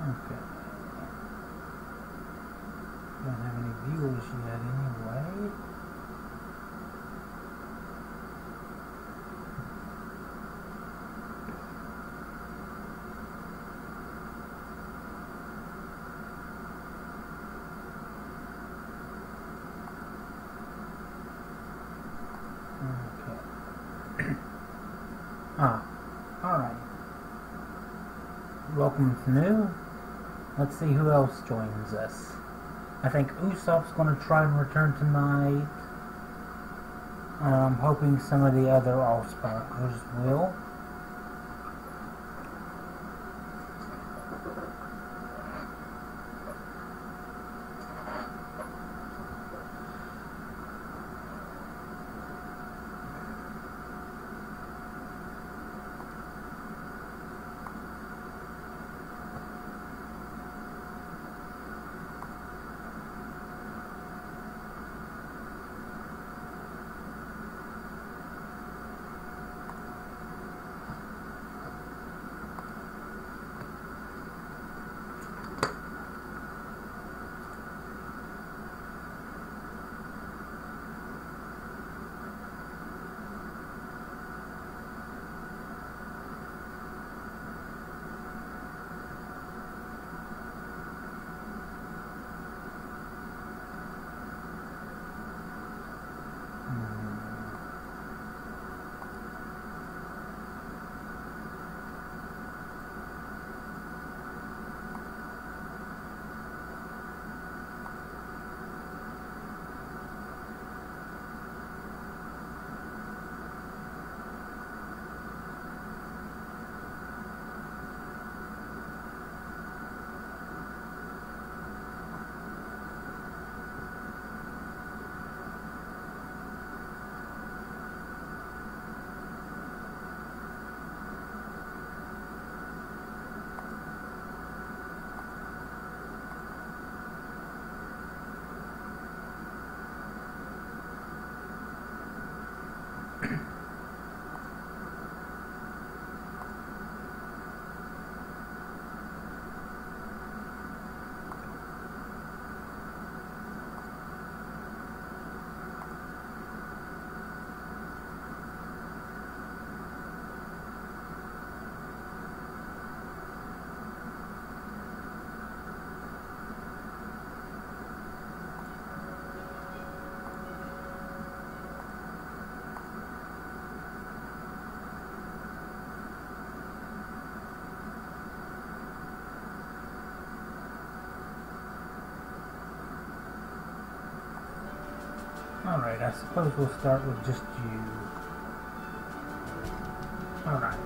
Okay. Don't have any viewers yet anyway. Okay. Alright. Welcome to new. Let's see who else joins us. I think Usopp's going to try and return tonight. I'm hoping some of the other Allsparkers will. Alright, I suppose we'll start with just you. Alright.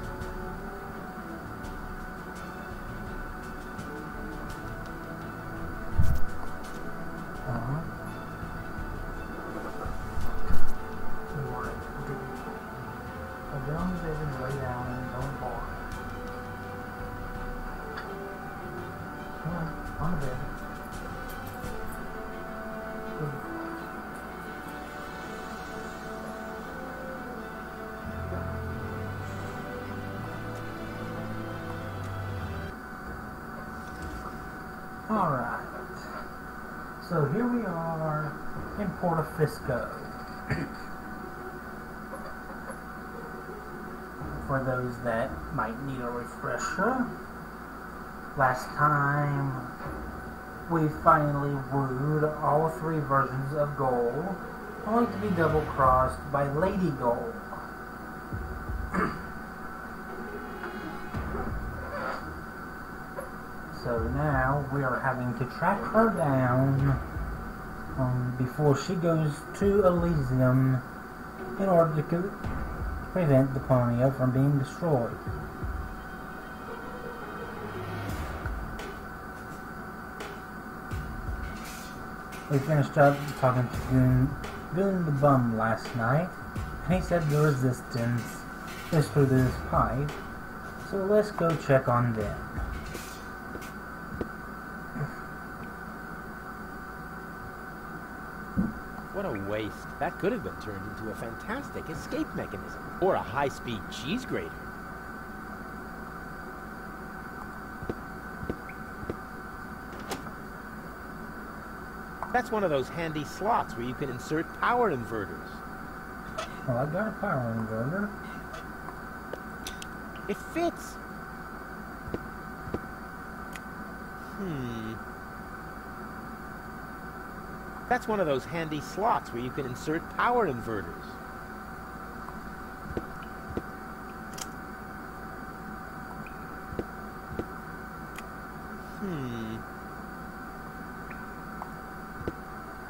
Alright, so here we are in Portofisco. For those that might need a refresher, last time we finally wooed all three versions of Gold, only to be double-crossed by Lady Gold. So now we are having to track her down before she goes to Elysium in order to prevent Deponia from being destroyed. We finished up talking to Goon the Bum last night, and he said the resistance is through this pipe, so let's go check on them. What a waste. That could have been turned into a fantastic escape mechanism. Or a high-speed cheese grater. That's one of those handy slots where you can insert power inverters. Well, I got a power inverter. It fits. That's one of those handy slots where you can insert power inverters.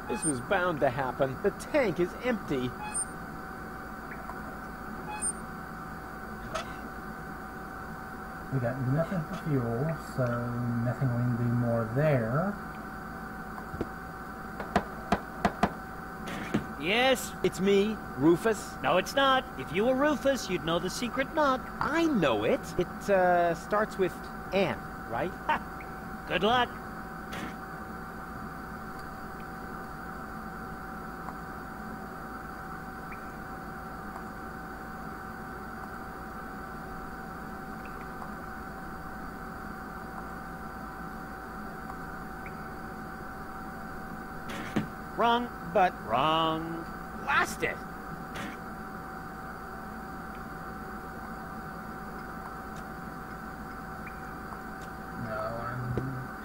This was bound to happen. The tank is empty. We got nothing for fuel, so nothing we can do more there. Yes? It's me, Rufus. No, it's not. If you were Rufus, you'd know the secret knock. I know it. It starts with N, right? Ha! Good luck. Wrong. But Wrong. blast it!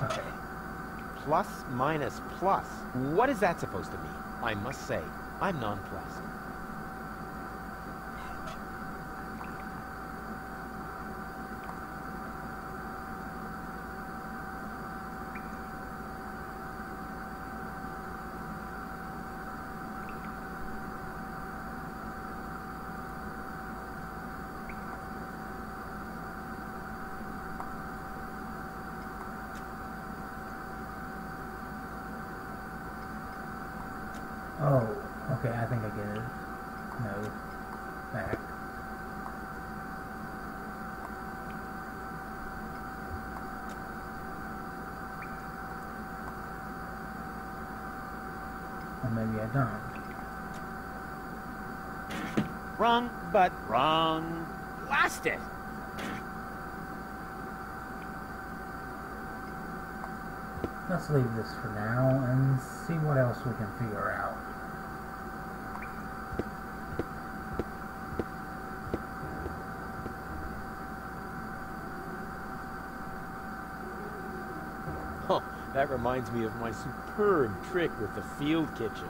Okay. Plus, minus, plus. What is that supposed to mean? I must say, I'm nonplussed. Oh, okay, I think I get it. No. Back. Or maybe I don't. Wrong. But Wrong. blast it! Let's leave this for now and see what else we can figure out. Oh, that reminds me of my superb trick with the field kitchen.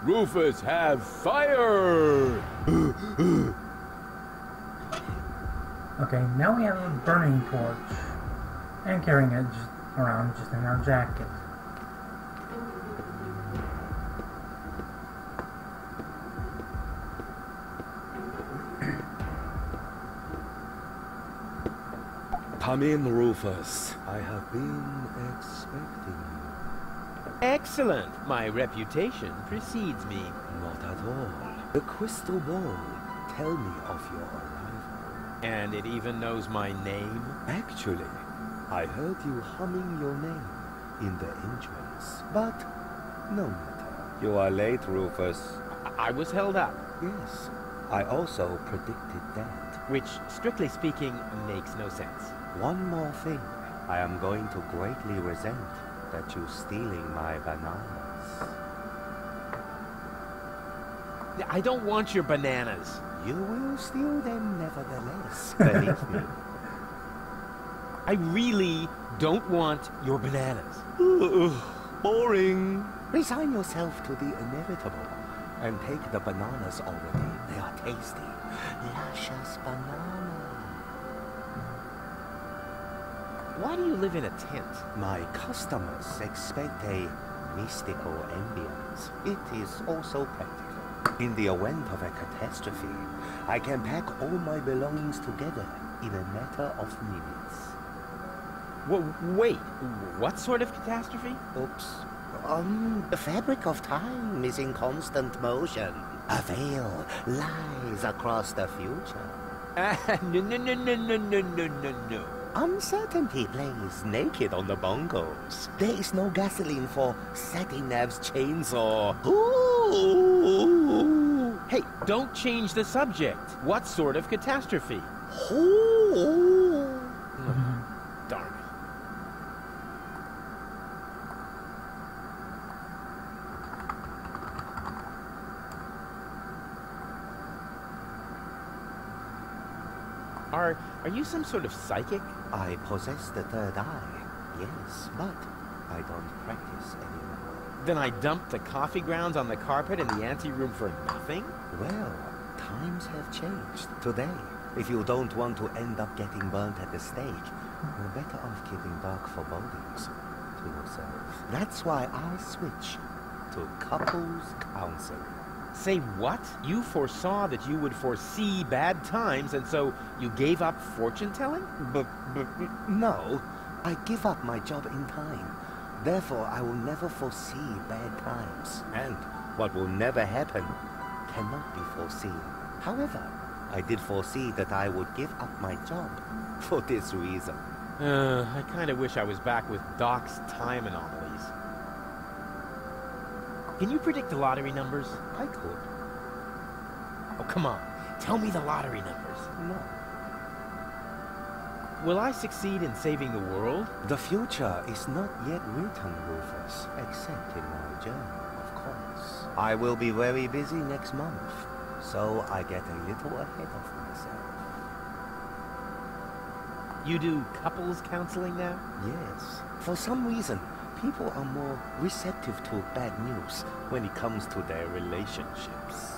Rufus, have fire! Okay, now we have a burning torch and carrying it around just in our jacket. Come in, Rufus. I have been expecting you. Excellent. My reputation precedes me. Not at all. The crystal ball. Tell me of your arrival. And it even knows my name? Actually, I heard you humming your name in the entrance. But no matter. You are late, Rufus. I was held up. Yes, I also predicted that. Which, strictly speaking, makes no sense. One more thing. I am going to greatly resent that you stealing my bananas. I don't want your bananas. You will steal them nevertheless, believe me. I really don't want your bananas. Boring. Resign yourself to the inevitable and take the bananas already. They are tasty. Luscious banana. Why do you live in a tent? My customers expect a mystical ambience. It is also practical. In the event of a catastrophe, I can pack all my belongings together in a matter of minutes. Wait, what sort of catastrophe? Oops. The fabric of time is in constant motion. A veil lies across the future. No. Uncertainty plays naked on the bongos. There is no gasoline for Satinav's chainsaw. Ooh! Hey, don't change the subject. What sort of catastrophe? Oh. Darn it. Are you some sort of psychic? I possess the third eye, yes, but I don't practice anymore. Then I dumped the coffee grounds on the carpet in the anteroom for nothing? Well, times have changed. Today, if you don't want to end up getting burnt at the stake, you're better off keeping dark forebodings to yourself. That's why I switch to couples counseling. Say what? You foresaw that you would foresee bad times, and so you gave up fortune-telling? No, I give up my job in time. Therefore, I will never foresee bad times. And what will never happen cannot be foreseen. However, I did foresee that I would give up my job for this reason. I kind of wish I was back with Doc's time anomalies. Can you predict the lottery numbers? I could. Oh, come on. Tell me the lottery numbers. No. Will I succeed in saving the world? The future is not yet written, Rufus, except in my journal, of course. I will be very busy next month, so I get a little ahead of myself. You do couples counseling now? Yes. For some reason, people are more receptive to bad news when it comes to their relationships.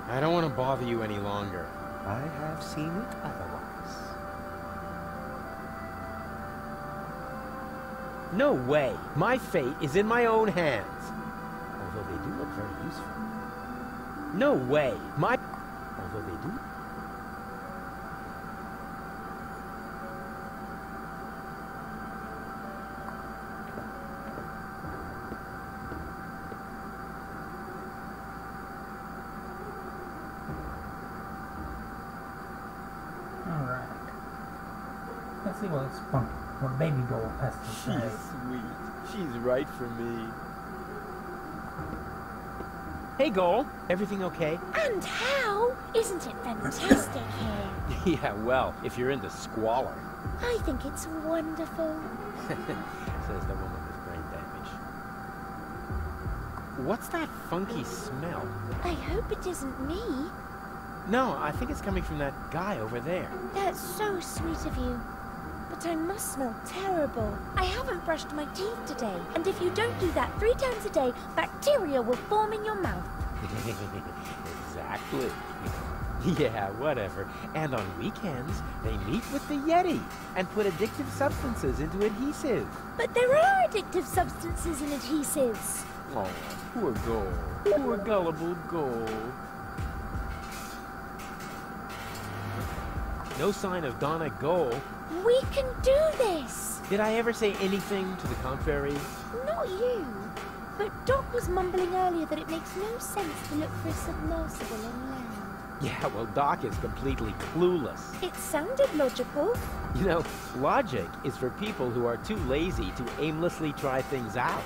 I don't want to bother you any longer. I have seen it otherwise. No way. My fate is in my own hands. Although they do look very useful. No way. Although they do. Alright. Let's see what baby doll has to say. She's sweet. She's right for me. Hey, Goal. Everything okay? And how? Isn't it fantastic here? Yeah, well, if you're into squalor. I think it's wonderful. Says the woman with brain damage. What's that funky smell? I hope it isn't me. No, I think it's coming from that guy over there. That's so sweet of you. But I must smell terrible. I haven't brushed my teeth today, and if you don't do that 3 times a day, bacteria will form in your mouth. Exactly. Yeah, whatever. And on weekends, they meet with the Yeti and put addictive substances into adhesive. But there are addictive substances in adhesives. Oh, poor Goal. Poor gullible Goal. No sign of Donna Goal. We can do this. Did I ever say anything to the contrary? Not you. But Doc was mumbling earlier that it makes no sense to look for a submersible on land. Yeah, well, Doc is completely clueless. It sounded logical. You know, logic is for people who are too lazy to aimlessly try things out.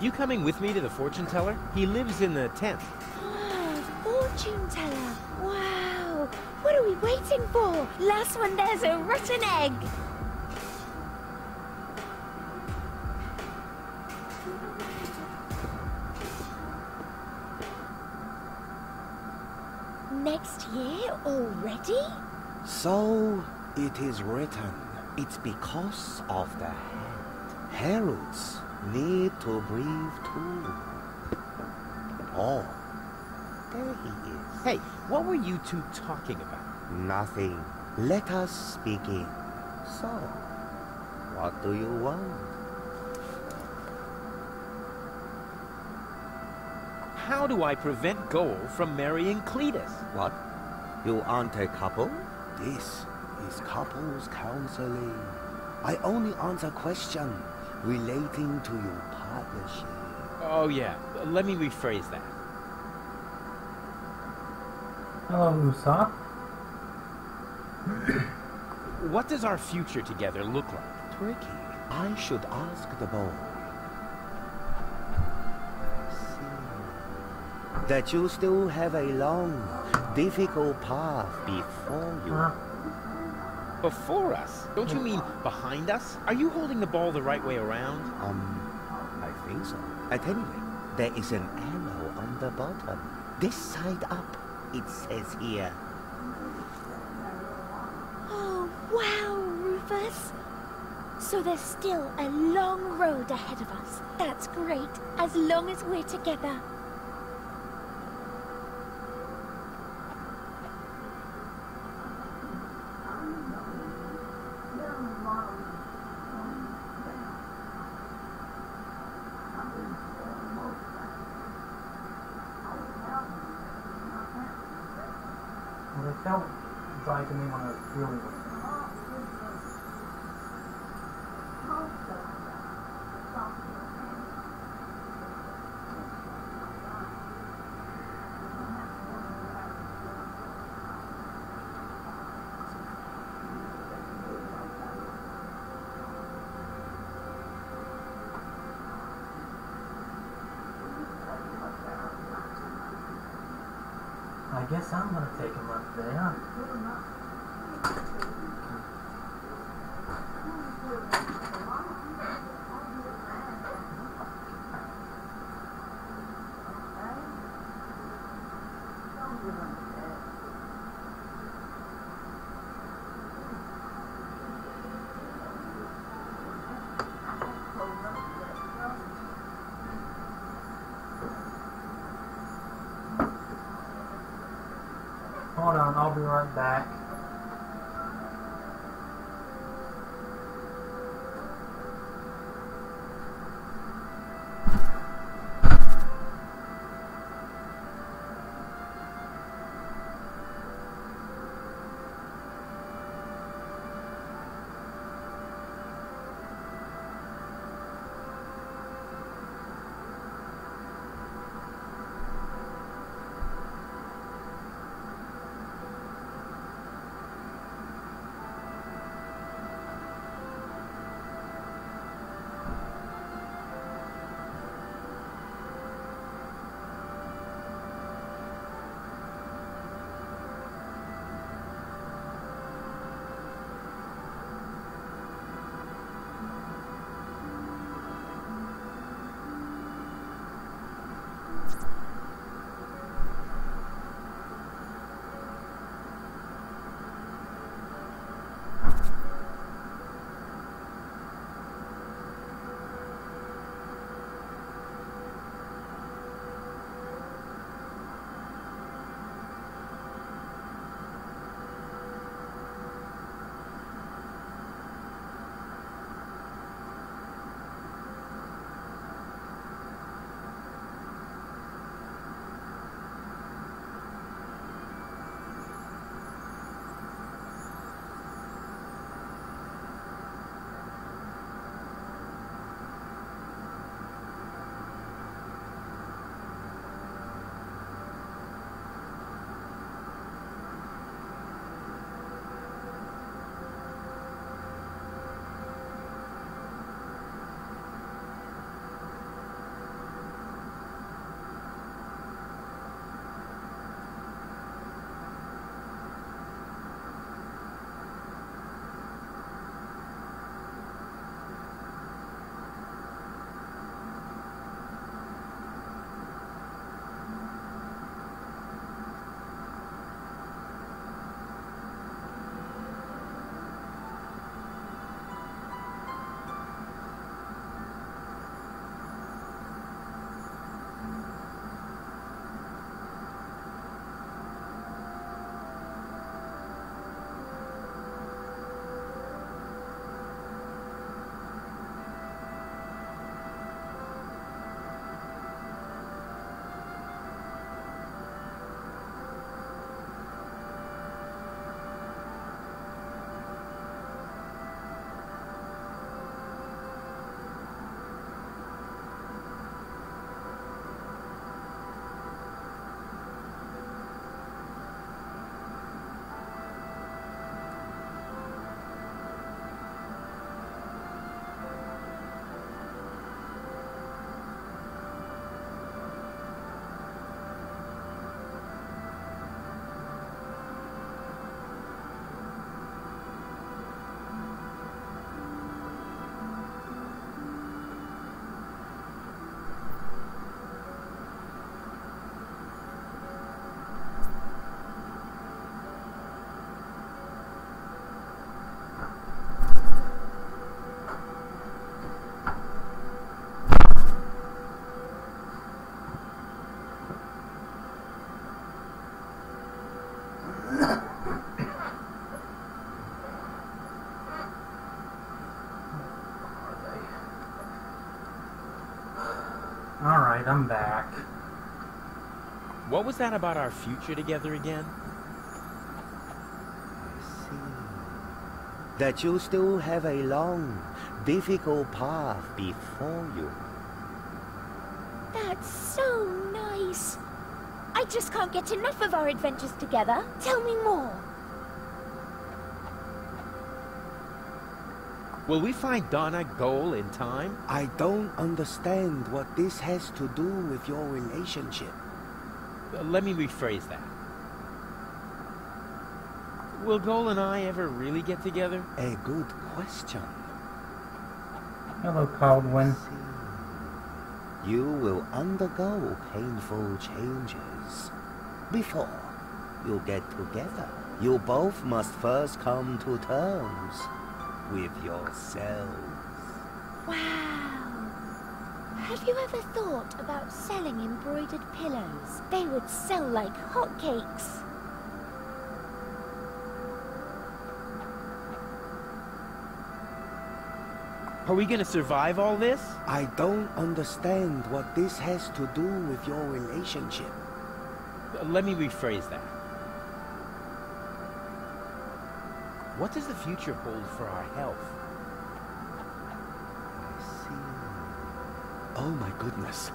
You coming with me to the fortune teller? He lives in the tent. Ah, fortune teller. Wow. What are we waiting for? Last one, there's a rotten egg. Next year already? So, it is written. It's because of the hand. Heralds need to breathe too. Oh, there he is. Hey, what were you two talking about? Nothing. Let us begin. So, what do you want? How do I prevent Goal from marrying Cletus? What? You aren't a couple? This is couples counseling. I only answer questions relating to your partnership. Oh, yeah. Let me rephrase that. Hello, Usopp. What does our future together look like? Tricky. I should ask the boy. See. that you still have a long, difficult path before you. Before us? Don't you mean behind us? Are you holding the ball the right way around? I think so. At any rate, there is an arrow on the bottom. This side up, it says here. Oh, wow, Rufus. So there's still a long road ahead of us. That's great, as long as we're together. Well, they felt dry to me when I was feeling it. I guess I'm gonna take him up there. Hold on, I'll be right back. Alright, I'm back. What was that about our future together again? I see. That you still have a long, difficult path before you. That's so nice. I just can't get enough of our adventures together. Tell me more. Will we find Donna Goal in time? I don't understand what this has to do with your relationship. Let me rephrase that. Will Goal and I ever really get together? A good question. Hello, Caldwin. You will undergo painful changes. Before you get together, you both must first come to terms with yourselves. Wow. Have you ever thought about selling embroidered pillows? They would sell like hotcakes. Are we gonna survive all this? I don't understand what this has to do with your relationship. Let me rephrase that. What does the future hold for our health? I see. Oh my goodness.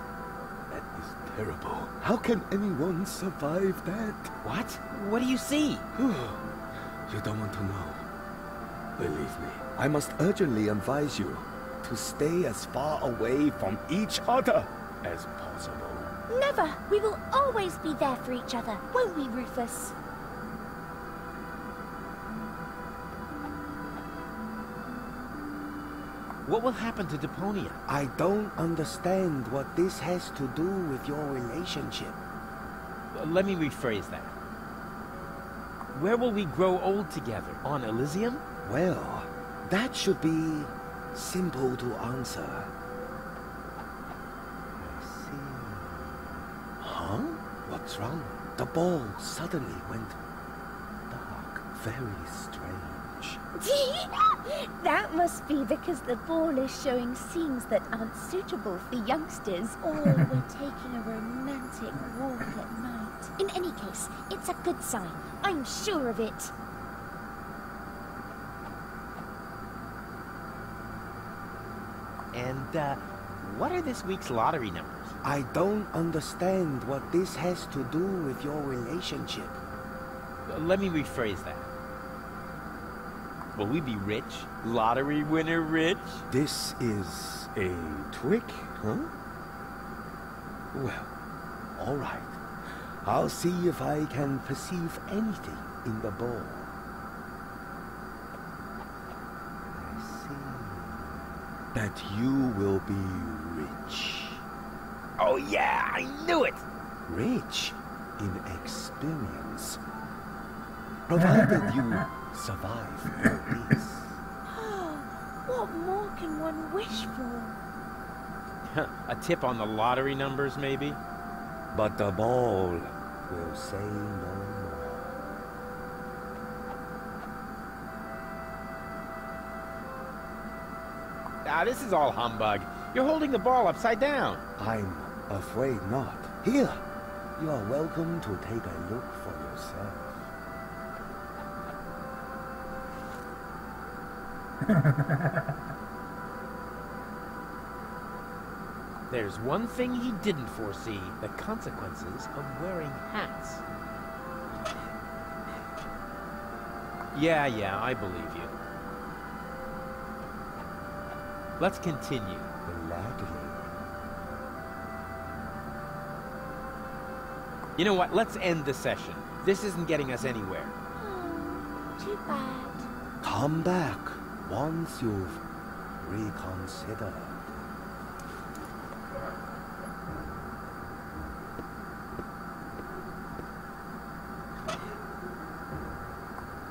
That is terrible. How can anyone survive that? What? What do you see? You don't want to know. Believe me, I must urgently advise you to stay as far away from each other as possible. Never. We will always be there for each other, won't we, Rufus? What will happen to Deponia? I don't understand what this has to do with your relationship. Let me rephrase that. Where will we grow old together? On Elysium? Well, that should be simple to answer. I see. Huh? What's wrong? The ball suddenly went dark. Very strange. That must be because the ball is showing scenes that aren't suitable for youngsters, or we're taking a romantic walk at night. In any case, it's a good sign. I'm sure of it. And, what are this week's lottery numbers? I don't understand what this has to do with your relationship. Let me rephrase that. Will we be rich? Lottery winner rich? This is a trick, huh? Well, all right. I'll see if I can perceive anything in the ball. I see. That you will be rich. Oh yeah, I knew it! Rich in experience. Provided you survive all this. What more can one wish for? A tip on the lottery numbers, maybe? But the ball will say no more. Ah, this is all humbug. You're holding the ball upside down. I'm afraid not. Here, you are welcome to take a look for yourself. There's one thing he didn't foresee, the consequences of wearing hats. Yeah, I believe you. Let's continue. Gladly. You know what? Let's end the session. This isn't getting us anywhere. Oh, too bad. Come back once you've reconsidered.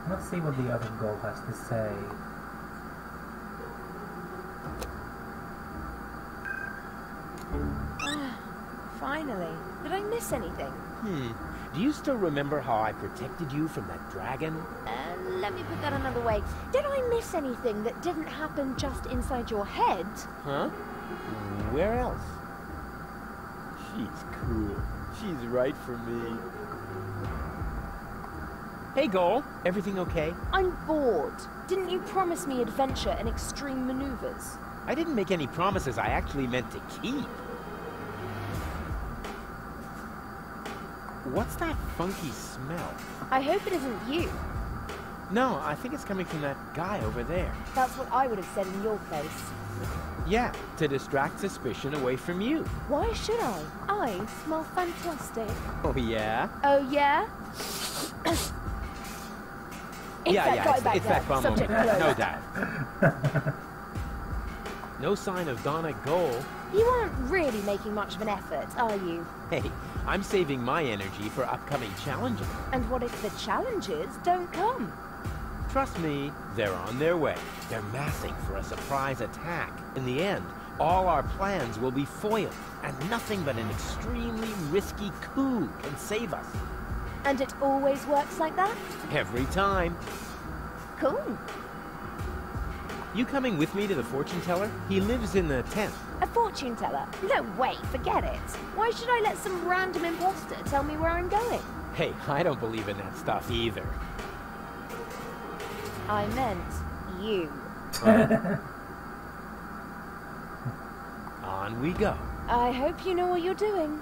Let's see what the other goal has to say. Finally. Did I miss anything? Do you still remember how I protected you from that dragon? Let me put that another way. Did I miss anything that didn't happen just inside your head? Huh? Where else? She's cool. She's right for me. Hey, Goal. Everything okay? I'm bored. Didn't you promise me adventure and extreme maneuvers? I didn't make any promises I actually meant to keep. What's that funky smell? I hope it isn't you. No, I think it's coming from that guy over there. That's what I would have said in your place. Yeah, to distract suspicion away from you. Why should I? I smell fantastic. Oh, yeah? Oh, yeah? It's that bum over Subject there. closed. No doubt. No sign of Donna Goal. You aren't really making much of an effort, are you? Hey, I'm saving my energy for upcoming challenges. And what if the challenges don't come? Trust me, they're on their way. They're massing for a surprise attack. In the end, all our plans will be foiled, and nothing but an extremely risky coup can save us. And it always works like that? Every time. Cool. You coming with me to the fortune teller? He lives in the tent. A fortune teller? No way, forget it. Why should I let some random imposter tell me where I'm going? Hey, I don't believe in that stuff either. I meant you. On we go. I hope you know what you're doing.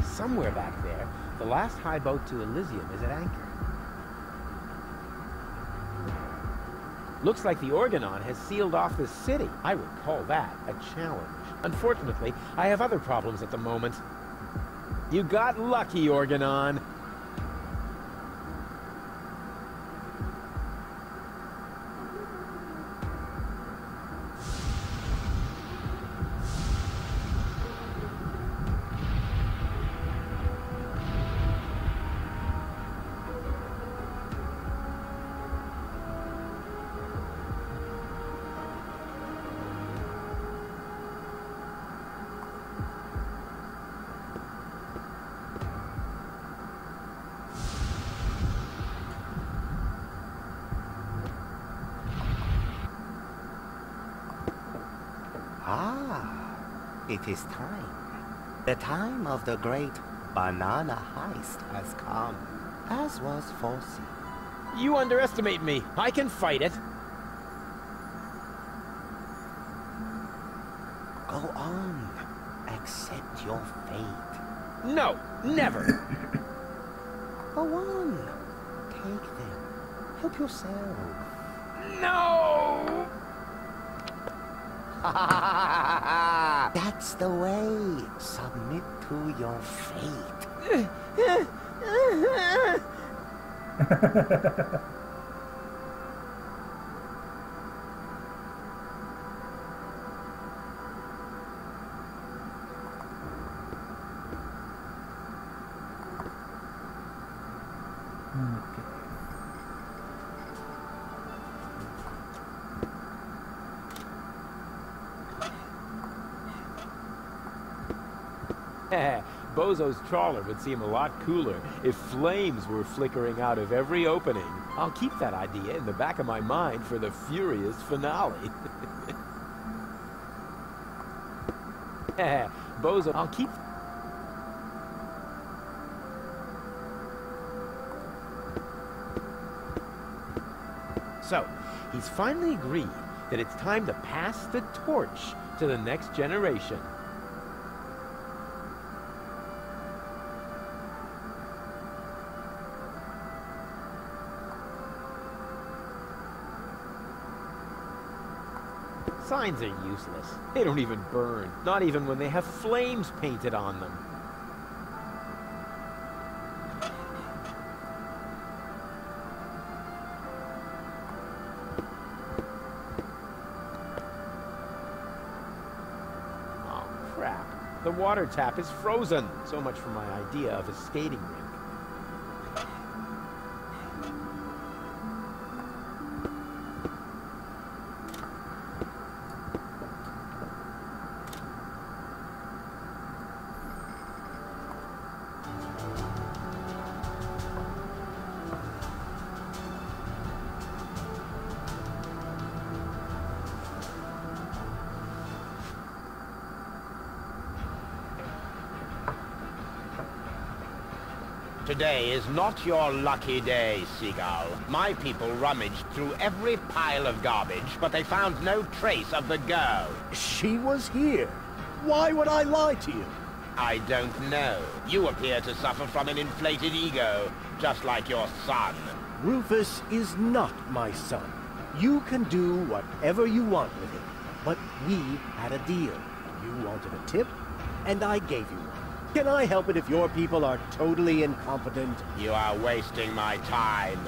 Somewhere back there, the last high boat to Elysium is at anchor. Looks like the Organon has sealed off the city. I would call that a challenge. Unfortunately, I have other problems at the moment. You got lucky, Organon. It is time. The time of the great banana heist has come, as was foreseen. You underestimate me. I can fight it. Go on. Accept your fate. No, never. Go on. Take them. Help yourself. No! That's the way. Submit to your fate. Bozo's trawler would seem a lot cooler if flames were flickering out of every opening. I'll keep that idea in the back of my mind for the furious finale. Bozo, I'll keep... So, he's finally agreed that it's time to pass the torch to the next generation. Signs are useless. They don't even burn. Not even when they have flames painted on them. Oh, crap. The water tap is frozen. So much for my idea of a skating rink. Today is not your lucky day, Seagull. My people rummaged through every pile of garbage, but they found no trace of the girl. She was here. Why would I lie to you? I don't know. You appear to suffer from an inflated ego, just like your son. Rufus is not my son. You can do whatever you want with him. But we had a deal. You wanted a tip, and I gave you one. Can I help it if your people are totally incompetent? You are wasting my time.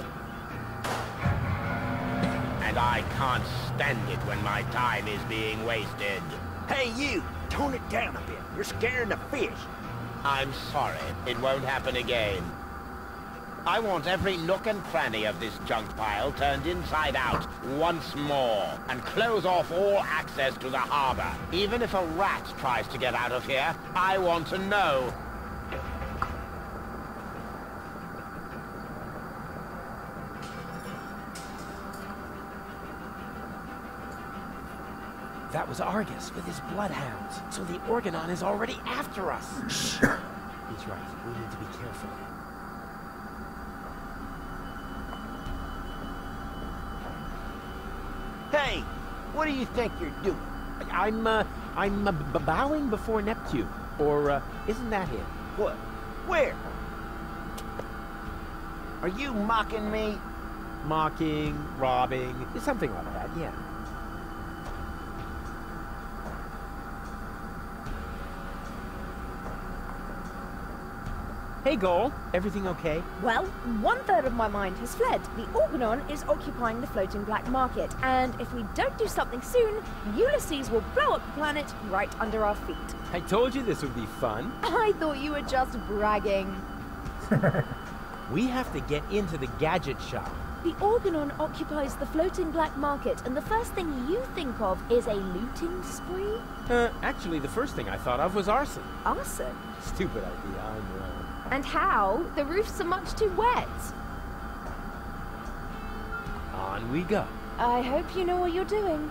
And I can't stand it when my time is being wasted. Hey, you! Tone it down a bit. You're scaring the fish. I'm sorry. It won't happen again. I want every nook and cranny of this junk pile turned inside out once more, and close off all access to the harbor. Even if a rat tries to get out of here, I want to know. That was Argus with his bloodhounds, so the Organon is already after us. Shh! He's right. We need to be careful. Hey, what do you think you're doing? I'm bowing before Neptune. Or, isn't that him? What? Where? Are you mocking me? Mocking, robbing, something like that, yeah. Hey, Goal. Everything okay? Well, 1/3 of my mind has fled. The Organon is occupying the floating black market, and if we don't do something soon, Ulysses will blow up the planet right under our feet. I told you this would be fun. I thought you were just bragging. We have to get into the gadget shop. The Organon occupies the floating black market, and the first thing you think of is a looting spree? Actually, the first thing I thought of was arson. Arson? Stupid idea, I know. And how? The roofs are much too wet. On we go. I hope you know what you're doing.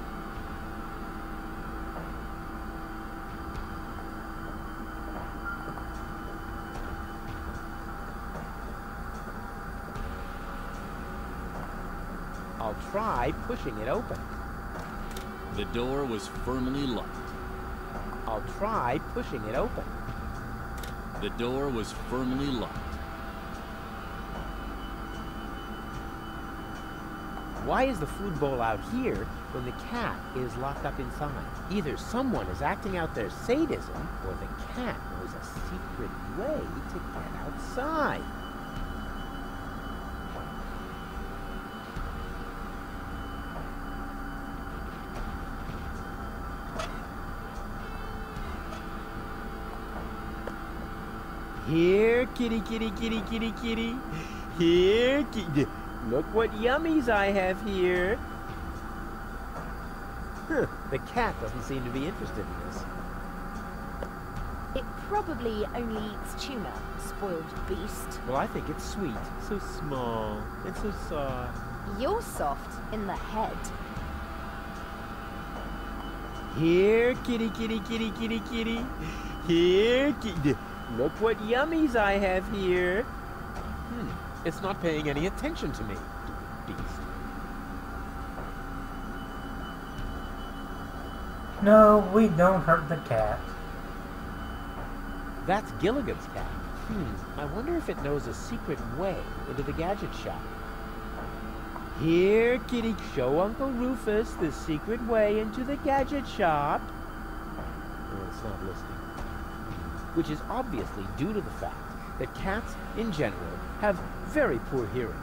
I'll try pushing it open. The door was firmly locked. I'll try pushing it open. The door was firmly locked. Why is the food bowl out here when the cat is locked up inside? Either someone is acting out their sadism, or the cat knows a secret way to get outside. Here, kitty, kitty, kitty, kitty, kitty. Here, kitty. Look what yummies I have here. Huh, the cat doesn't seem to be interested in this. It probably only eats tuna, spoiled beast. Well, I think it's sweet. So small and so soft. You're soft in the head. Here, kitty, kitty, kitty, kitty, kitty. Here, kitty. Look what yummies I have here. It's not paying any attention to me. Beast. No, we don't hurt the cat. That's Gilligan's cat. I wonder if it knows a secret way into the gadget shop. Here, kitty, show Uncle Rufus the secret way into the gadget shop. Oh, it's not listening. Which is obviously due to the fact that cats, in general, have very poor hearing.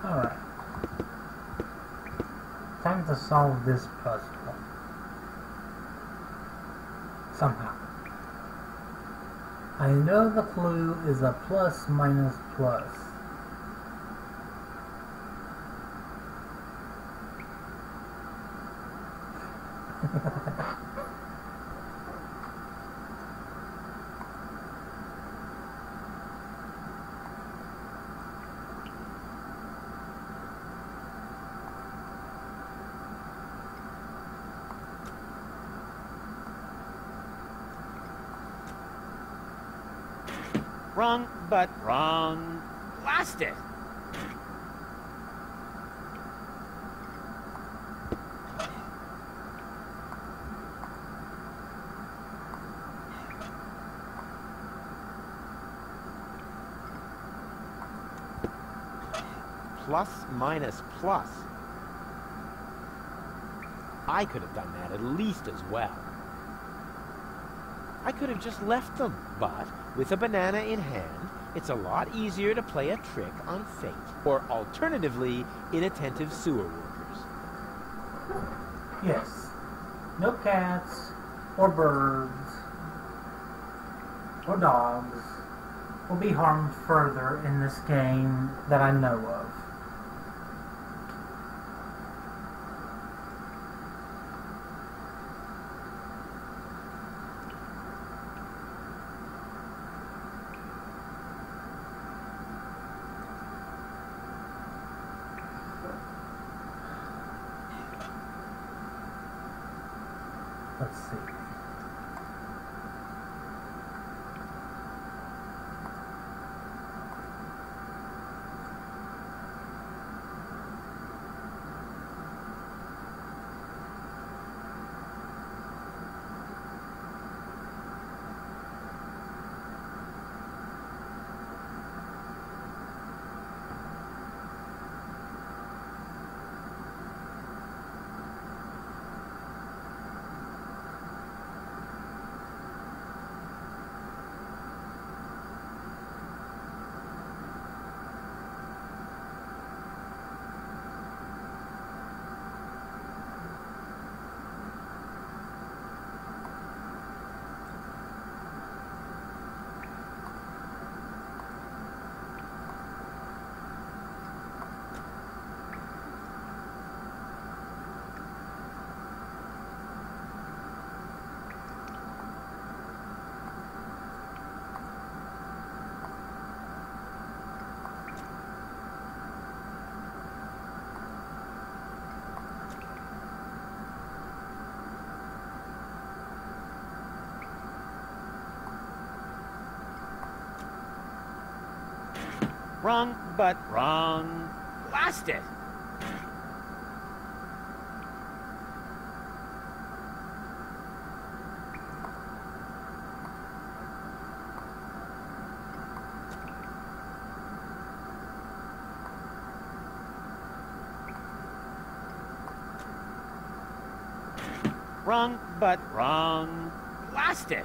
Alright. Time to solve this puzzle. Somehow. I know the clue is a plus minus plus. Wrong. But Wrong. blast it! Plus, minus, plus. I could have done that at least as well. I could have just left them, but with a banana in hand, it's a lot easier to play a trick on fate, or alternatively, inattentive sewer workers. Yes. No cats, or birds, or dogs will be harmed further in this game that I know of. Let's see. Wrong. But Wrong. blast it! Wrong. But Wrong. blast it!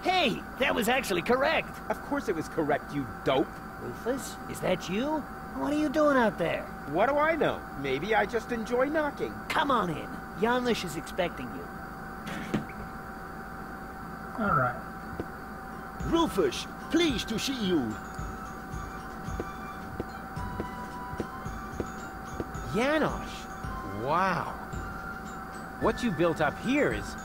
Hey, that was actually correct. Of course it was correct, you dope. Rufus, is that you? What are you doing out there? What do I know? Maybe I just enjoy knocking. Come on in. Janusz is expecting you. Alright. Rufus, pleased to see you. Janosch! Wow. What you built up here is...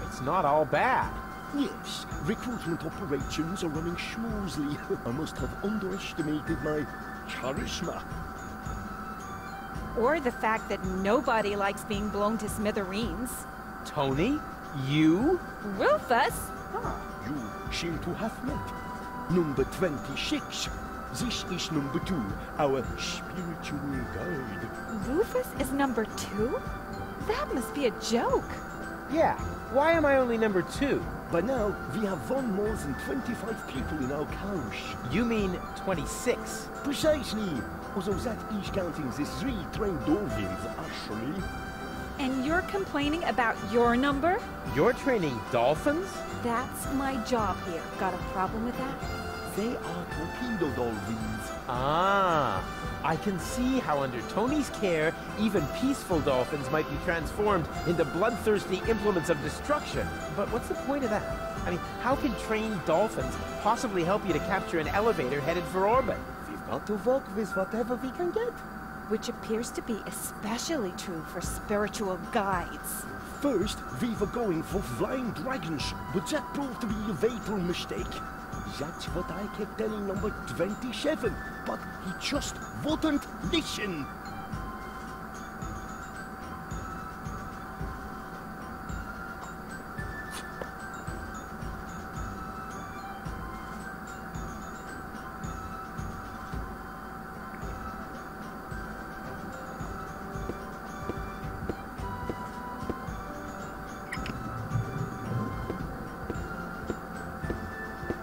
it's not all bad. Yes, recruitment operations are running smoothly. I must have underestimated my charisma. Or the fact that nobody likes being blown to smithereens. Tony? You? Rufus? You seem to have met. Number 26. This is number 2, our spiritual guide. Rufus is number 2? That must be a joke. Yeah. Why am I only number 2? By now, we have won more than 25 people in our couch. You mean 26? Precisely. Although that is counting the 3 trained dolphins, actually. And you're complaining about your number? You're training dolphins? That's my job here. Got a problem with that? They are torpedo dolphins. Ah, I can see how under Tony's care, even peaceful dolphins might be transformed into bloodthirsty implements of destruction. But what's the point of that? I mean, how can trained dolphins possibly help you to capture an elevator headed for orbit? We've got to work with whatever we can get. Which appears to be especially true for spiritual guides. First, we were going for flying dragons, but that proved to be a fatal mistake. That's what I kept telling number 27, but he just wouldn't listen.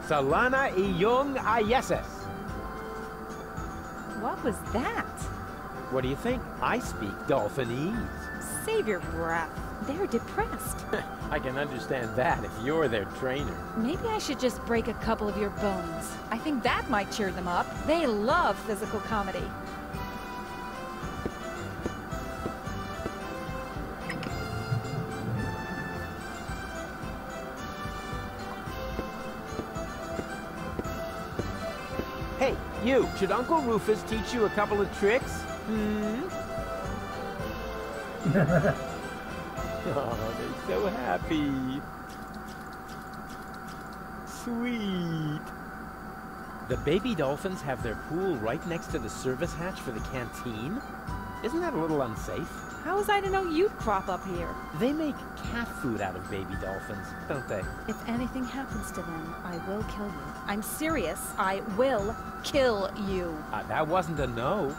Salana iyong ayeses. What was that? What do you think? I speak Dolphinese. Save your breath. They're depressed. I can understand that if you're their trainer. Maybe I should just break a couple of your bones. I think that might cheer them up. They love physical comedy. Hey, you, should Uncle Rufus teach you a couple of tricks? Oh, they're so happy. Sweet. The baby dolphins have their pool right next to the service hatch for the canteen? Isn't that a little unsafe? How was I to know you'd crop up here? They make cat food out of baby dolphins, don't they? If anything happens to them, I will kill you. I'm serious. I will kill you. That wasn't a no.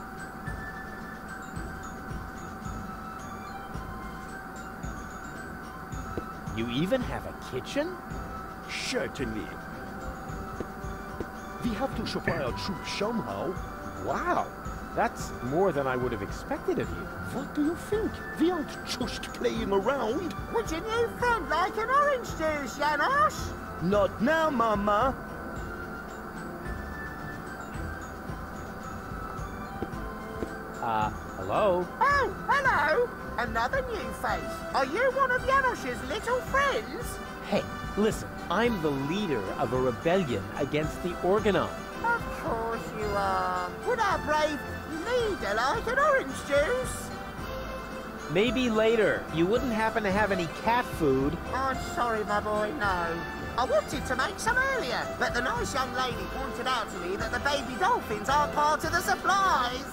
You even have a kitchen? Certainly. We have to supply our troops somehow. Wow, that's more than I would have expected of you. What do you think? We aren't just playing around. Would your new friend like an orange juice, Janos? Not now, Mama. Hello? Oh, hello. Another new face. Are you one of Janos's little friends? Hey, listen, I'm the leader of a rebellion against the Organon. Of course you are. Would our brave leader like an orange juice? Maybe later. You wouldn't happen to have any cat food? I'm sorry, my boy, no. I wanted to make some earlier, but the nice young lady pointed out to me that the baby dolphins aren't part of the supplies.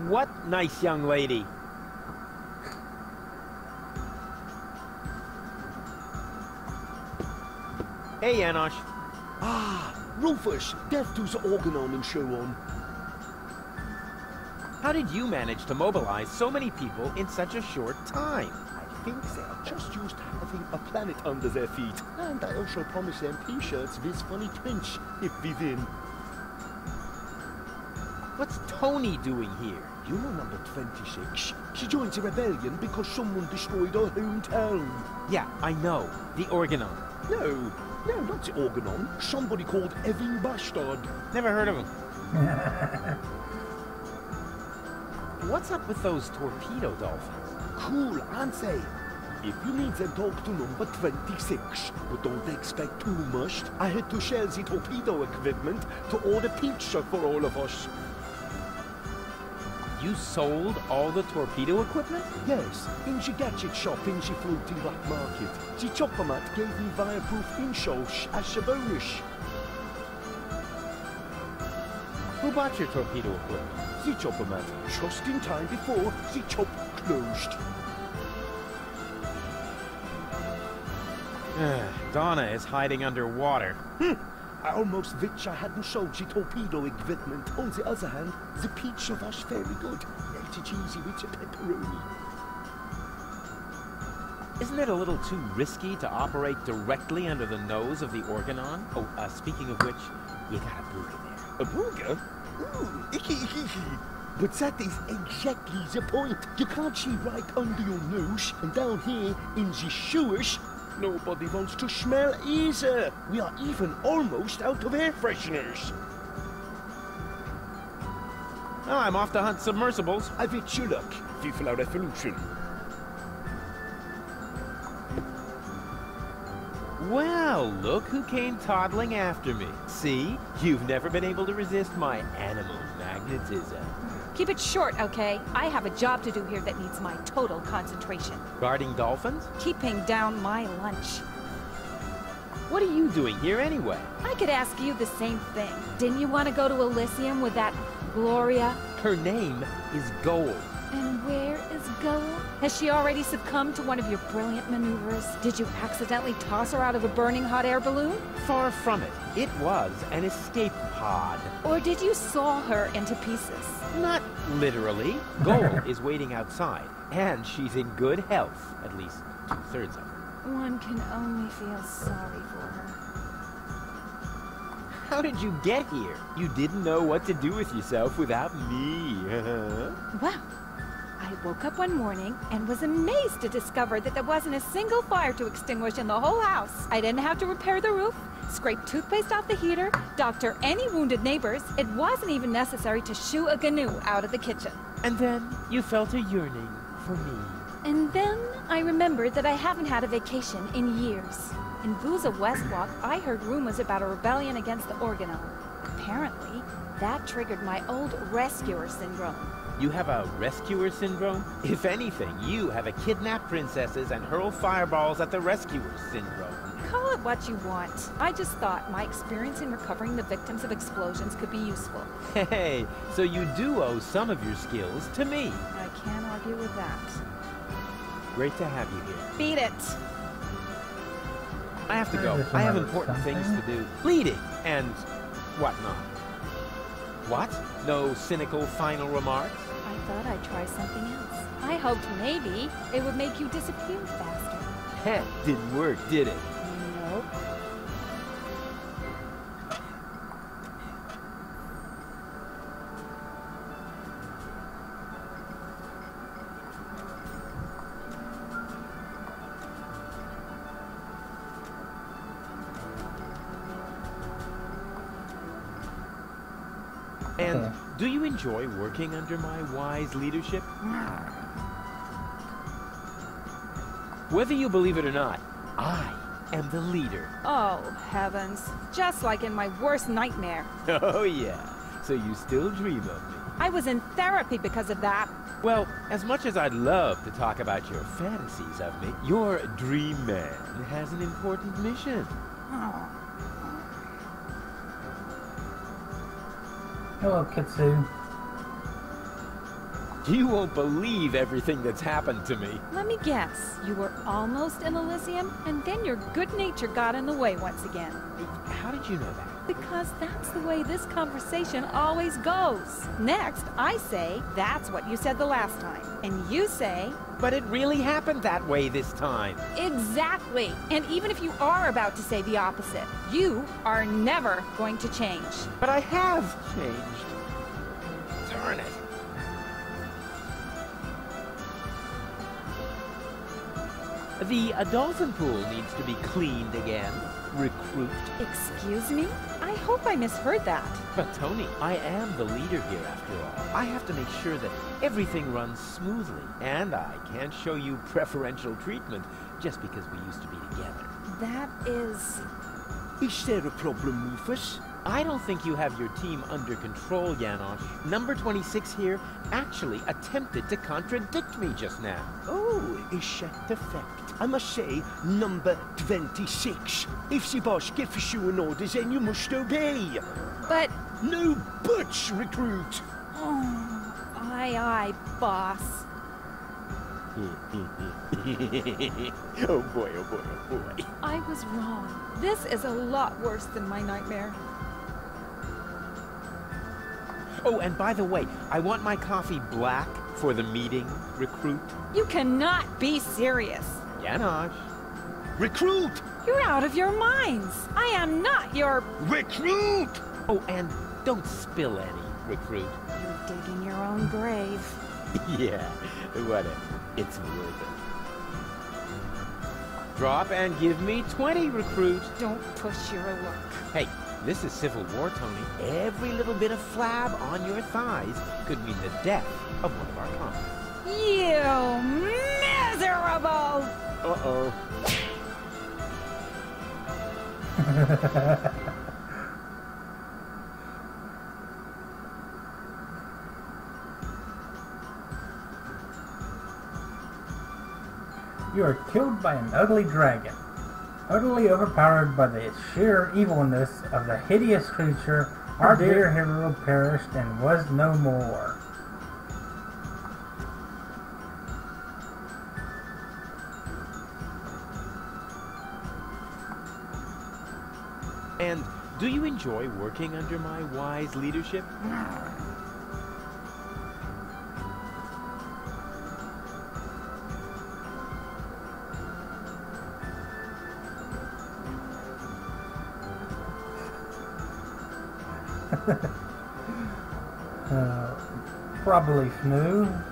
What nice young lady? Hey, Janosch. Ah, Rufus, death to the Organon and so on. How did you manage to mobilize so many people in such a short time? I think they are just used to having a planet under their feet. And I also promised them t-shirts with funny prints if we win. What's Tony doing here? You know number 26? She joined the rebellion because someone destroyed her hometown. Yeah, I know. The Organon. No, not the Organon. Somebody called Evan Bastard. Never heard of him. What's up with those torpedo dolphins? Cool, aren't they? If you need them, talk to number 26. But don't expect too much. I had to share the torpedo equipment to order pizza for all of us. You sold all the torpedo equipment? Yes, in the gadget shop in the floating black market. The chopper mat gave me fireproof insoles as a bonus. Who bought your torpedo equipment? The chopper mat, just in time before the chop closed. Donna is hiding underwater. I almost wish I hadn't sold the torpedo equipment. On the other hand, the pizza was very good. Melted cheesy with the pepperoni. Isn't it a little too risky to operate directly under the nose of the Organon? Oh, speaking of which, you got a booger there. A booger? Ooh, icky, icky, icky. But that is exactly the point. You can't see right under your nose, and down here in the sewers, Nobody wants to smell either. We are even almost out of air fresheners. Oh, I'm off to hunt submersibles. I wish you luck. Vive la revolution. Well, look who came toddling after me. See? You've never been able to resist my animal magnetism. Keep it short, okay? I have a job to do here that needs my total concentration. Guarding dolphins? Keeping down my lunch. What are you doing here anyway? I could ask you the same thing. Didn't you want to go to Elysium with that Gloria? Her name is Gold. And where is Gold? Has she already succumbed to one of your brilliant maneuvers? Did you accidentally toss her out of a burning hot air balloon? Far from it. It was an escape pod. Or did you saw her into pieces? Not literally. Gold is waiting outside, and she's in good health. At least 2/3 of her. One can only feel sorry for her. How did you get here? You didn't know what to do with yourself without me. Well, I woke up one morning and was amazed to discover that there wasn't a single fire to extinguish in the whole house. I didn't have to repair the roof, scrape toothpaste off the heater, doctor any wounded neighbors. It wasn't even necessary to shoo a GNU out of the kitchen. And then you felt a yearning for me. And then I remembered that I haven't had a vacation in years. In Booza Westwalk, I heard rumors about a rebellion against the Organon. Apparently, that triggered my old rescuer syndrome. You have a rescuer syndrome? If anything, you have a kidnap princesses and hurl fireballs at the rescuer syndrome. Call it what you want. I just thought my experience in recovering the victims of explosions could be useful. Hey, so you do owe some of your skills to me. I can't argue with that. Great to have you here. Beat it! I have to go. I have important things to do. Bleeding and whatnot. What? No cynical final remarks? I thought I'd try something else. I hoped maybe it would make you disappear faster. Heh, didn't work, did it? Nope. And do you enjoy working under my wise leadership? Whether you believe it or not, I am the leader. Oh, heavens. Just like in my worst nightmare. Oh, yeah. So you still dream of me. I was in therapy because of that. Well, as much as I'd love to talk about your fantasies of me, your dream man has an important mission. Oh. Hello, Kitsu. You won't believe everything that's happened to me. Let me guess. You were almost in Elysium, and then your good nature got in the way once again. How did you know that? Because that's the way this conversation always goes. Next, I say, that's what you said the last time. And you say... But it really happened that way this time. Exactly. And even if you are about to say the opposite, you are never going to change. But I have changed. Darn it. The dolphin pool needs to be cleaned again. Recruit. Excuse me? I hope I misheard that. But Tony, I am the leader here after all. I have to make sure that everything runs smoothly. And I can't show you preferential treatment just because we used to be together. That is... Is there a problem, Rufus? I don't think you have your team under control, Janosch. Number 26 here actually attempted to contradict me just now. Oh, is that the fact? I must say, number 26. If the boss gives you an order, then you must obey. But... No buts, recruit. Oh, aye, boss. Oh boy, oh boy, oh boy. I was wrong. This is a lot worse than my nightmare. Oh, and by the way, I want my coffee black for the meeting, recruit. You cannot be serious. Janosch. Recruit! You're out of your minds. I am not your... Recruit! Oh, and don't spill any, recruit. You're digging your own grave. Yeah, whatever. It's worth Drop and give me 20, recruit. Don't push your luck. Hey, this is Civil War, Tony. Every little bit of flab on your thighs could mean the death of one of our comrades. You miserable! Uh-oh. You are killed by an ugly dragon. Utterly overpowered by the sheer evilness of the hideous creature, our dear hero perished and was no more. And do you enjoy working under my wise leadership? Probably Snoo.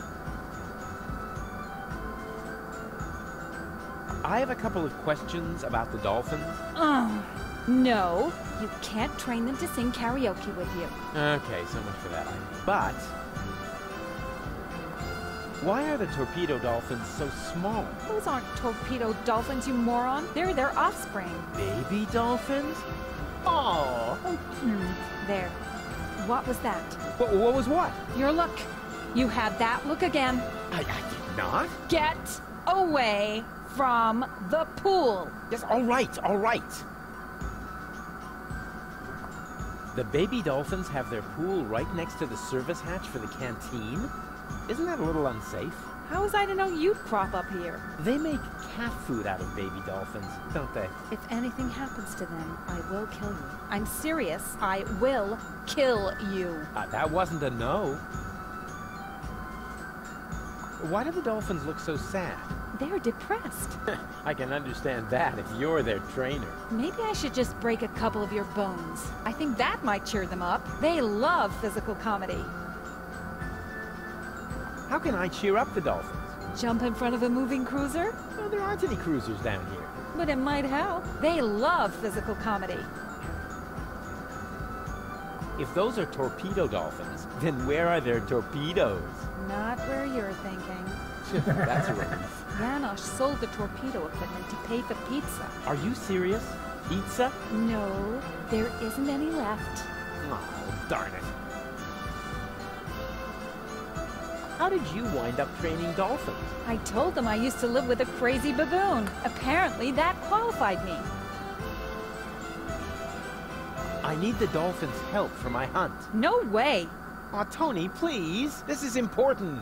I have a couple of questions about the dolphins. Oh, no. You can't train them to sing karaoke with you. Okay, so much for that. But why are the torpedo dolphins so small? Those aren't torpedo dolphins, you moron. They're their offspring. Baby dolphins? Oh, how cute. There. What was that? What was what? Your look. You had that look again. I did not. Get away from the pool. Yes, all right, all right. The baby dolphins have their pool right next to the service hatch for the canteen? Isn't that a little unsafe? How was I to know you'd crop up here? They make cat food out of baby dolphins, don't they? If anything happens to them, I will kill you. I'm serious. I will kill you. That wasn't a no. Why do the dolphins look so sad? They're depressed. I can understand that if you're their trainer. Maybe I should just break a couple of your bones. I think that might cheer them up. They love physical comedy. How can I cheer up the dolphins? Jump in front of a moving cruiser? Well, there aren't any cruisers down here. But it might help. They love physical comedy. If those are torpedo dolphins, then where are their torpedoes? Not where you're thinking. That's a relief. Janosch sold the torpedo equipment to pay for pizza. Are you serious? Pizza? No, there isn't any left. Oh, darn it. How did you wind up training dolphins? I told them I used to live with a crazy baboon. Apparently that qualified me. I need the dolphins' help for my hunt. No way. Aw, Tony, please. This is important.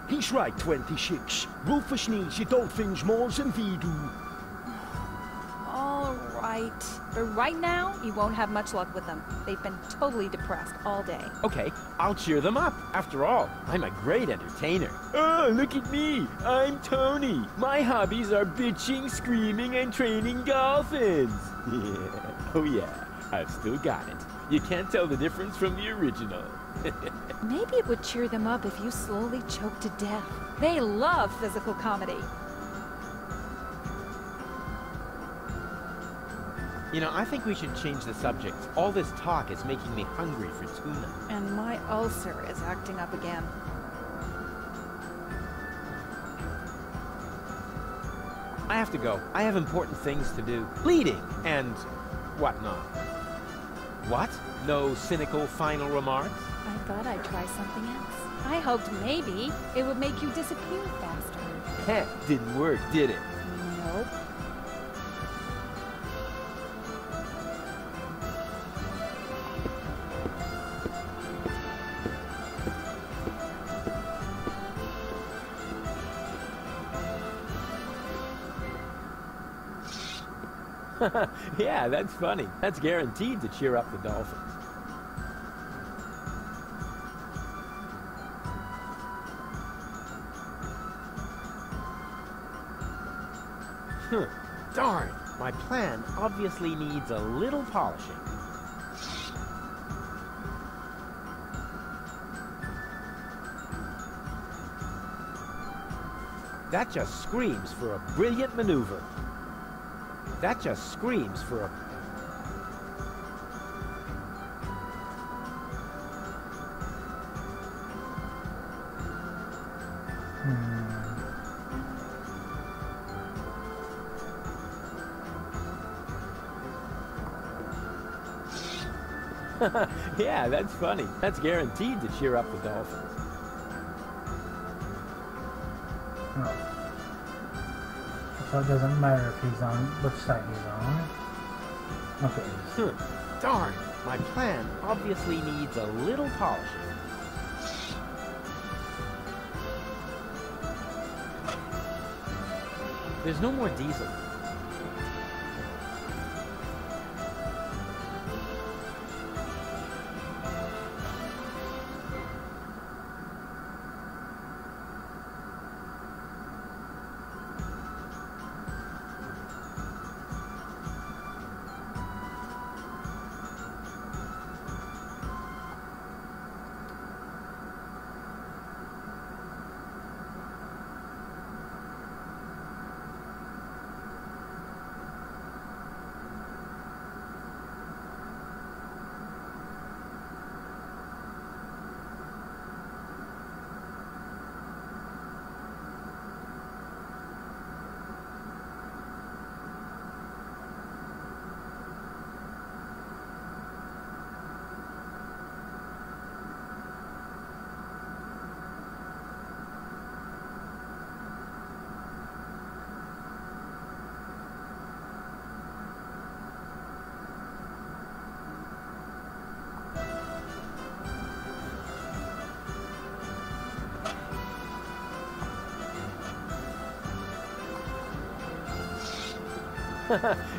He's right, 26. Rufus needs your dolphins more than we do. All right. But right now, you won't have much luck with them. They've been totally depressed all day. Okay, I'll cheer them up. After all, I'm a great entertainer. Oh, look at me. I'm Tony. My hobbies are bitching, screaming, and training dolphins. Yeah. Oh, yeah. I've still got it. You can't tell the difference from the original. Maybe it would cheer them up if you slowly choke to death. They love physical comedy. You know, I think we should change the subject. All this talk is making me hungry for tuna. And my ulcer is acting up again. I have to go. I have important things to do. Bleeding and whatnot. What? No cynical final remarks? I thought I'd try something else. I hoped maybe it would make you disappear faster. Heh, didn't work, did it? Nope. Yeah, that's funny. That's guaranteed to cheer up the dolphins. Darn, my plan obviously needs a little polishing. That just screams for a brilliant maneuver. That just screams for a... Yeah, that's funny. That's guaranteed to cheer up the dolphins. Oh. So it doesn't matter if he's on which side he's on. Okay. Darn, my plan obviously needs a little polishing. There's no more diesel.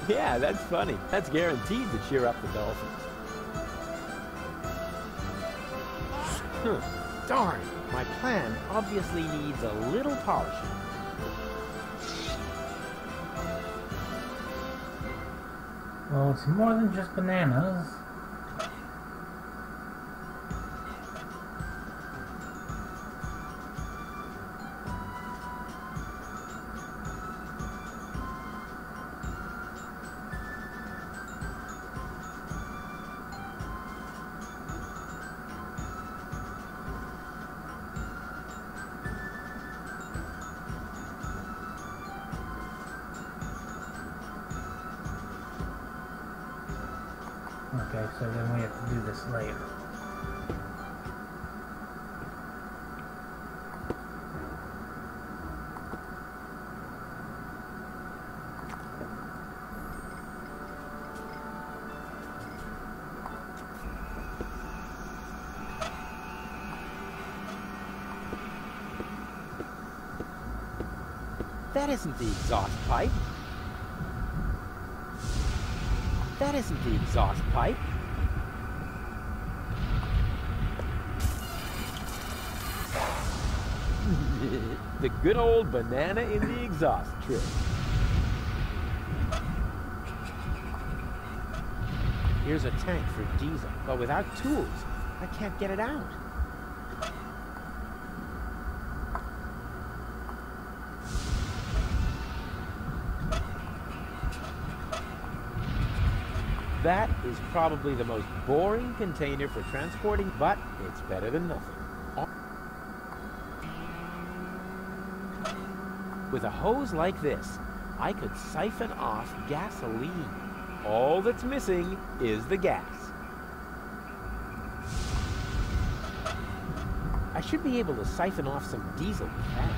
Yeah, that's funny. That's guaranteed to cheer up the dolphins. Darn, my plan obviously needs a little polishing. Well, it's more than just bananas. Okay, so then we have to do this later. That isn't the exhaust pipe. That isn't the exhaust pipe. The good old banana in the exhaust trick. Here's a tank for diesel, but without tools, I can't get it out. That is probably the most boring container for transporting, but it's better than nothing. With a hose like this, I could siphon off gasoline. All that's missing is the gas. I should be able to siphon off some diesel with that.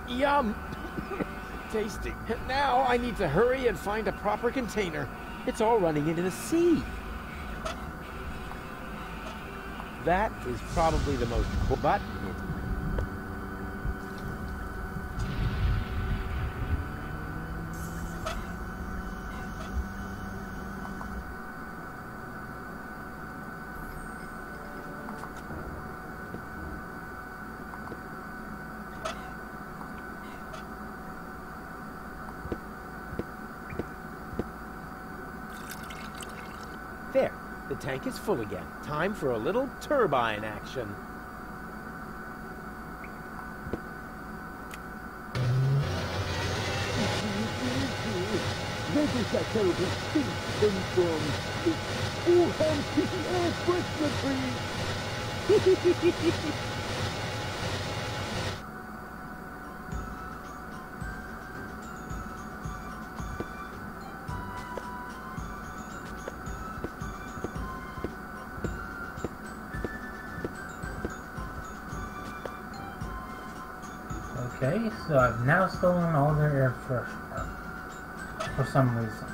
Yum! Tasty. Now I need to hurry and find a proper container. It's all running into the sea. That is probably the most cool, but there, the tank is full again. Time for a little turbine action. does that terrible stink come from? Oh, ham to the air freshener, please! Okay, so I've now stolen all their air freshener. For some reason.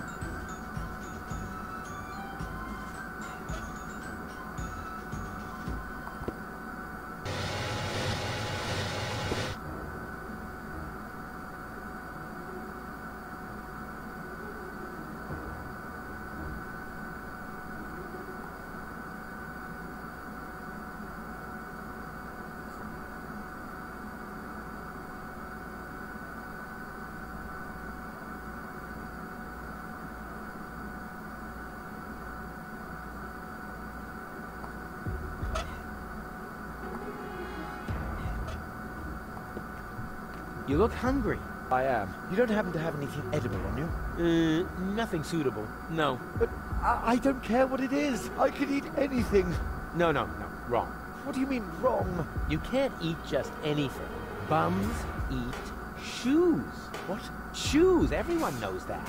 You look hungry. I am. You don't happen to have anything edible on you? Nothing suitable. No. But I don't care what it is. I could eat anything. No, wrong. What do you mean, wrong? You can't eat just anything. Bums eat shoes. What? Shoes. Everyone knows that.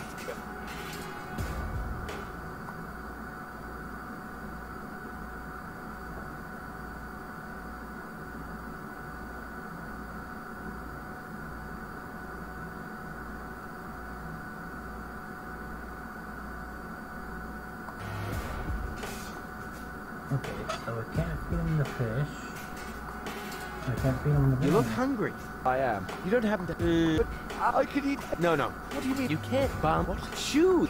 Okay, so I can't feed him the fish. I can't feed him the You look hungry. I am. You don't happen to... but I could eat... No. What do you mean? You can't bum What? shoes.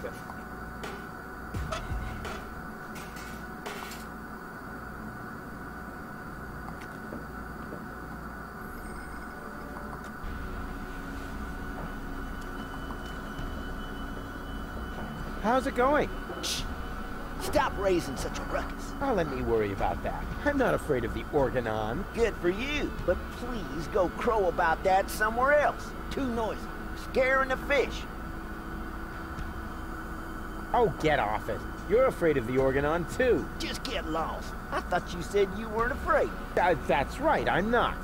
How's it going? Shh! Stop raising such a ruckus. Oh, let me worry about that. I'm not afraid of the Organon. Good for you, but please go crow about that somewhere else. Too noisy. Scaring the fish. Oh, get off it. You're afraid of the Organon, too. Just get lost. I thought you said you weren't afraid. That's right, I'm not.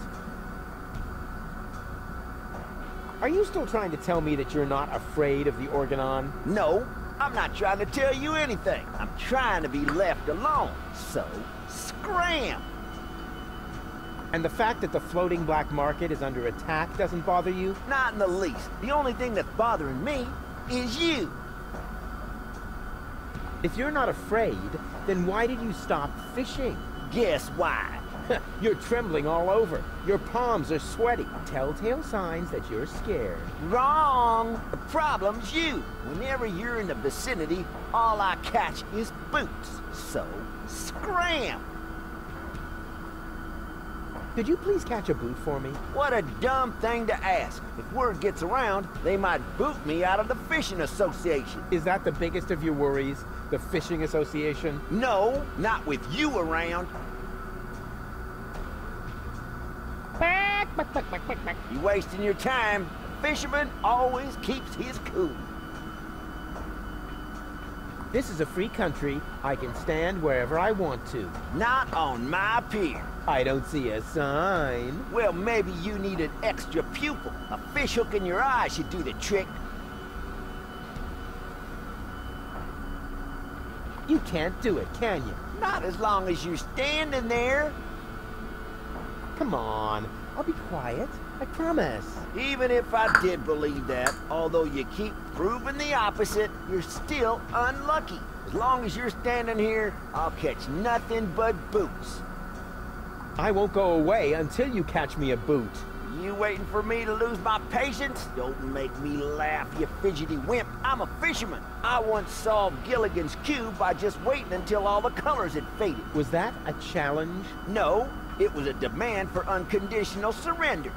Are you still trying to tell me that you're not afraid of the Organon? No, I'm not trying to tell you anything. I'm trying to be left alone. So, scram! And the fact that the floating black market is under attack doesn't bother you? Not in the least. The only thing that's bothering me is you. If you're not afraid, then why did you stop fishing? Guess why? You're trembling all over. Your palms are sweaty. Telltale signs that you're scared. Wrong! The problem's you. Whenever you're in the vicinity, all I catch is boots. So, scram! Could you please catch a boot for me? What a dumb thing to ask. If word gets around, they might boot me out of the fishing association. Is that the biggest of your worries? The fishing association? No, not with you around. You wasting your time. A fisherman always keeps his cool. This is a free country. I can stand wherever I want to. Not on my pier. I don't see a sign. Well, maybe you need an extra pupil. A fish hook in your eye should do the trick. You can't do it, can you? Not as long as you're standing there. Come on. I'll be quiet. I promise. Even if I did believe that, although you keep proving the opposite, you're still unlucky. As long as you're standing here, I'll catch nothing but boots. I won't go away until you catch me a boot. You waiting for me to lose my patience? Don't make me laugh, you fidgety wimp. I'm a fisherman. I once solved Gilligan's Cube by just waiting until all the colors had faded. Was that a challenge? No, it was a demand for unconditional surrender.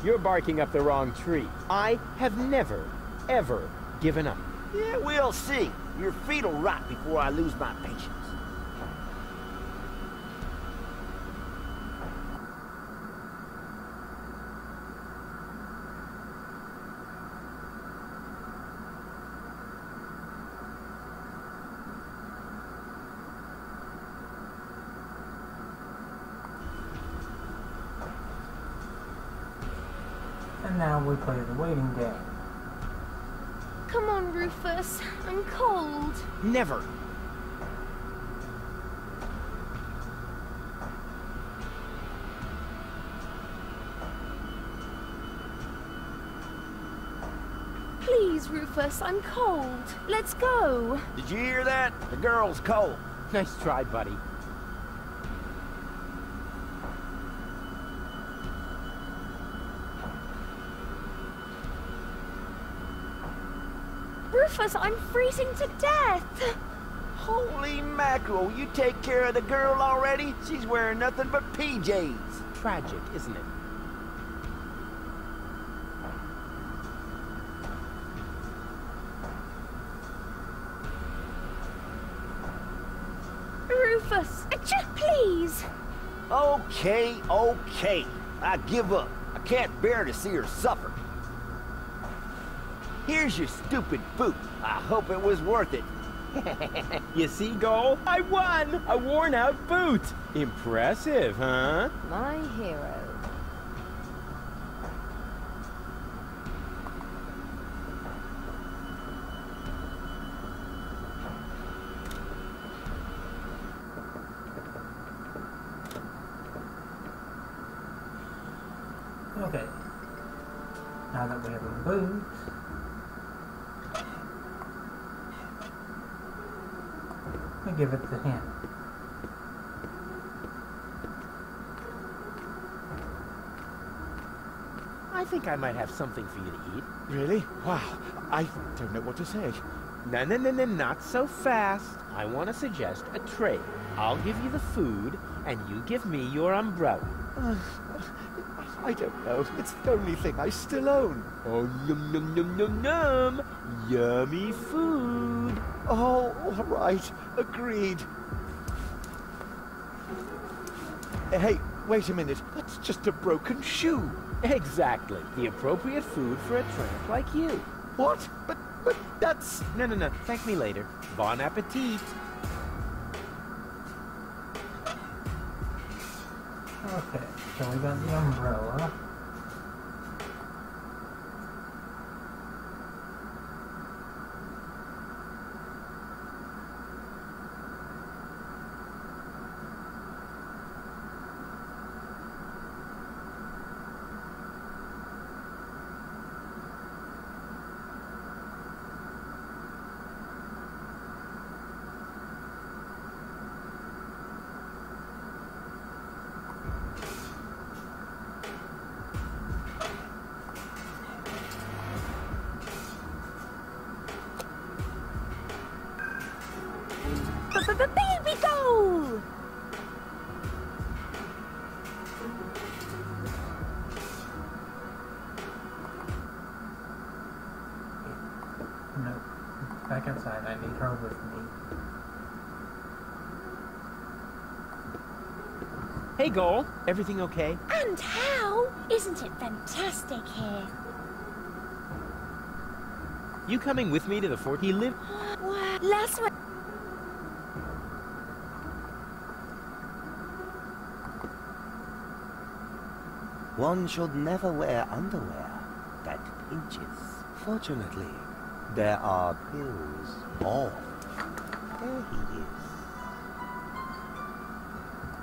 You're barking up the wrong tree. I have never, ever given up. Yeah, we'll see. Your feet'll rot before I lose my patience. And now we play the waiting game. Come on, Rufus. I'm cold. Never. Please, Rufus, I'm cold. Let's go. Did you hear that? The girl's cold. Nice try, buddy. Rufus, I'm freezing to death. Holy mackerel, you take care of the girl already? She's wearing nothing but PJs. Tragic, isn't it? Rufus, please. Okay. I give up. I can't bear to see her suffer. Here's your stupid boot. I hope it was worth it. You see, Goal? I won! A worn-out boot! Impressive, huh? My hero. Okay. Now that we have a boot, we give it to him. I think I might have something for you to eat. Really? Wow. I don't know what to say. No, not so fast. I want to suggest a trade. I'll give you the food, and you give me your umbrella. I don't know. It's the only thing I still own. Oh, yum. Yummy food. Oh, all right. Agreed. Hey, wait a minute. That's just a broken shoe. Exactly. The appropriate food for a tramp like you. What? But that's... No. Thank me later. Bon appetit. Okay, so we got the umbrella. Baby goal! No, back outside. I need her with me. Hey, Goal. Everything okay? And how? Isn't it fantastic here? You coming with me to the fort he lived? What? Last one. One should never wear underwear that pinches. Fortunately, there are pills. Oh, there he is.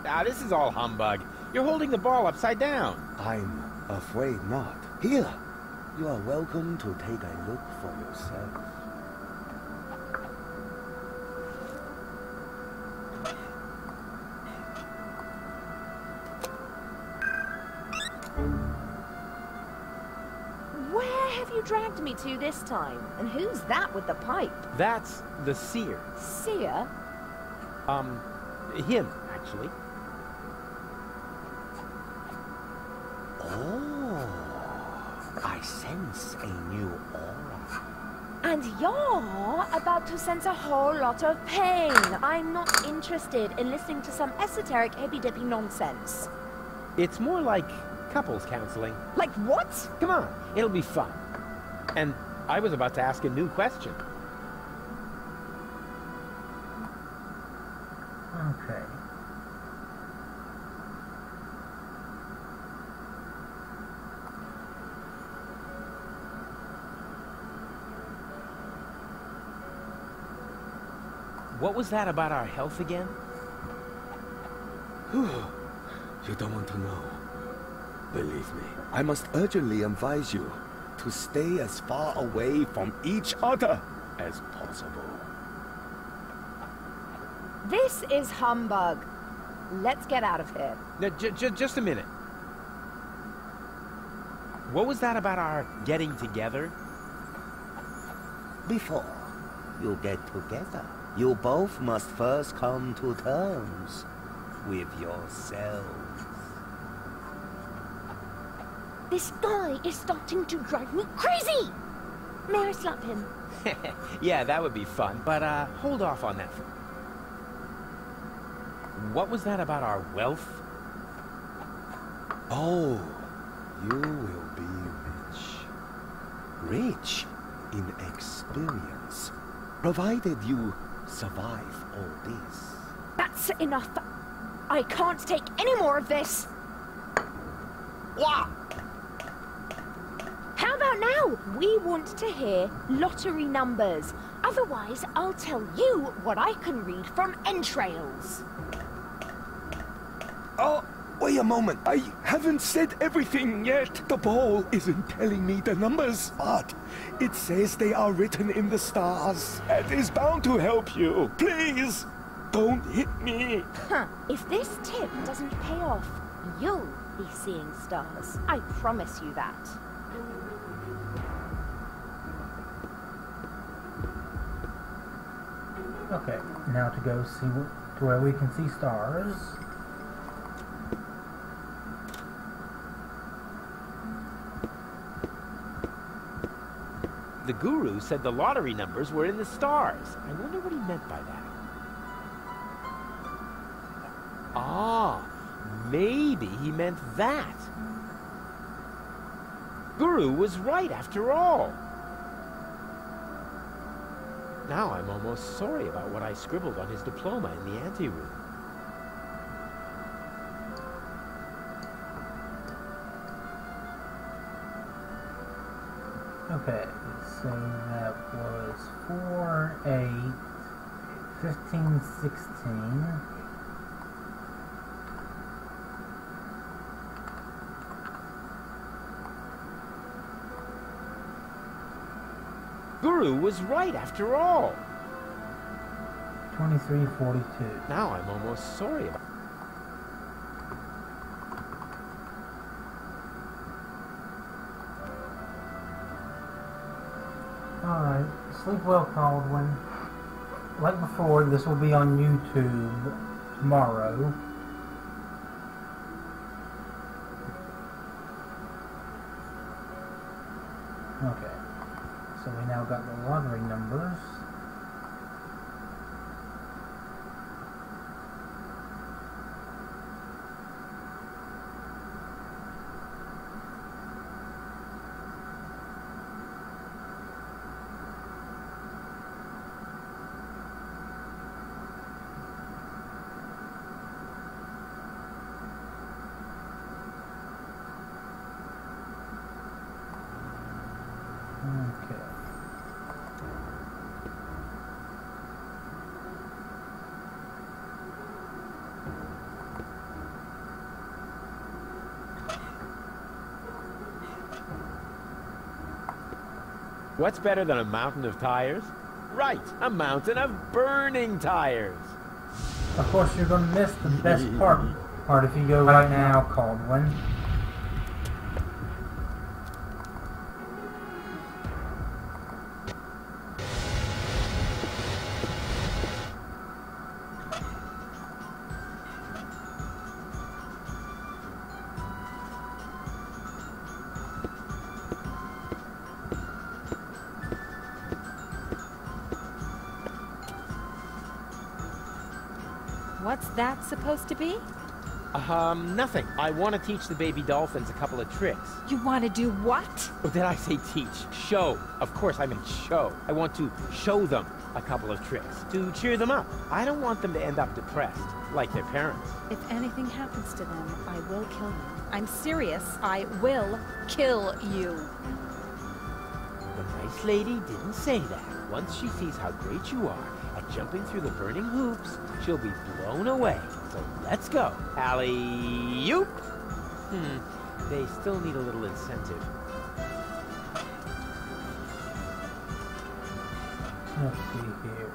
Ah, this is all humbug. You're holding the ball upside down. I'm afraid not. Here, you are welcome to take a look for yourself. Where have you dragged me to this time? And who's that with the pipe? That's the seer. Seer? Him, actually. Oh, I sense a new aura. And you're about to sense a whole lot of pain. I'm not interested in listening to some esoteric hippy-dippy nonsense. It's more like couples counseling. Like what? Come on, it'll be fun. And I was about to ask a new question. Okay. What was that about our health again? You don't want to know. Believe me, I must urgently advise you to stay as far away from each other as possible. This is humbug. Let's get out of here. No, just a minute. What was that about our getting together? Before you get together, you both must first come to terms with yourselves. This guy is starting to drive me crazy! May I slap him? Yeah, that would be fun, but hold off on that. What was that about our wealth? Oh, you will be rich. Rich in experience, provided you survive all this. That's enough. I can't take any more of this. What? How about now? We want to hear lottery numbers. Otherwise, I'll tell you what I can read from entrails. Oh, wait a moment. I haven't said everything yet. The ball isn't telling me the numbers, but it says they are written in the stars. That is bound to help you. Please, don't hit me. Huh. If this tip doesn't pay off, you'll be seeing stars. I promise you that. Okay, now to go see to where we can see stars. The guru said the lottery numbers were in the stars. I wonder what he meant by that. Ah, maybe he meant that. Guru was right after all. Now I'm almost sorry about what I scribbled on his diploma in the anteroom. Okay, so that was 4, 8, 15, 16. Guru was right after all. 23, 42. Now I'm almost sorry about. Alright, sleep well, Caldwin. Like before, this will be on YouTube tomorrow. Okay, so we now got the lottery numbers. Okay. What's better than a mountain of tires? Right, a mountain of burning tires. Of course, you're going to miss the best part if you go right now, Caldwin. What's that supposed to be? Nothing. I want to teach the baby dolphins a couple of tricks. You want to do what? Or did I say teach? Show. Of course I meant show. I want to show them a couple of tricks to cheer them up. I don't want them to end up depressed, like their parents. If anything happens to them, I will kill them. I'm serious. I will kill you. The nice lady didn't say that. Once she sees how great you are at jumping through the burning hoops, she'll be blown away. So let's go. Alley-oop! They still need a little incentive. Let's see here.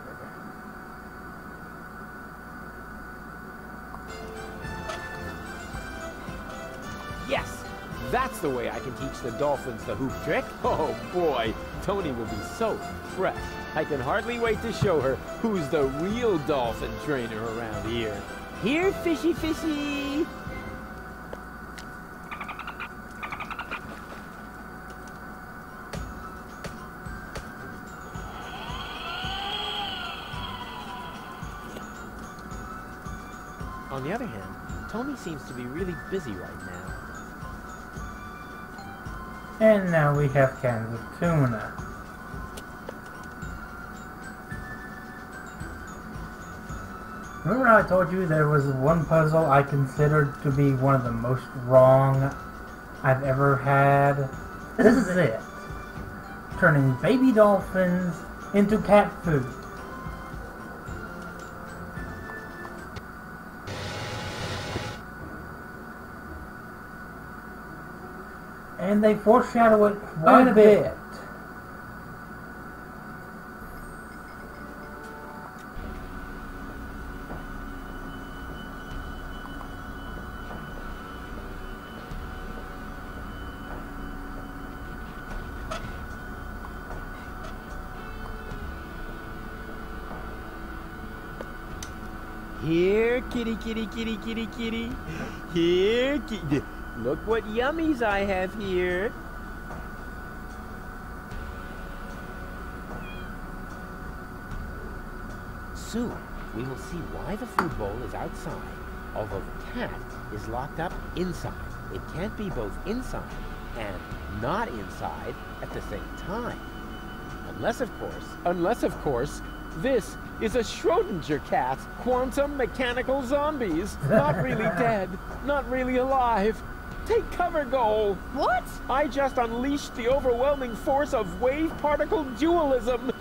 Yes! That's the way I can teach the dolphins the hoop trick. Oh boy, Tony will be so impressed. I can hardly wait to show her who's the real dolphin trainer around here. Here, fishy fishy! On the other hand, Tony seems to be really busy right now. And now we have cans of tuna. Remember how I told you there was one puzzle I considered to be one of the most wrong I've ever had? This is it. Turning baby dolphins into cat food. And they foreshadow it quite a bit. Here, kitty, kitty, kitty, kitty, kitty. Here, kitty. Look what yummies I have here. Soon, we will see why the food bowl is outside, although the cat is locked up inside. It can't be both inside and not inside at the same time. Unless, of course, this is a Schrodinger cat. Quantum mechanical zombies. Not really dead. Not really alive. Take cover, Goal. What? I just unleashed the overwhelming force of wave-particle dualism.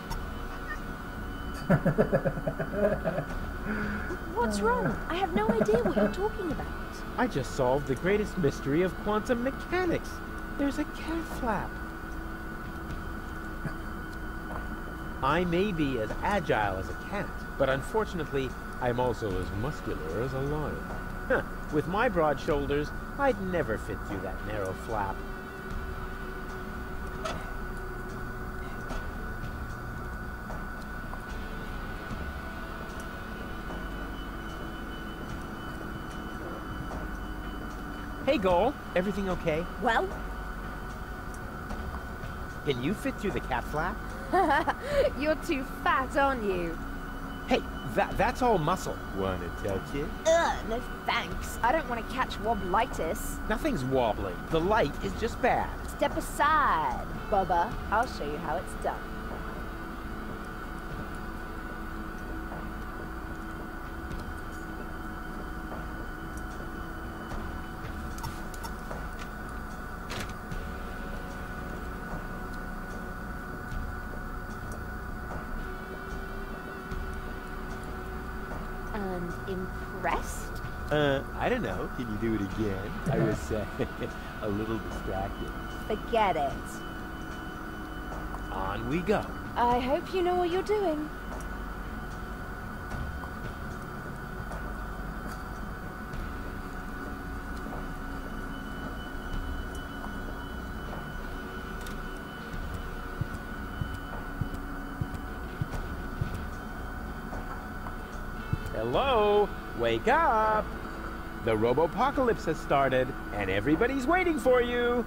What's wrong? I have no idea what you're talking about. I just solved the greatest mystery of quantum mechanics. There's a cat flap. I may be as agile as a cat, but unfortunately, I'm also as muscular as a lion. Huh. With my broad shoulders, I'd never fit through that narrow flap. Hey, Goal. Everything okay? Well? Can you fit through the cat flap? You're too fat, aren't you? Hey, that's all muscle. Wanna touch it? Ugh, no thanks. I don't want to catch wobblitis. Nothing's wobbling. The light is just bad. Step aside, Bubba. I'll show you how it's done. Impressed? I don't know. Can you do it again? I was a little distracted. Forget it. On we go. I hope you know what you're doing. Hello? Wake up! The Robopocalypse has started, and everybody's waiting for you!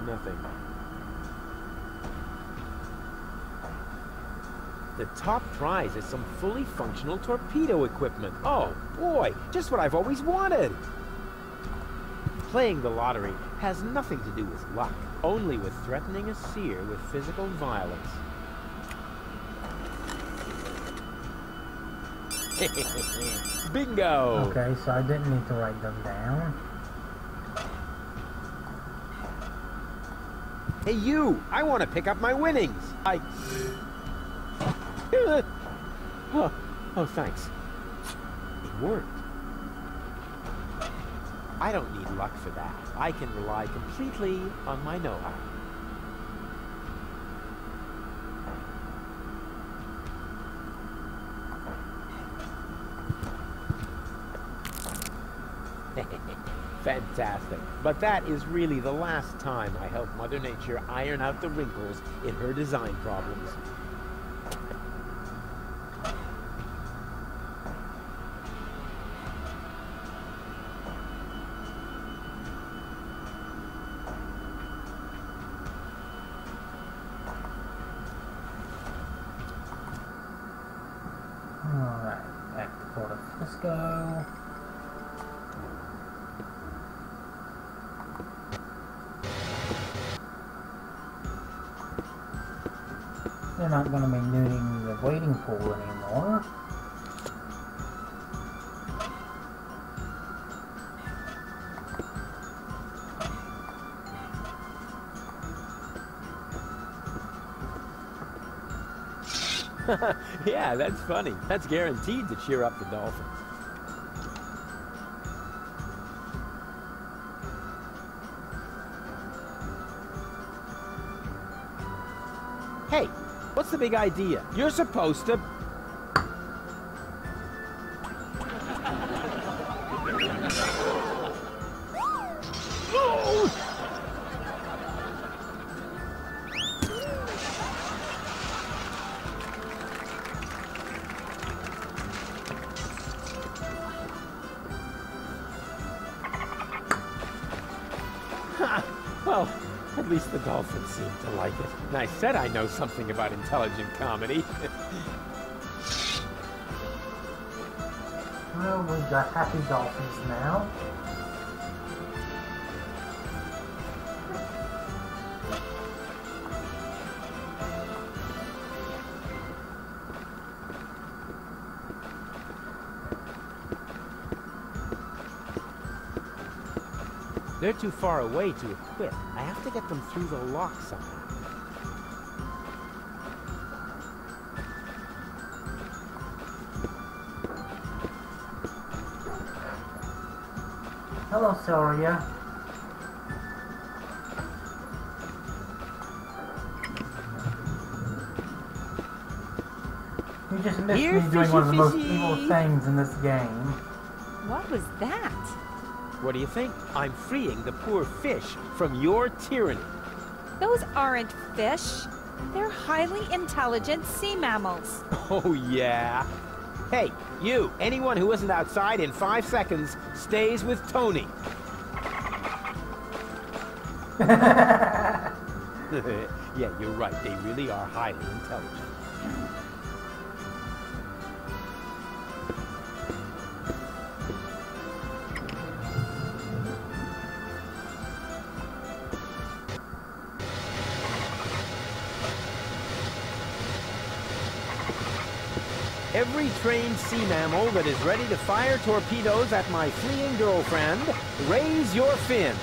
Nothing. The top prize is some fully functional torpedo equipment. Oh, boy, just what I've always wanted! Playing the lottery has nothing to do with luck, only with threatening a seer with physical violence. Bingo! Okay, so I didn't need to write them down. Hey, you! I want to pick up my winnings! Oh, thanks. It worked. I don't need luck for that. I can rely completely on my know-how. Fantastic. But that is really the last time I help Mother Nature iron out the wrinkles in her design problems. Alright, back to Port Frisco. They're not going to be needing the wading pool anymore. Yeah, that's funny. That's guaranteed to cheer up the dolphins. Hey, what's the big idea? You're supposed to... Well, at least the dolphins seem to like it. And I said I know something about intelligent comedy. Well, we've got happy dolphins now. They're too far away to equip. I have to get them through the lock somehow. Hello, Soria. You just missed Here, me doing one of the most fishy. evil things in this game. What was that? What do you think? I'm freeing the poor fish from your tyranny. Those aren't fish. They're highly intelligent sea mammals. Oh, yeah. Hey, you, anyone who isn't outside in 5 seconds stays with Tony. Yeah, you're right. They really are highly intelligent. Every trained sea mammal that is ready to fire torpedoes at my fleeing girlfriend, raise your fin.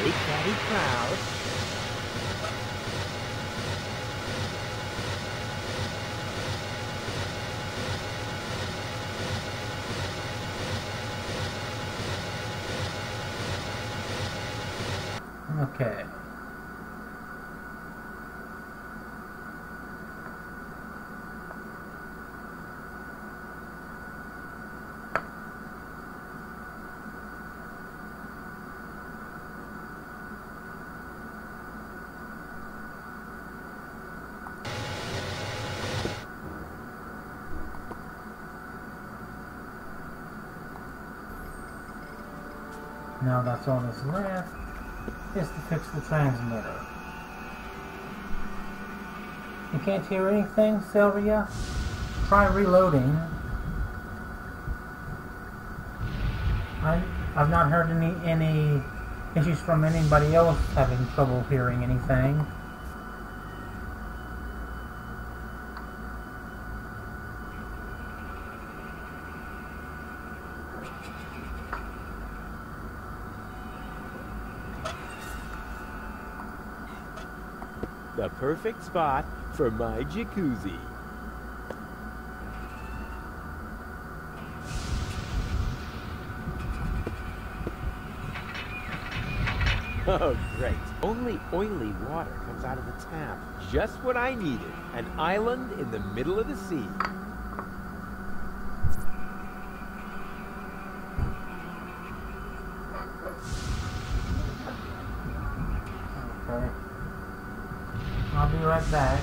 Make Daddy proud. Okay. Now that's all that's left is to fix the transmitter. You can't hear anything, Sylvia? Try reloading. I've not heard any issues from anybody else having trouble hearing anything. The perfect spot for my jacuzzi. Oh, great. Only oily water comes out of the tap. Just what I needed. An island in the middle of the sea. Okay. I'll be right back.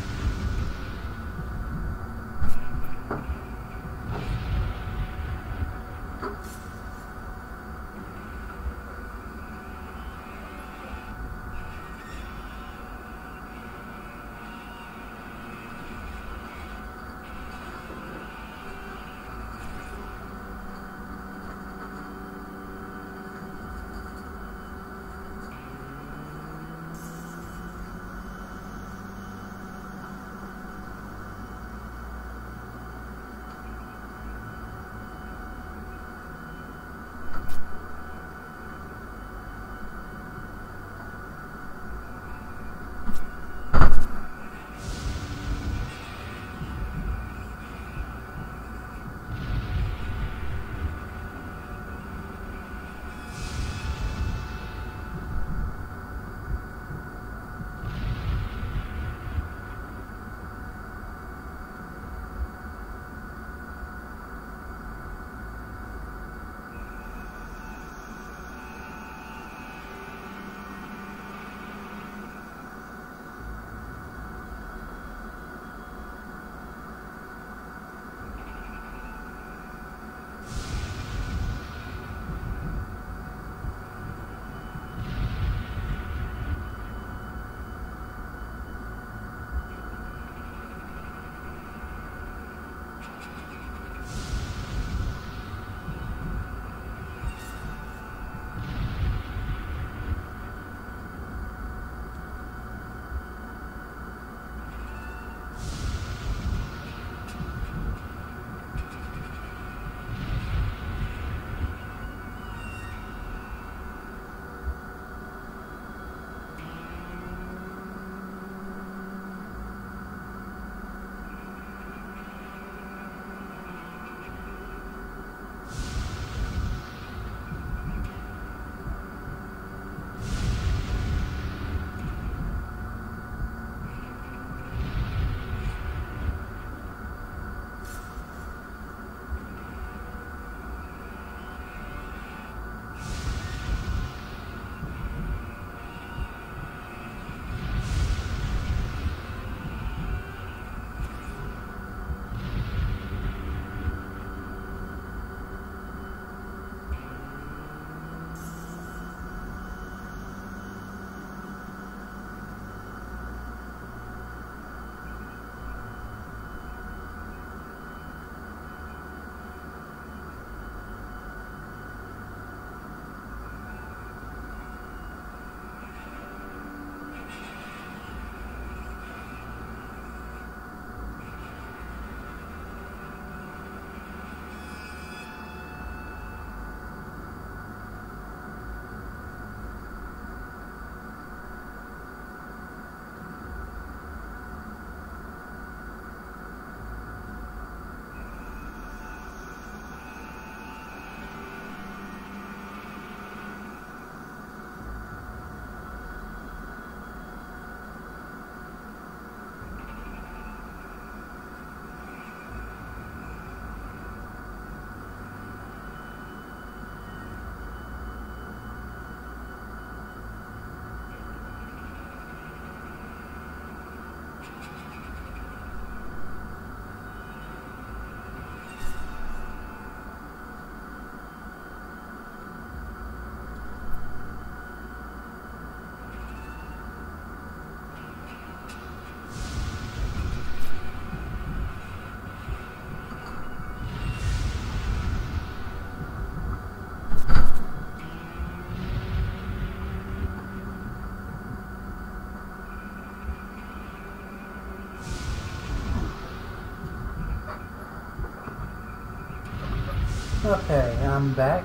Okay, I'm back.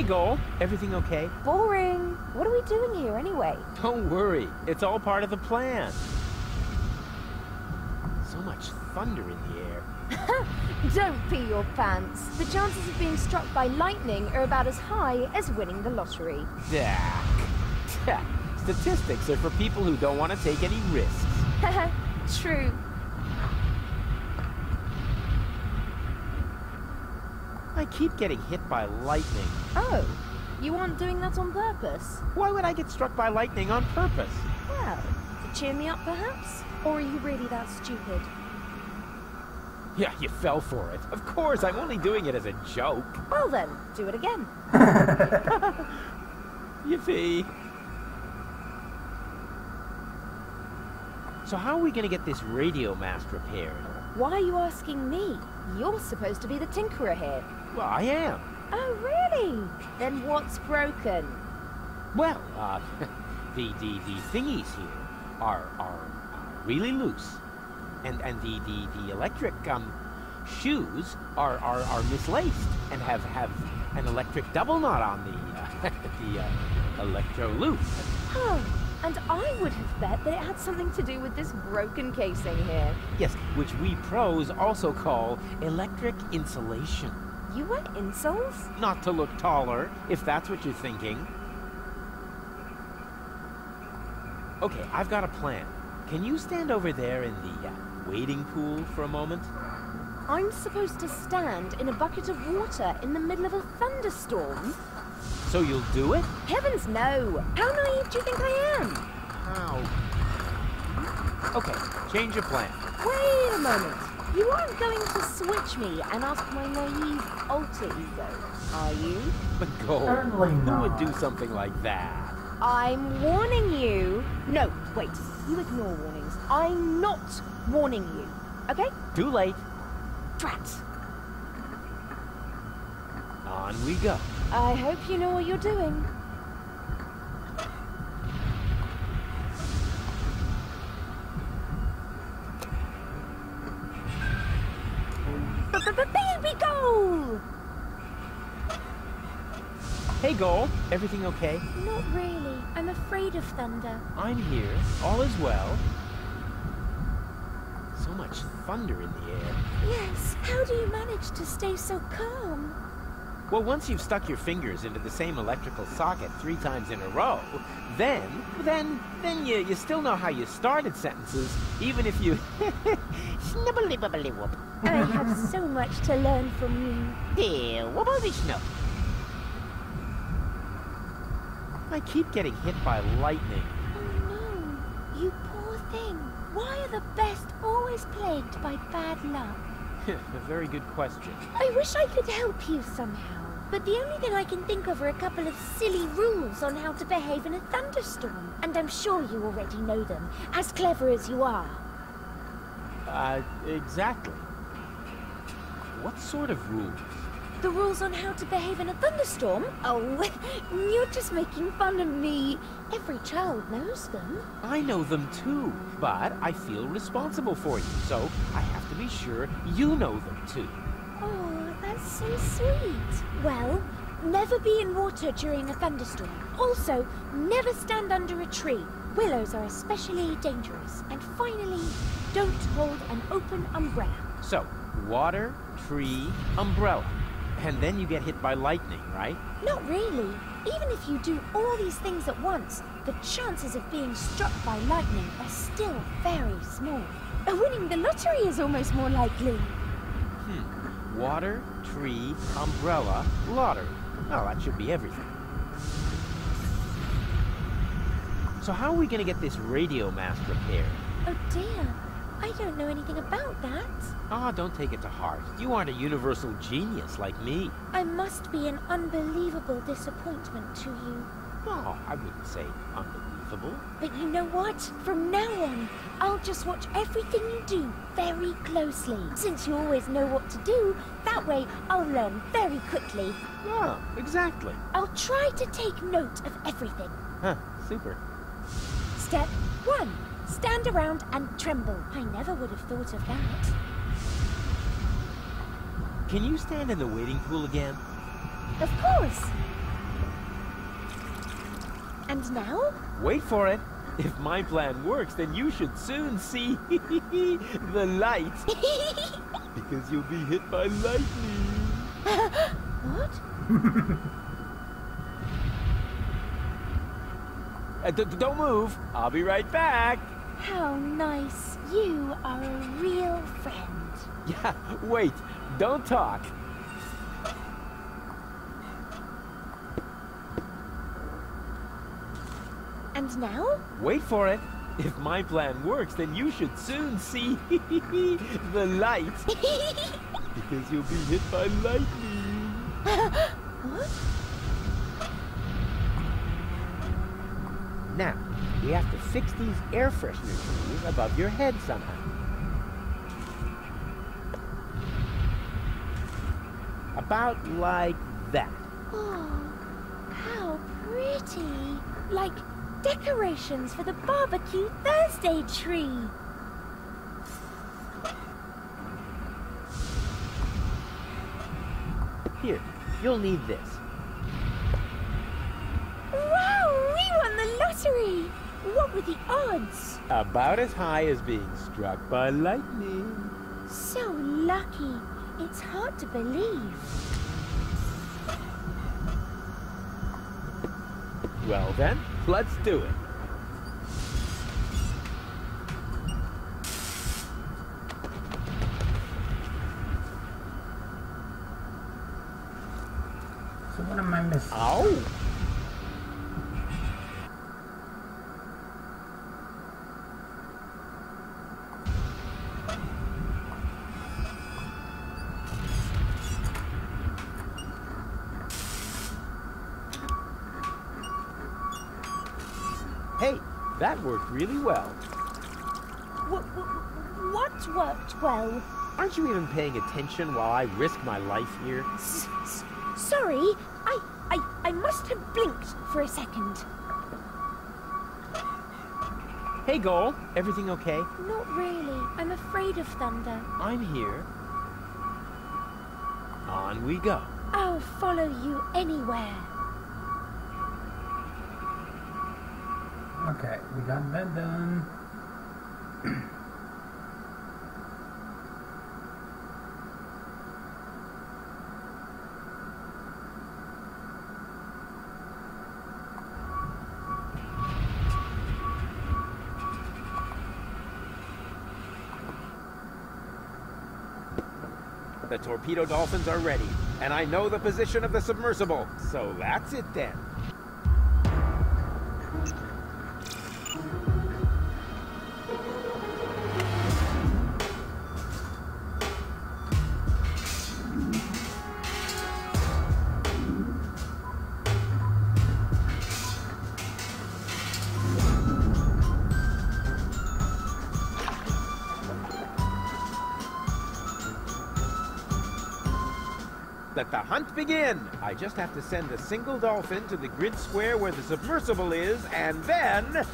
Hey, Goal. Everything okay? Boring. What are we doing here anyway? Don't worry. It's all part of the plan. So much thunder in the air. Don't pee your pants. The chances of being struck by lightning are about as high as winning the lottery. Dak. Statistics are for people who don't want to take any risks. True. I keep getting hit by lightning. Oh, you aren't doing that on purpose? Why would I get struck by lightning on purpose? Well, to cheer me up perhaps? Or are you really that stupid? Yeah, you fell for it. Of course, I'm only doing it as a joke. Well then, do it again. Yippee. So how are we gonna get this radio mast repaired? Why are you asking me? You're supposed to be the tinkerer here. Well, I am. Oh, really? Then what's broken? Well, the thingies here are really loose. And the electric shoes are mislaced and have an electric double knot on the electro loop. Huh. And I would have bet that it had something to do with this broken casing here. Yes, which we pros also call electric insulation. You wear insoles? Not to look taller, if that's what you're thinking. Okay, I've got a plan. Can you stand over there in the wading pool for a moment? I'm supposed to stand in a bucket of water in the middle of a thunderstorm? So you'll do it? Heavens no! How naive do you think I am? How? Okay, change your plan. Wait a moment. You aren't going to switch me and ask my naive alter ego, are you? But go. Certainly Who not. would do something like that? I'm warning you. No, wait. You ignore warnings. I'm not warning you. Okay? Too late. Drat. On we go. I hope you know what you're doing. Baby goal! Hey, Goal. Everything okay? Not really. I'm afraid of thunder. I'm here. All is well. So much thunder in the air. Yes. How do you manage to stay so calm? Well, once you've stuck your fingers into the same electrical socket 3 times in a row, then you still know how you started sentences, even if you snibbly-bubbly-whoop. I have so much to learn from you. There, wobble-de-schnup. I keep getting hit by lightning. Oh no, you poor thing. Why are the best always plagued by bad luck? A very good question. I wish I could help you somehow. But the only thing I can think of are a couple of silly rules on how to behave in a thunderstorm. And I'm sure you already know them, as clever as you are. Exactly. What sort of rules? The rules on how to behave in a thunderstorm? Oh, you're just making fun of me. Every child knows them. I know them too, but I feel responsible for you, so I have to be sure you know them too. Oh, that's so sweet. Well, never be in water during a thunderstorm. Also, never stand under a tree. Willows are especially dangerous. And finally, don't hold an open umbrella. So, water, tree, umbrella. And then you get hit by lightning, right? Not really. Even if you do all these things at once, the chances of being struck by lightning are still very small. Winning the lottery is almost more likely. Water, tree, umbrella, lottery. Well, that should be everything. So how are we going to get this radio mast repaired? Oh dear, I don't know anything about that. Ah, don't take it to heart. You aren't a universal genius like me. I must be an unbelievable disappointment to you. Oh, I wouldn't say unbelievable. But you know what? From now on, I'll just watch everything you do very closely. Since you always know what to do, that way I'll learn very quickly. Oh, exactly. I'll try to take note of everything. Huh, super. Step 1. Stand around and tremble. I never would have thought of that. Can you stand in the wading pool again? Of course. And now? Wait for it. If my plan works, then you should soon see the light. Because you'll be hit by lightning. What? Don't move. I'll be right back. How nice. You are a real friend. Yeah, wait. Don't talk. And now? Wait for it. If my plan works, then you should soon see the light. Because you'll be hit by lightning. What? Now, we have to fix these air freshener trees above your head somehow. About like that. Oh, how pretty. Like decorations for the barbecue Thursday tree. Here, you'll need this. Wow, we won the lottery! What were the odds? About as high as being struck by lightning. So lucky. It's hard to believe. Well then, let's do it. So what am I missing? Ow! Hey, that worked really well. What worked well? Aren't you even paying attention while I risk my life here? Sorry, I must have blinked for a second. Hey, Goal, everything okay? Not really. I'm afraid of thunder. I'm here. On we go. I'll follow you anywhere. Okay, we got that done. The torpedo dolphins are ready, and I know the position of the submersible, so that's it then. Let the hunt begin! I just have to send a single dolphin to the grid square where the submersible is, and then...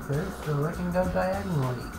Okay, so I can go diagonally.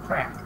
Crap.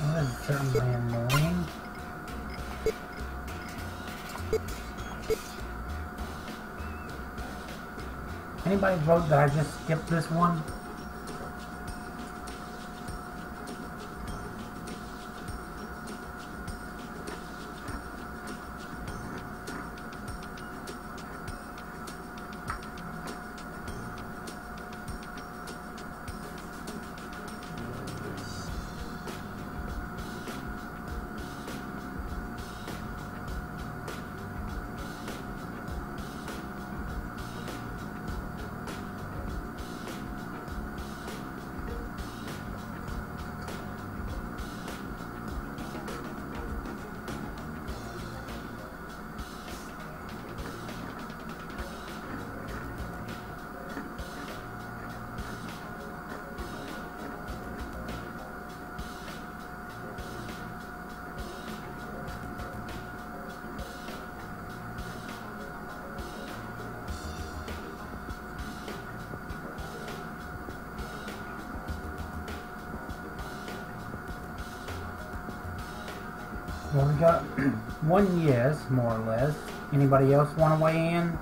That is certainly annoying. Anybody vote that I just skipped this one? Well, we got one yes, more or less. Anybody else want to weigh in?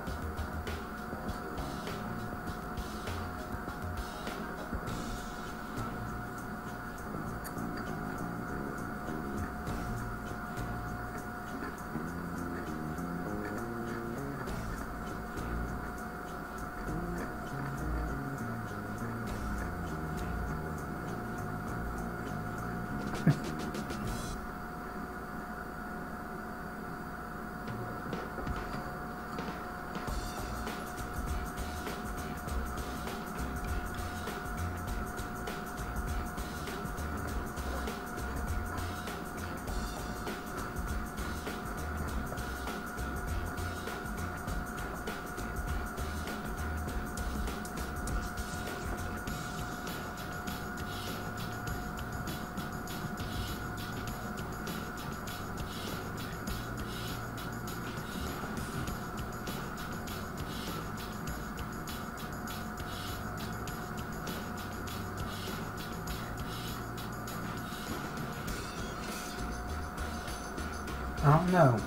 I don't know.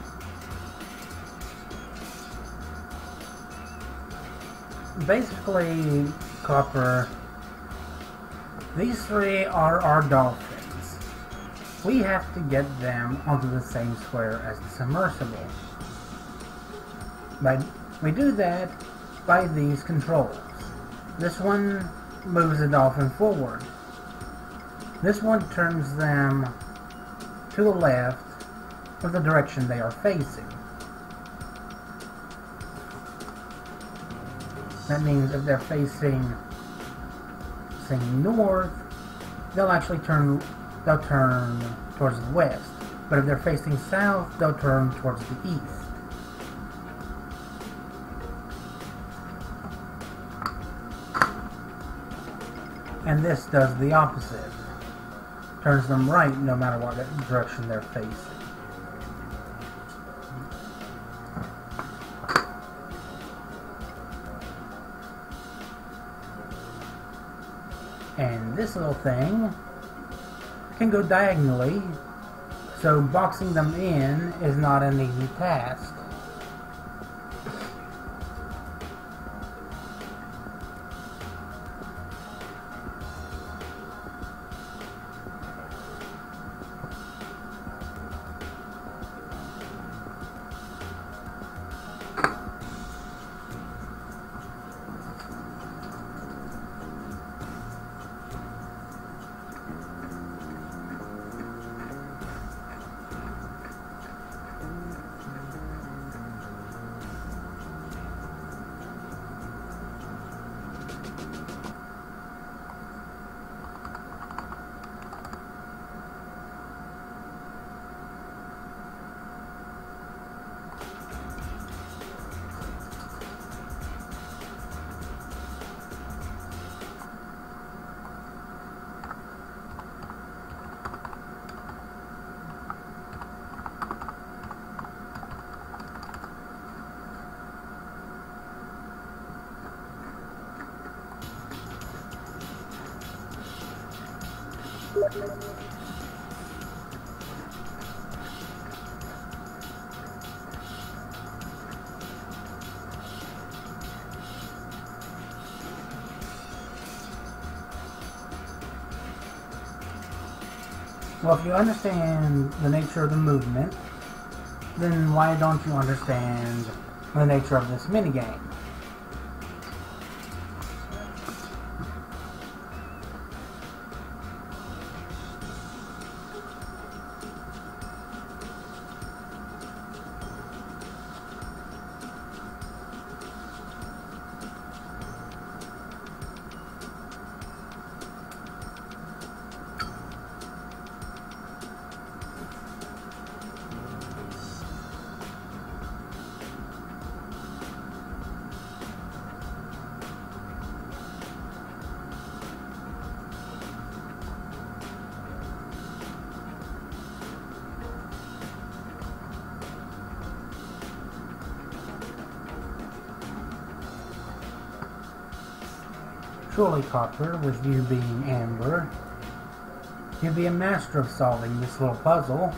Basically, Copper, these three are our dolphins. We have to get them onto the same square as the submersible. But we do that by these controls. This one moves the dolphin forward. This one turns them to the left of the direction they are facing. That means if they're facing, say, north, they'll actually turn towards the west. But if they're facing south, they'll turn towards the east. And this does the opposite. Turns them right no matter what direction they're facing. And this little thing can go diagonally, so boxing them in is not an easy task. Well, if you understand the nature of the movement, then why don't you understand the nature of this minigame? Surely, Copper, with you being Amber, you'd be a master of solving this little puzzle.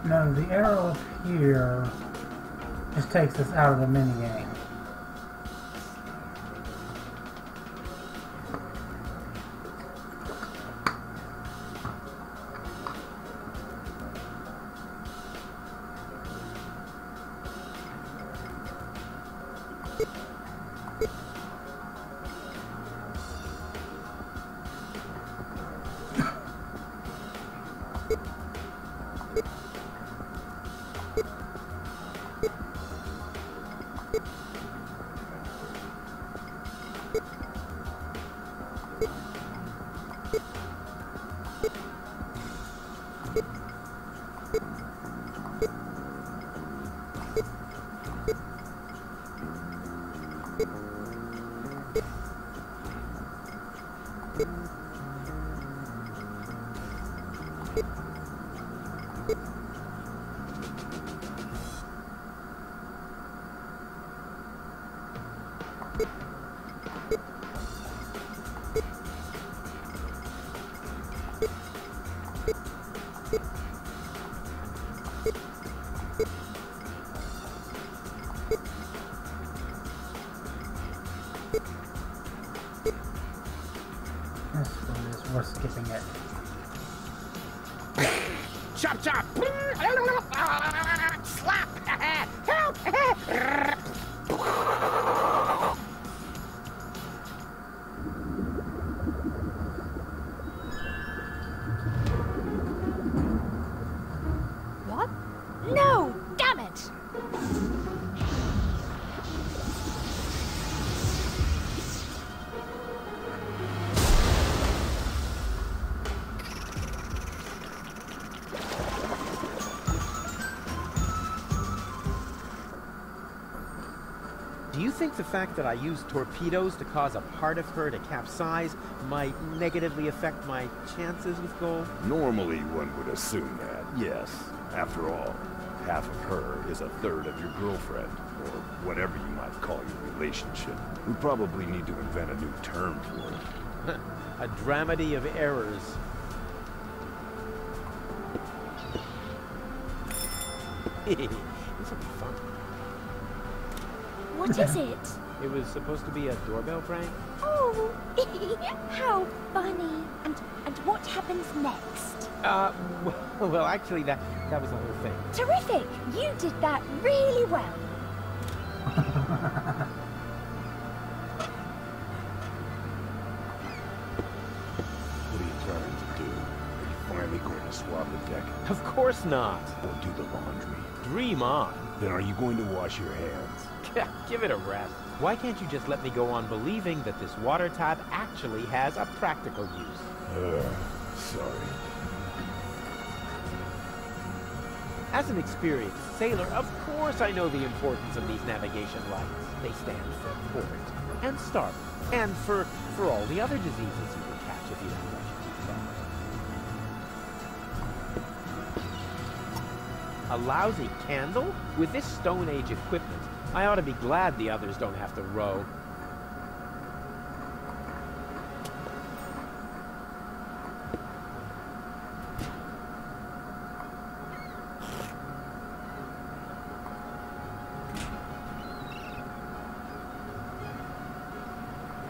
No, the arrow up here just takes us out of the minigame. We're skipping it. Chop chop! Slap! Help! What? No! Damn it! Do you think the fact that I used torpedoes to cause a part of her to capsize might negatively affect my chances with gold? Normally, one would assume that, yes. After all, half of her is a third of your girlfriend, or whatever you might call your relationship. We probably need to invent a new term for it. A dramedy of errors. This will be fun. What is it? It was supposed to be a doorbell prank? Oh, how funny. And what happens next? Well, actually, that was the whole thing. Terrific! You did that really well. What are you trying to do? Are you finally going to swab the deck? Of course not. Or do the laundry? Dream on. Then are you going to wash your hands? Give it a rest. Why can't you just let me go on believing that this water tap actually has a practical use? Sorry. As an experienced sailor, of course I know the importance of these navigation lights. They stand for port and starboard, and for all the other diseases you can catch if you don't brush your teeth properly. A lousy candle? With this Stone Age equipment, I ought to be glad the others don't have to row.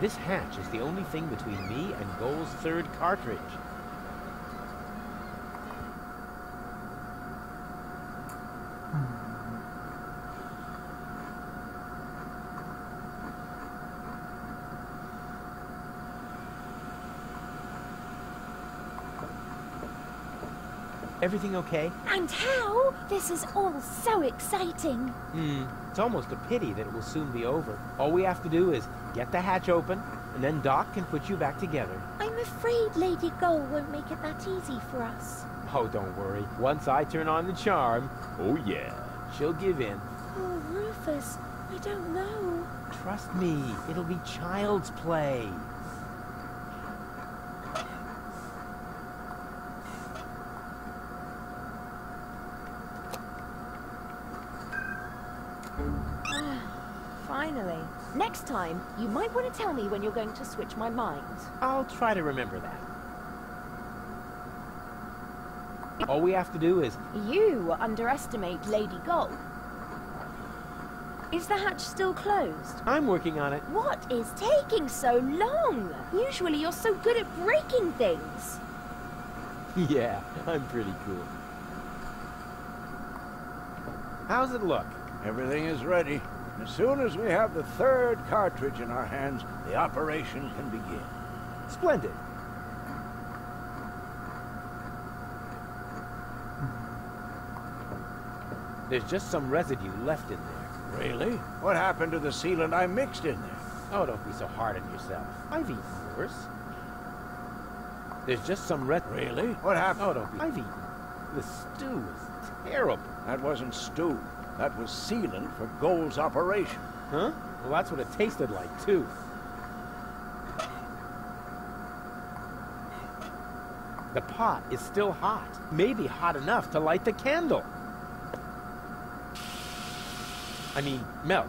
This hatch is the only thing between me and Goal's third cartridge. Everything okay? And how? This is all so exciting. It's almost a pity that it will soon be over. All we have to do is get the hatch open, and then Doc can put you back together. I'm afraid Lady Gull won't make it that easy for us. Oh, don't worry. Once I turn on the charm, Oh yeah. she'll give in. Oh, Rufus, I don't know. Trust me, it'll be child's play. Finally. Next time, you might want to tell me when you're going to switch my mind. I'll try to remember that. All we have to do is... You underestimate Lady Gull. Is the hatch still closed? I'm working on it. What is taking so long? Usually you're so good at breaking things. Yeah, I'm pretty cool. How's it look? Everything is ready. As soon as we have the third cartridge in our hands, the operation can begin. Splendid. There's just some residue left in there. Really? What happened to the sealant I mixed in there? Oh, don't be so hard on yourself. I've eaten worse. There's just some Really? What happened? Oh, don't be... I've eaten. The stew is terrible. That wasn't stew. That was sealant for Goal's operation. Huh? Well, that's what it tasted like, too. The pot is still hot. Maybe hot enough to light the candle. I mean, melt.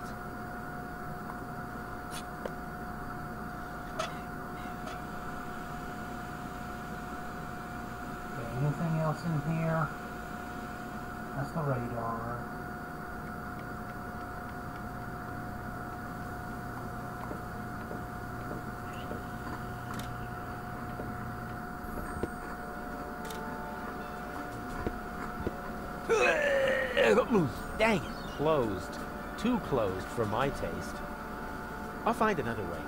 Anything else in here? That's the radar. Dang it. Closed. Too closed for my taste. I'll find another way.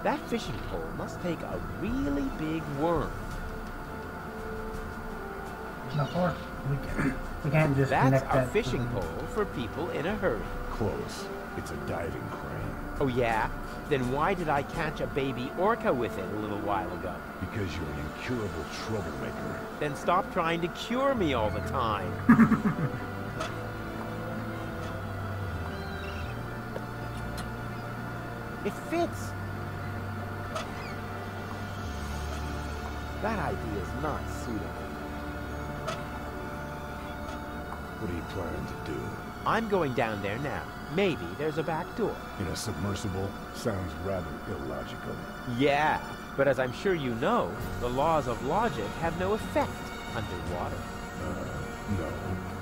That fishing pole must take a really big worm. And of course, we can't just That's connect a that fishing to... pole for people in a hurry. Close. It's a diving crane. Oh yeah? Then why did I catch a baby orca with it a little while ago? Because you're an incurable troublemaker. Then stop trying to cure me all the time. It fits. That idea is not suitable. What are you planning to do? I'm going down there now. Maybe there's a back door. In a submersible? Sounds rather illogical. Yeah, but as I'm sure you know, the laws of logic have no effect underwater. No,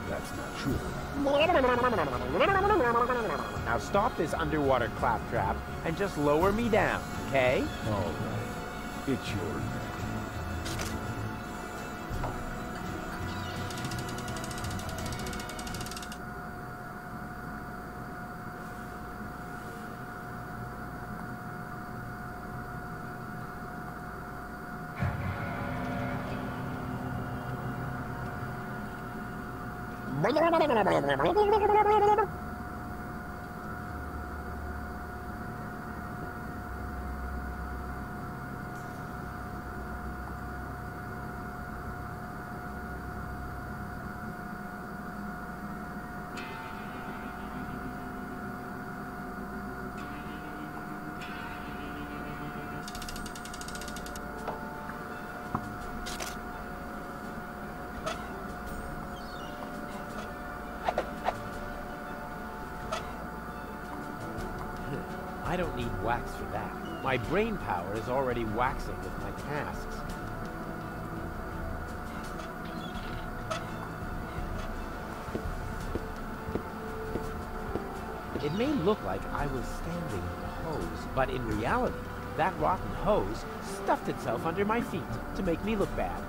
that's not true. Now stop this underwater claptrap and just lower me down, okay? All right. It's your neck. I don't need wax for that. My brain power is already waxing with my tasks. It may look like I was standing on the hose, but in reality, that rotten hose stuffed itself under my feet to make me look bad.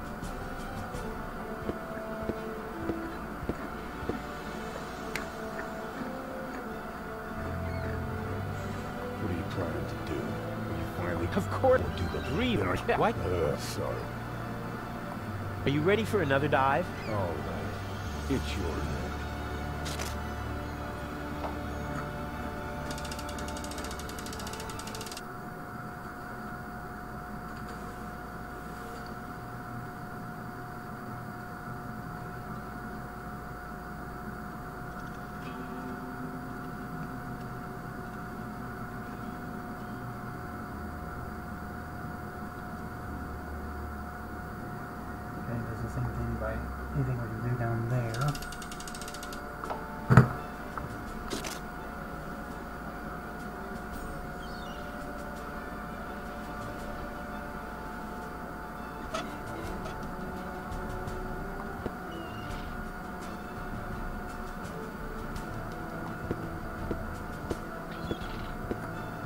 What are you trying to do? Are you finally... Of course. Do the breather. What? Sorry. Are you ready for another dive? All right. It's your neck. Okay, does the same thing by anything we can do down there.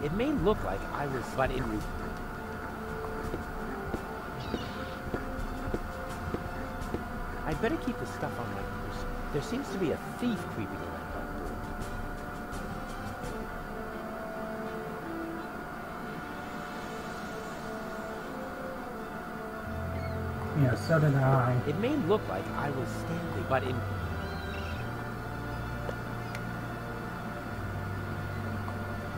It may look like I was, but in I'd better keep the stuff on my person. There seems to be a thief creeping around on board. Yeah, so did I. It may look like I was standing, but in...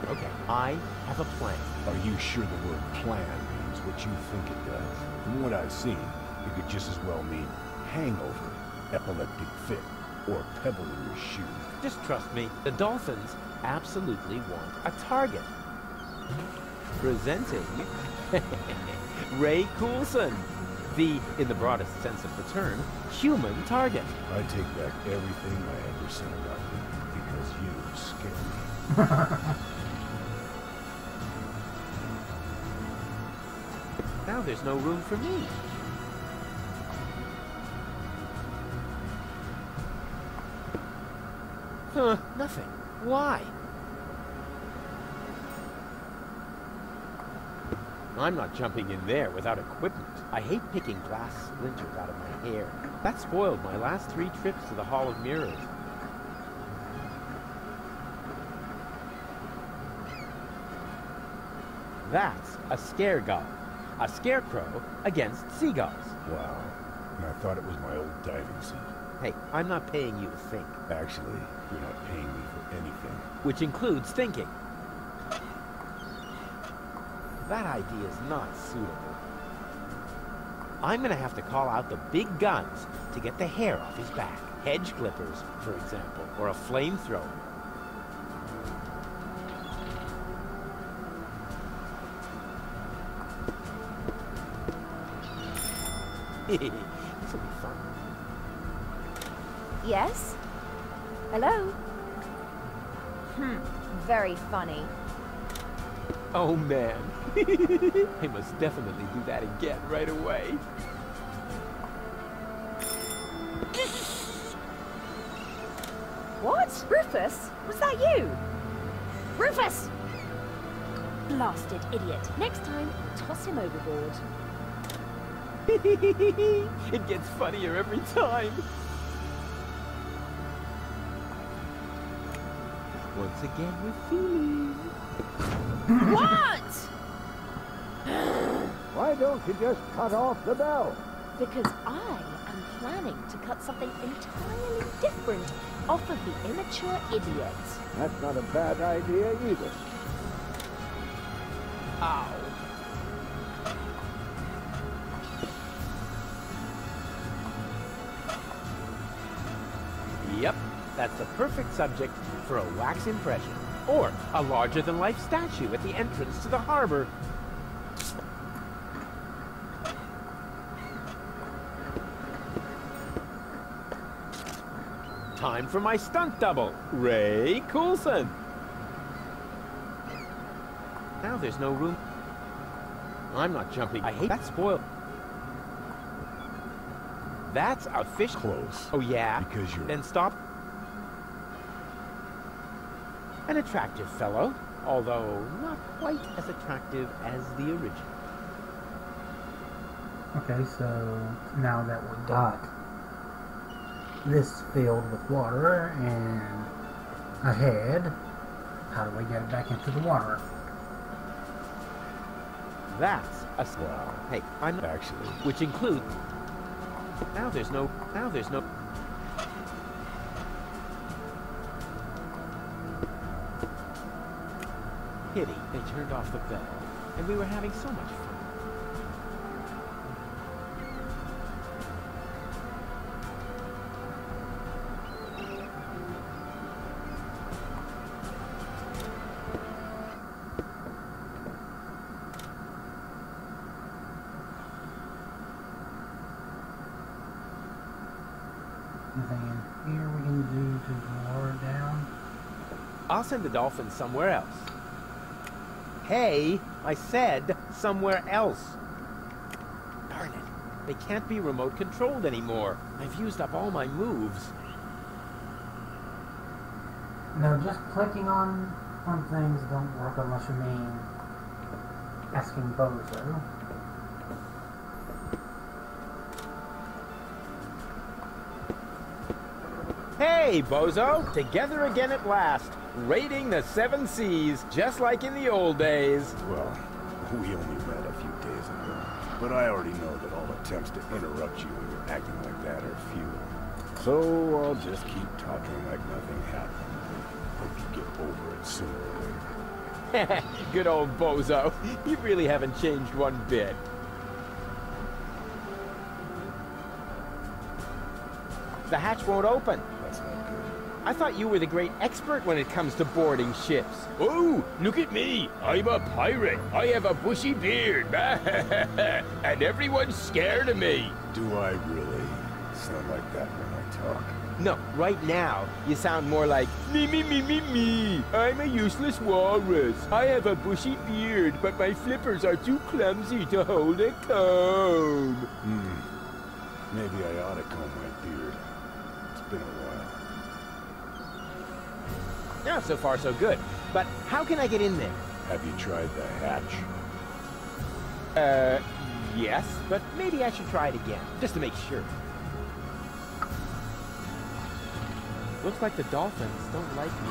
Okay, I have a plan. Are you sure the word plan means what you think it does? From what I've seen, it could just as well mean hangover, epileptic fit, or pebble in your shoe. Just trust me, the Dolphins absolutely want a target. Presenting Ray Coulson, the, in the broadest sense of the term, human target. I take back everything I ever said about you, because you scare me. Now there's no room for me. Huh, nothing. Why? I'm not jumping in there without equipment. I hate picking glass splinters out of my hair. That spoiled my last 3 trips to the Hall of Mirrors. That's a scare gull. A scarecrow against seagulls. Wow. And I thought it was my old diving suit. Hey, I'm not paying you to think. Actually, you're not paying me for anything. Which includes thinking. That idea is not suitable. I'm gonna have to call out the big guns to get the hair off his back. Hedge clippers, for example, or a flamethrower. This'll be fun. Yes? Hello? Very funny. Oh man, I must definitely do that again right away. What? Rufus? Was that you? Rufus! Blasted idiot. Next time, toss him overboard. It gets funnier every time. Once again, we're feeling. What? Why don't you just cut off the bell? Because I am planning to cut something entirely different off of the immature idiot. That's not a bad idea either. Ow. Yep, that's the perfect subject for a wax impression. Or a larger-than-life statue at the entrance to the harbor. Time for my stunt double, Ray Coulson. Now there's no room. I'm not jumping. I hate that spoil. That's a fish. Close. Oh yeah? Because you're... Then stop. An attractive fellow, although not quite as attractive as the original. Okay, so now that we got this filled with water and a head, how do we get it back into the water? That's a swell. Hey, I'm Actually, which includes. Now there's no. Pity they turned off the bell, and we were having so much fun. Anything in here we can do to lower it down? I'll send the dolphins somewhere else. Hey, I said somewhere else. Darn it. They can't be remote controlled anymore. I've used up all my moves. No, just clicking on things don't work unless you mean asking Bozo. Hey, Bozo! Together again at last. Raiding the 7 seas, just like in the old days. well, we only met a few days ago. But I already know that all attempts to interrupt you when you're acting like that are futile. So I'll just keep talking like nothing happened. Hope you get over it sooner or later. Good old Bozo. You really haven't changed one bit. The hatch won't open. That's not good. I thought you were the great expert when it comes to boarding ships. Oh, look at me. I'm a pirate. I have a bushy beard. And everyone's scared of me. Do I really sound like that when I talk? No, right now, you sound more like, me. I'm a useless walrus. I have a bushy beard, but my flippers are too clumsy to hold a comb. Maybe I ought to comb my beard. It's been a while. Now, so far, so good. But how can I get in there? Have you tried the hatch? Yes, but maybe I should try it again, just to make sure. Looks like the dolphins don't like me.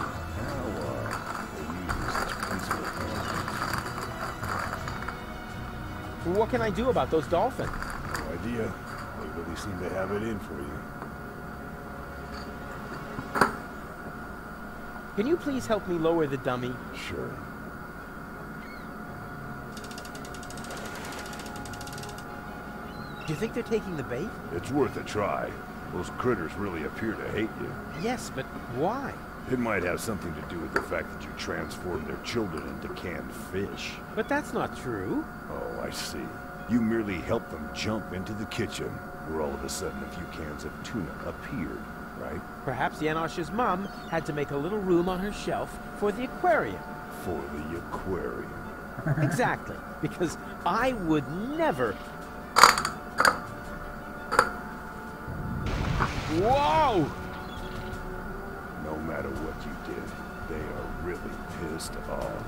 What can I do about those dolphins? No idea. They really seem to have it in for you. Can you please help me lower the dummy? Sure. Do you think they're taking the bait? It's worth a try. Those critters really appear to hate you. Yes, but why? It might have something to do with the fact that you transformed their children into canned fish. But that's not true. Oh, I see. You merely helped them jump into the kitchen, where all of a sudden a few cans of tuna appeared, right? Perhaps Janosch's mom had to make a little room on her shelf for the aquarium. For the aquarium. Exactly, because I would never... Whoa! No matter what you did, they are really pissed off.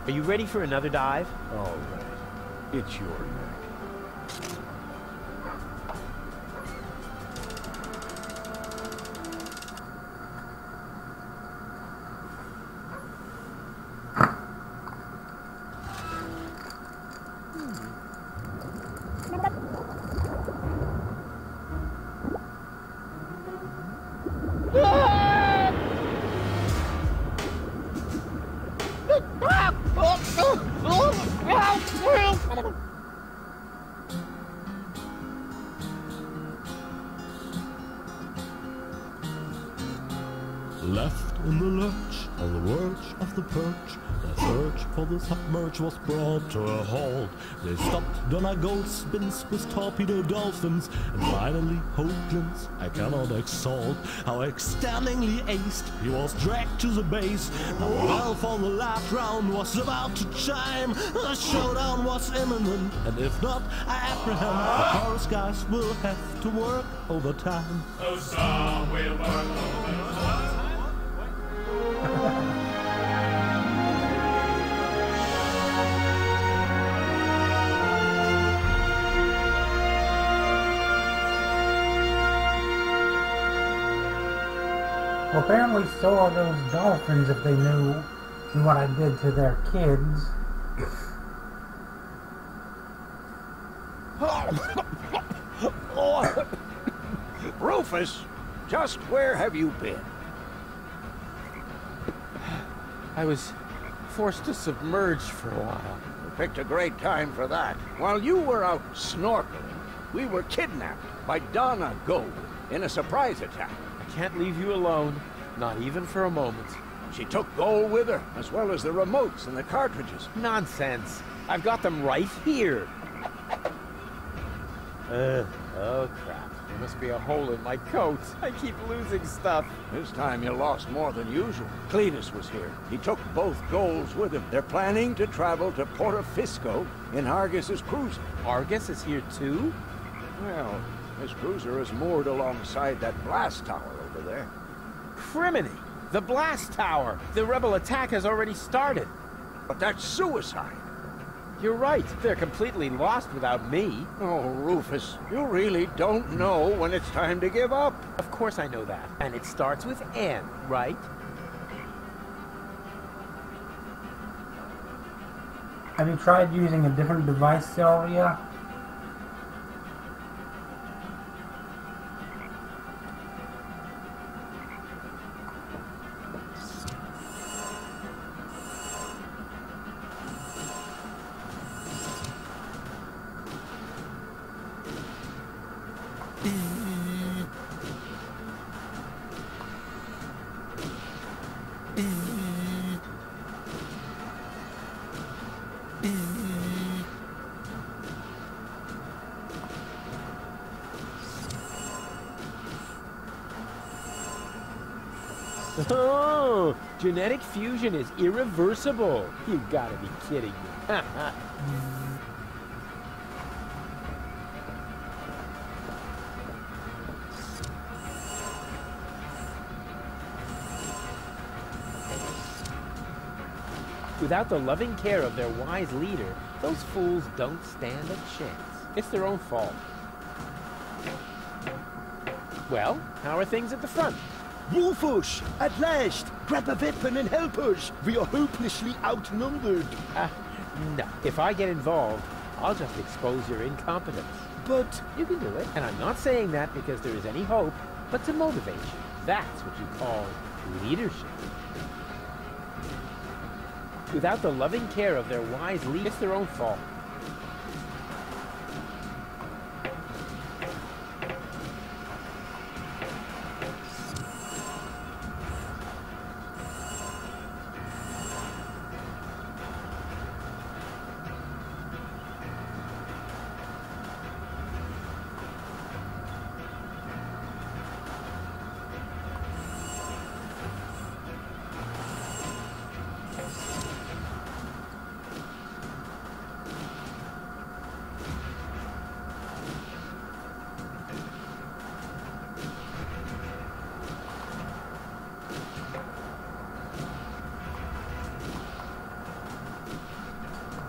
Are you ready for another dive? All right. It's your neck. Left in the lurch, on the verge of the perch, their search for the submerge was brought to a halt. They stopped Donna Goldspins with torpedo dolphins, and finally Hoagland's I cannot exalt. How extendingly aced, he was dragged to the base. Now the bell for the last round was about to chime. The showdown was imminent, and if not, I apprehend the chorus guys will have to work overtime. The song will work overtime. Well, apparently so are those dolphins if they knew what I did to their kids. Oh. Rufus, just where have you been? I was forced to submerge for a while. You picked a great time for that. While you were out snorkeling, we were kidnapped by Donna Gold in a surprise attack. I can't leave you alone, not even for a moment. She took Gold with her, as well as the remotes and the cartridges. Nonsense. I've got them right here. Oh crap. There must be a hole in my coat. I keep losing stuff. This time you lost more than usual. Cletus was here. He took both Golds with him. They're planning to travel to Portofisco in Argus's cruiser. Argus is here too? Well, his cruiser is moored alongside that blast tower over there. Criminy! The blast tower! The rebel attack has already started. But that's suicide. You're right. They're completely lost without me. Oh, Rufus, you really don't know when it's time to give up. Of course I know that. And it starts with N, right? Have you tried using a different device, Sylvia? Oh, genetic fusion is irreversible. You gotta be kidding me. Without the loving care of their wise leader, those fools don't stand a chance. It's their own fault. Well, how are things at the front? Rufus, at last! Grab a weapon and help us! We are hopelessly outnumbered. No. If I get involved, I'll just expose your incompetence. But you can do it. And I'm not saying that because there is any hope, but to motivate you. That's what you call leadership. Without the loving care of their wise leader, it's their own fault.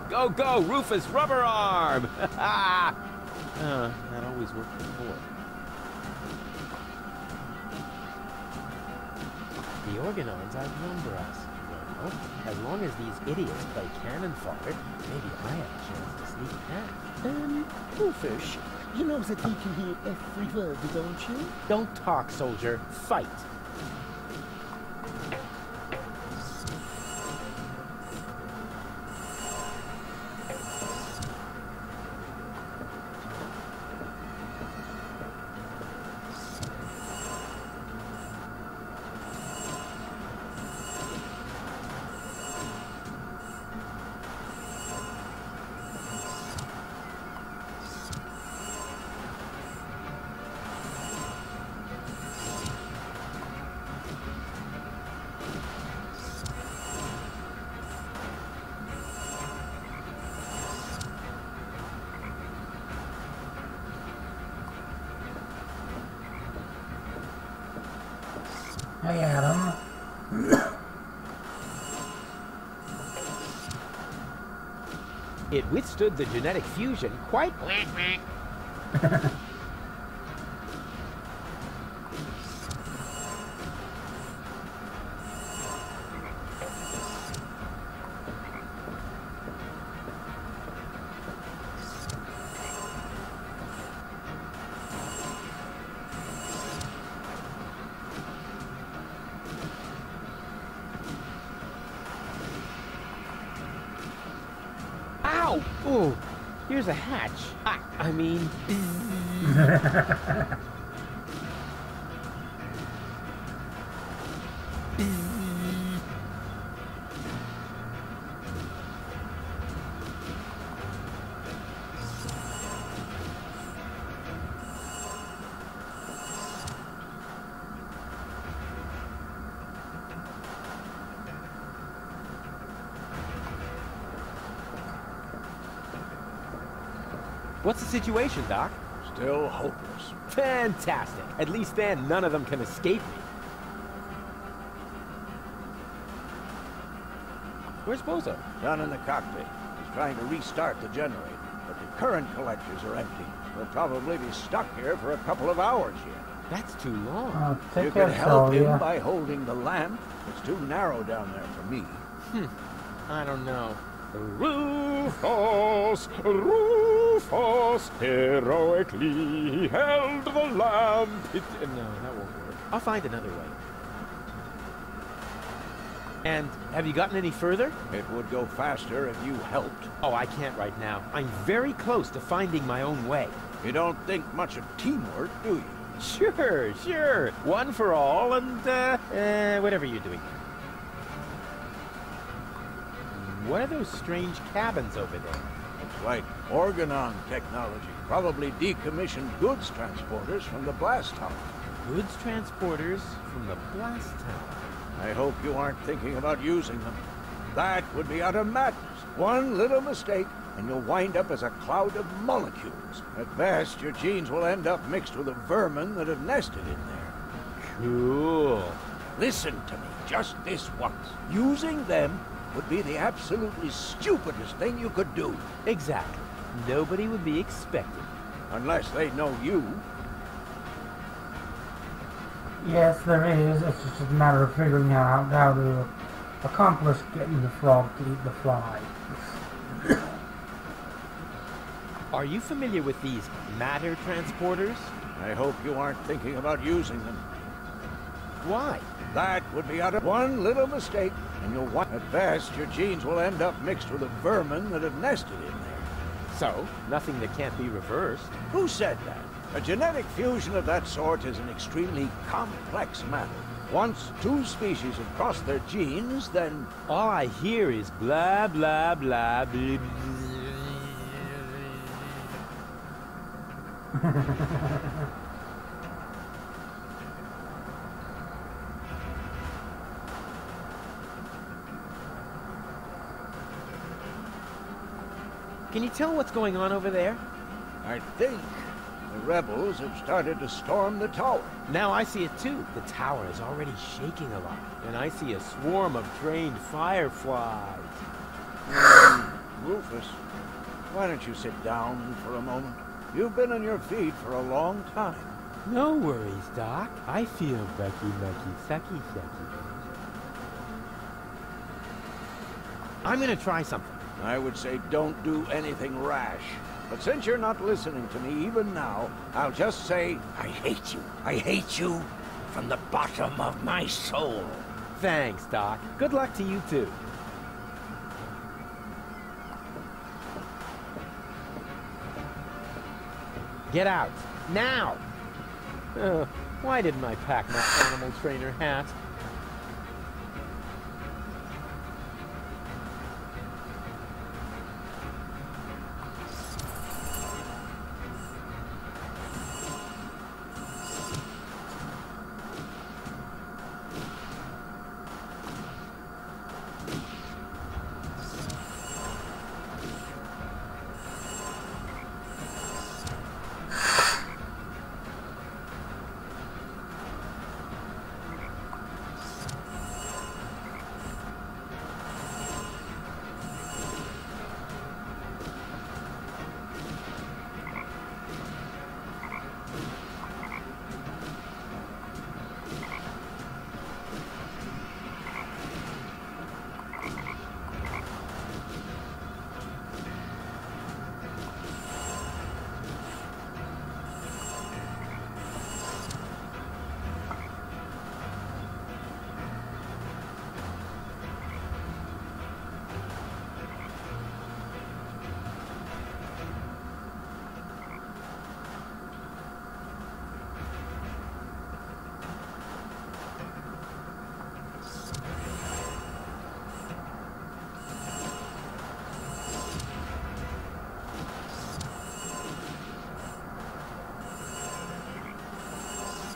Go, go, Rufus, rubber arm! That always worked before. The Organons outnumber us. Well, as long as these idiots play cannon fodder, maybe I have a chance to sneak past. Rufus, you know that we can hear every word, don't you? Don't talk, soldier. Fight! Hey, Adam. It withstood the genetic fusion quite... Ow! Ooh, here's a hatch. I mean... What's the situation, Doc? Still hopeless. Fantastic. At least then, none of them can escape me. Where's Bozo? Down in the cockpit. He's trying to restart the generator, but the current collectors are empty. We'll probably be stuck here for a couple of hours yet. That's too long. You could help him by holding the lamp. It's too narrow down there for me. I don't know. Rufus, Rufus, heroically held the lamp. No, that won't work. I'll find another way. And have you gotten any further? It would go faster if you helped. Oh, I can't right now. I'm very close to finding my own way. You don't think much of teamwork, do you? Sure. One for all and, whatever you're doing. What are those strange cabins over there? Looks like organon technology. Probably decommissioned goods transporters from the blast tower. Goods transporters from the blast tower? I hope you aren't thinking about using them. That would be utter madness. One little mistake, and you'll wind up as a cloud of molecules. At best, your genes will end up mixed with the vermin that have nested in there. Cool. Listen to me, just this once. Using them would be the absolutely stupidest thing you could do. Exactly. Nobody would be expected. Unless they know you. Yes, there is. It's just a matter of figuring out how to accomplish getting the frog to eat the fly. Are you familiar with these matter transporters? I hope you aren't thinking about using them. Why? That would be utter one little mistake, and you'll want at best your genes will end up mixed with the vermin that have nested in there. So, nothing that can't be reversed. Who said that? A genetic fusion of that sort is an extremely complex matter. Once two species have crossed their genes, then... All I hear is blah, blah, blah, blah, Can you tell what's going on over there? I think the rebels have started to storm the tower. Now I see it too. The tower is already shaking a lot. And I see a swarm of trained fireflies. Rufus, why don't you sit down for a moment? You've been on your feet for a long time. No worries, Doc. I feel bucky, sucky. I'm gonna try something. I would say don't do anything rash. But since you're not listening to me even now, I'll just say, I hate you. I hate you from the bottom of my soul. Thanks, Doc. Good luck to you, too. Get out. Now! Why didn't I pack my animal trainer hat?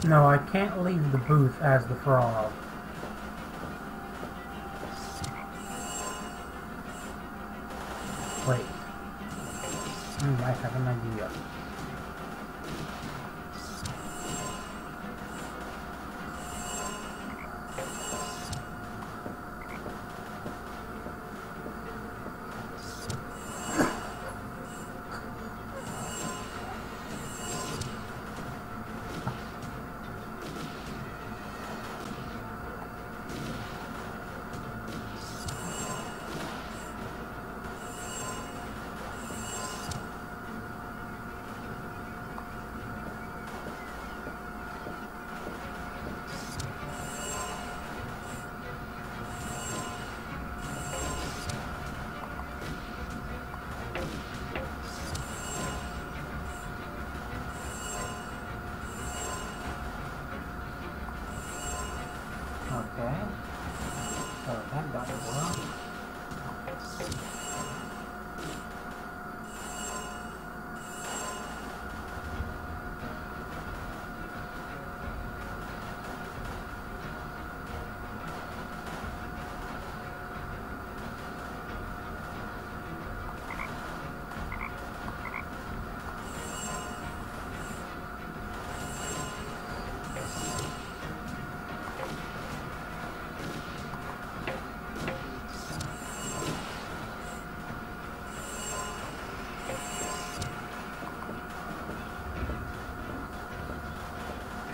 No, I can't leave the booth as the frog. Wait. I have an idea. Okay. So that got it well.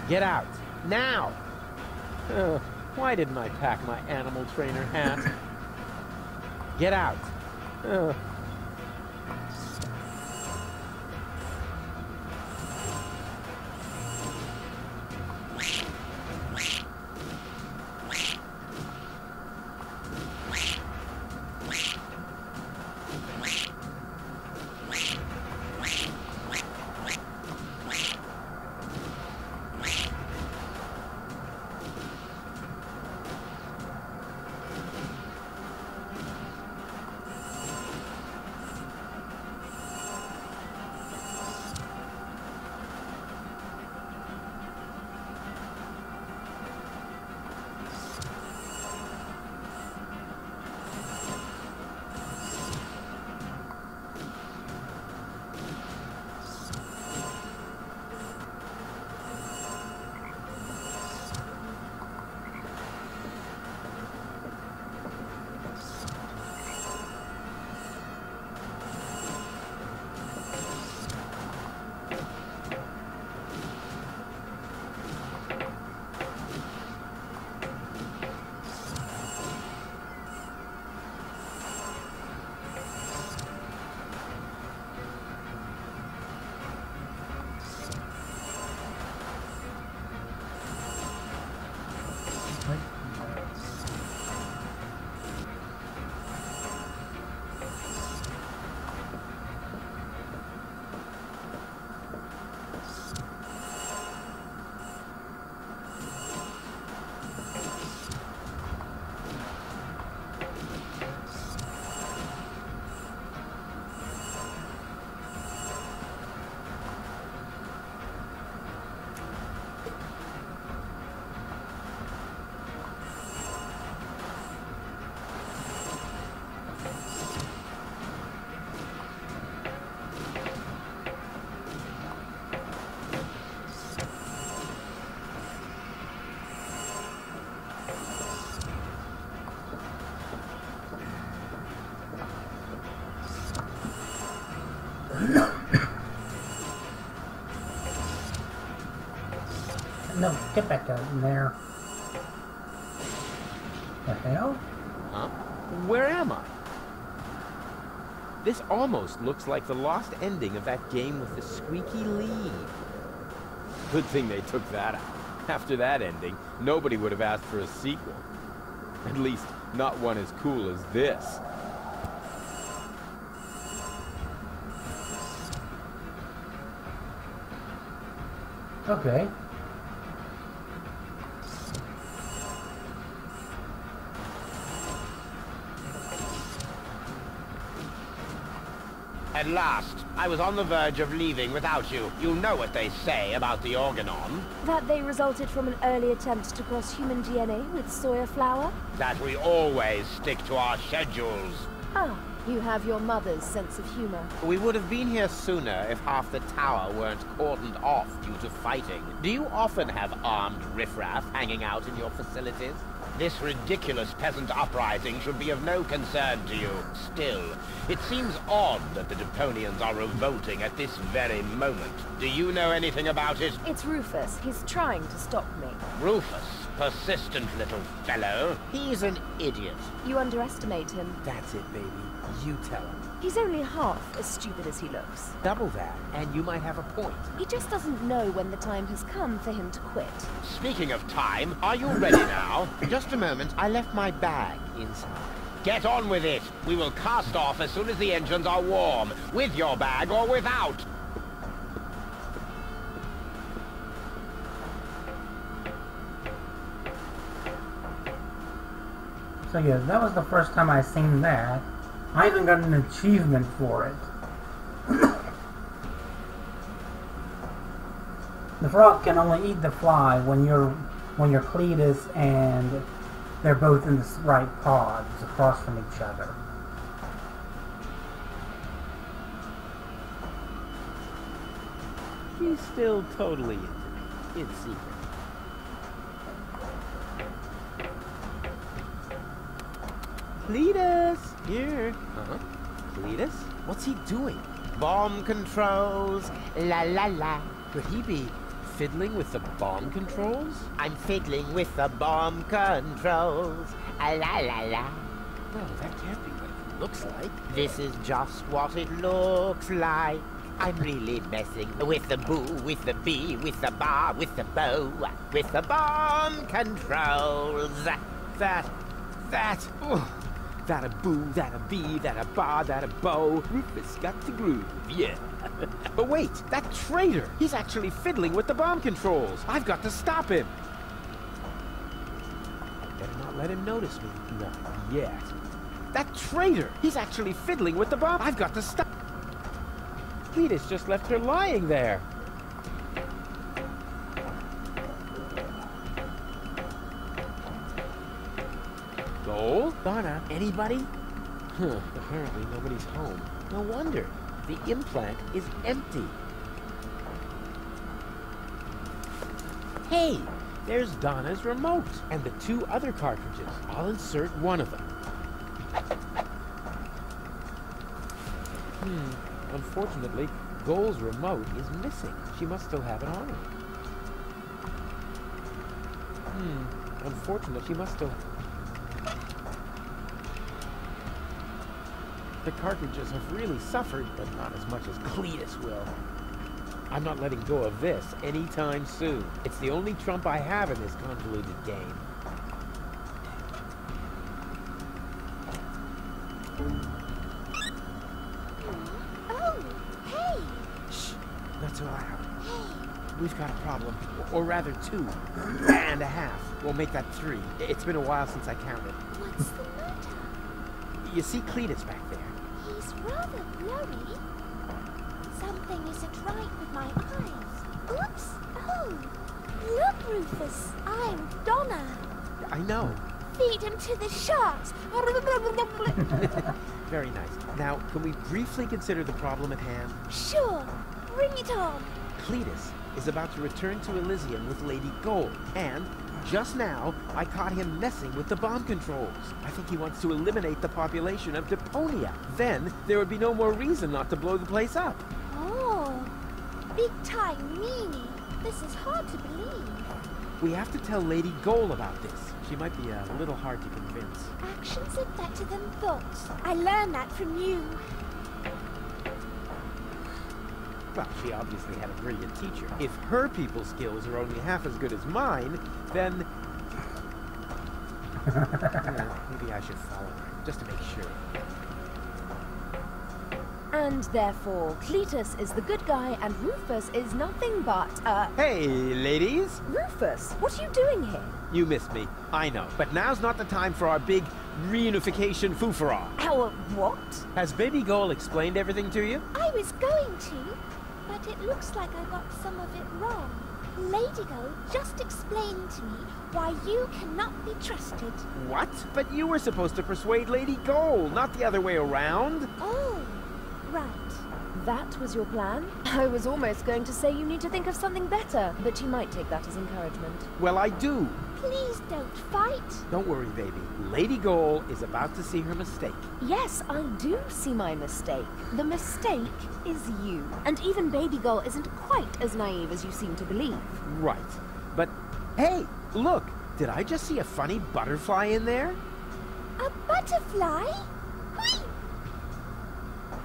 Get out! Now! Why didn't I pack my animal trainer hat? Get out! No, get back out in there. The hell? Huh? Where am I? This almost looks like the lost ending of that game with the squeaky lead. Good thing they took that out. After that ending, nobody would have asked for a sequel. At least, not one as cool as this. Okay. At last, I was on the verge of leaving without you. You know what they say about the Organon. That they resulted from an early attempt to cross human DNA with soya flour? That we always stick to our schedules. Ah, you have your mother's sense of humor. We would have been here sooner if half the tower weren't cordoned off due to fighting. Do you often have armed riffraff hanging out in your facilities? This ridiculous peasant uprising should be of no concern to you. Still, it seems odd that the Deponians are revolting at this very moment. Do you know anything about it? It's Rufus. He's trying to stop me. Rufus? Persistent little fellow. He's an idiot. You underestimate him. That's it, baby. You tell him. He's only half as stupid as he looks. Double that, and you might have a point. He just doesn't know when the time has come for him to quit. Speaking of time, are you ready now? Just a moment. I left my bag inside. Get on with it. We will cast off as soon as the engines are warm, with your bag or without. So yeah, that was the first time I seen that. I even got an achievement for it. The frog can only eat the fly when you're Cletus and they're both in the right pods across from each other. She's still totally into me, in secret. Cletus! Here. Huh? Cletus? What's he doing? Bomb controls. La la la. Could he be fiddling with the bomb controls? I'm fiddling with the bomb controls. La la la. No, that can't be what it looks like. This is just what it looks like. I'm really messing with the boo, with the bee, with the bar, with the bow, with the bomb controls. That a boo, that a bee, that a bar, that a bow. Rufus got the groove, yeah. But wait, that traitor! He's actually fiddling with the bomb controls. I've got to stop him. Better not let him notice me. Not yet. That traitor! He's actually fiddling with the bomb. I've got to stop. Cletus just left her lying there. Goal? Donna, anybody? Apparently nobody's home. No wonder. The implant is empty. Hey, there's Donna's remote and the 2 other cartridges. I'll insert one of them. Unfortunately, Goal's remote is missing. She must still have it on her. Unfortunately, she must still... The cartridges have really suffered, but not as much as Cletus will. I'm not letting go of this anytime soon. It's the only trump I have in this convoluted game. Oh, hey! Shh, not so loud. We've got a problem. Or rather 2 and a half. We'll make that 3. It's been a while since I counted. What's the matter? You see Cletus back there? He's rather blurry. Something isn't right with my eyes. Oops! Oh! Look, Rufus! I'm Donna! I know. Feed him to the sharks! Very nice. Now, can we briefly consider the problem at hand? Sure! Bring it on! Cletus is about to return to Elysium with Lady Gold, and just now, I caught him messing with the bomb controls. I think he wants to eliminate the population of Deponia. Then, there would be no more reason not to blow the place up. Oh, big time meanie. This is hard to believe. We have to tell Lady Gold about this. She might be a little hard to convince. Actions are better than thoughts. I learned that from you. Well, she obviously had a brilliant teacher. If her people skills are only half as good as mine, then... maybe I should follow her, just to make sure. And therefore, Cletus is the good guy and Rufus is nothing but, Hey, ladies! Rufus, what are you doing here? You missed me, I know. But now's not the time for our big reunification foofara. Our what? Has Baby Goal explained everything to you? I was going to, but it looks like I got some of it wrong. Lady Go just explained to me why you cannot be trusted. What? But you were supposed to persuade Lady Goal, not the other way around. Oh, right. That was your plan? I was almost going to say you need to think of something better, but you might take that as encouragement. Well, I do. Please don't fight. Don't worry, baby. Lady Goal is about to see her mistake. Yes, I do see my mistake. The mistake is you. And even Baby Girl isn't quite as naive as you seem to believe. Right. But, hey, look! Did I just see a funny butterfly in there? A butterfly? Whee!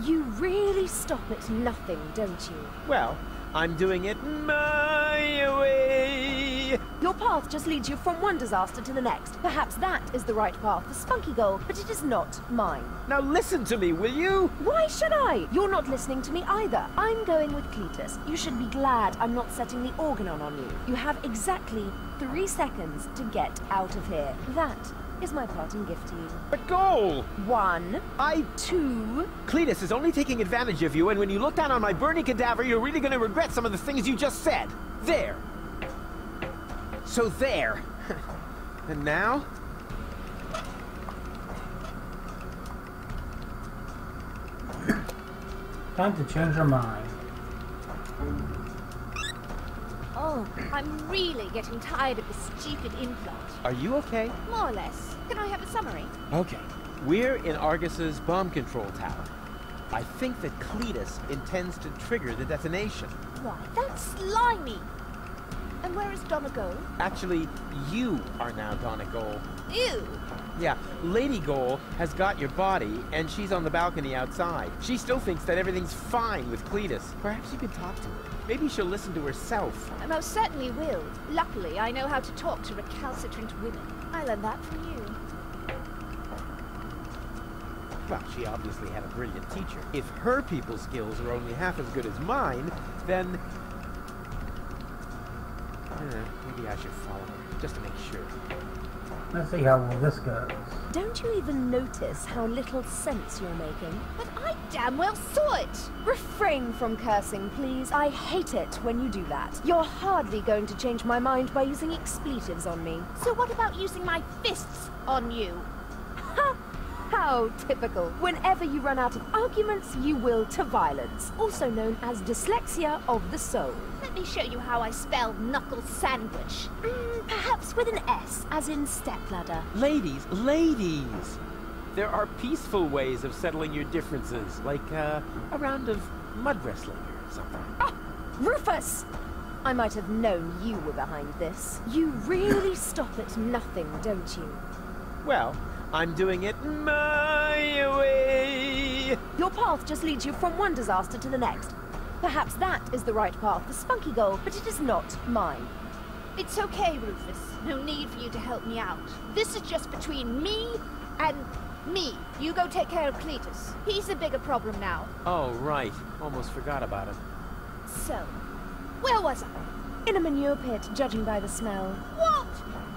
You really stop at nothing, don't you? Well, I'm doing it my way. Your path just leads you from one disaster to the next. Perhaps that is the right path for Spunky Girl, but it is not mine. Now listen to me, will you? Why should I? You're not listening to me either. I'm going with Cletus. You should be glad I'm not setting the organon on you. You have exactly 3 seconds to get out of here. That is my parting gift to you. But Goal! 1, 2... Cletus is only taking advantage of you, and when you look down on my burning cadaver, you're really going to regret some of the things you just said. There. So there. And now? Time to change your mind. Oh, I'm really getting tired of this stupid implant. Are you okay? More or less. Can I have a summary? Okay. We're in Argus's bomb control tower. I think that Cletus intends to trigger the detonation. Why, that's slimy. And where is Donegal? Actually, you are now Donna Goal. Ew. Yeah, Lady Goal has got your body, and she's on the balcony outside. She still thinks that everything's fine with Cletus. Perhaps you could talk to her. Maybe she'll listen to herself. I most certainly will. Luckily, I know how to talk to recalcitrant women. I learned that from you. Well, she obviously had a brilliant teacher. If her people skills are only half as good as mine, then... maybe I should follow her, just to make sure. Let's see how well this goes. Don't you even notice how little sense you're making? But I damn well saw it! Refrain from cursing, please. I hate it when you do that. You're hardly going to change my mind by using expletives on me. So what about using my fists on you? Ha! How typical. Whenever you run out of arguments, you will to violence, also known as dyslexia of the soul. Let me show you how I spell knuckle sandwich. Perhaps with an S, as in stepladder. Ladies, ladies! There are peaceful ways of settling your differences, like a round of mud wrestling or something. Ah! Rufus! I might have known you were behind this. You really stop at nothing, don't you? Well, I'm doing it my way. Your path just leads you from one disaster to the next. Perhaps that is the right path for Spunky Girl, but it is not mine. It's okay, Rufus. No need for you to help me out. This is just between me and me. You go take care of Cletus. He's a bigger problem now. Oh, right. Almost forgot about it. So, where was I? In a manure pit, judging by the smell. What?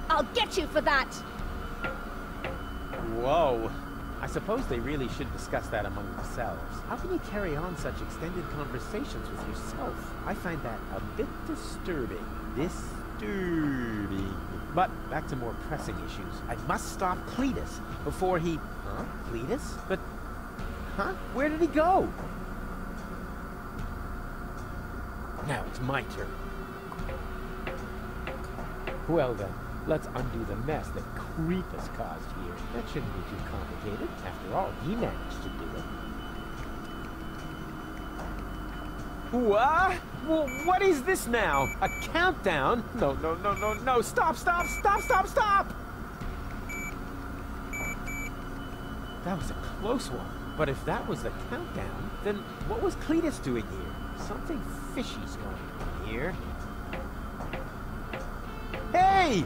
I'll get you for that. Whoa. I suppose they really should discuss that among themselves. How can you carry on such extended conversations with yourself? I find that a bit disturbing. Disturbing. But back to more pressing issues. I must stop Cletus before he... Huh? Cletus? But... Huh? Where did he go? Now it's my turn. Well then, let's undo the mess that Creep has caused here. That shouldn't be too complicated. After all, he managed to do it. What? Well, what is this now? A countdown? No, no, no, no, no. Stop, stop, stop, stop, stop! That was a close one. But if that was the countdown, then what was Cletus doing here? Something fishy's going on here. Hey!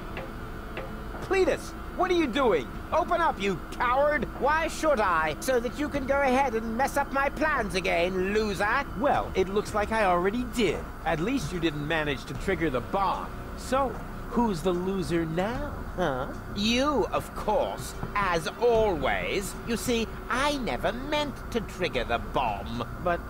Cletus, what are you doing? Open up, you coward! Why should I? So that you can go ahead and mess up my plans again, loser? Well, it looks like I already did. At least you didn't manage to trigger the bomb. So, who's the loser now, huh? You, of course, as always. You see, I never meant to trigger the bomb. But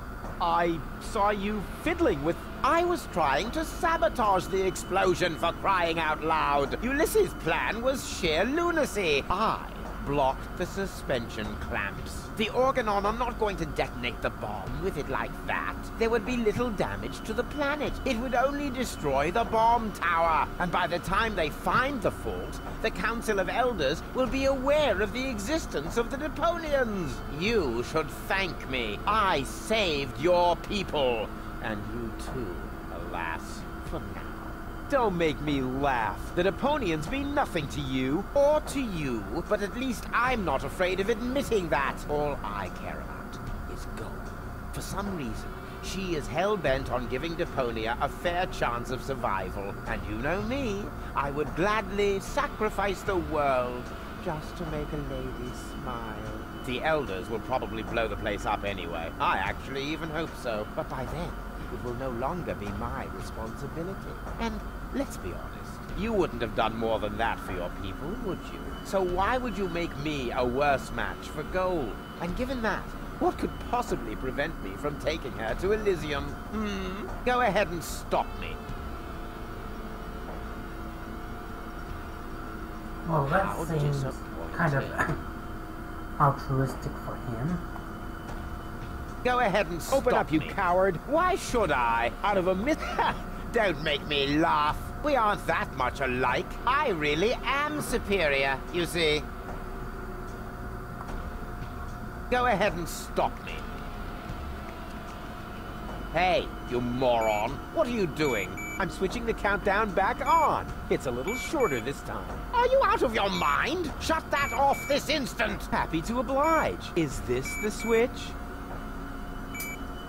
I saw you fiddling with... I was trying to sabotage the explosion, for crying out loud. Ulysses' plan was sheer lunacy. I blocked the suspension clamps. The Organon are not going to detonate the bomb with it like that. There would be little damage to the planet. It would only destroy the bomb tower. And by the time they find the fault, the Council of Elders will be aware of the existence of the Deponians. You should thank me. I saved your people. And you too, alas, for now. Don't make me laugh. The Deponians mean nothing to you, or to you, but at least I'm not afraid of admitting that. All I care about is gold. For some reason, she is hell-bent on giving Deponia a fair chance of survival. And you know me, I would gladly sacrifice the world just to make a lady smile. The Elders will probably blow the place up anyway. I actually even hope so. But by then, it will no longer be my responsibility. And let's be honest, you wouldn't have done more than that for your people, would you? So why would you make me a worse match for gold? And given that, what could possibly prevent me from taking her to Elysium? Go ahead and stop me. Well, that seems kind of altruistic for him. Go ahead and stop Open up, you coward. Why should I? Out of a myth? Don't make me laugh. We aren't that much alike. I really am superior, you see. Go ahead and stop me. Hey, you moron. What are you doing? I'm switching the countdown back on. It's a little shorter this time. Are you out of your mind? Shut that off this instant. Happy to oblige. Is this the switch?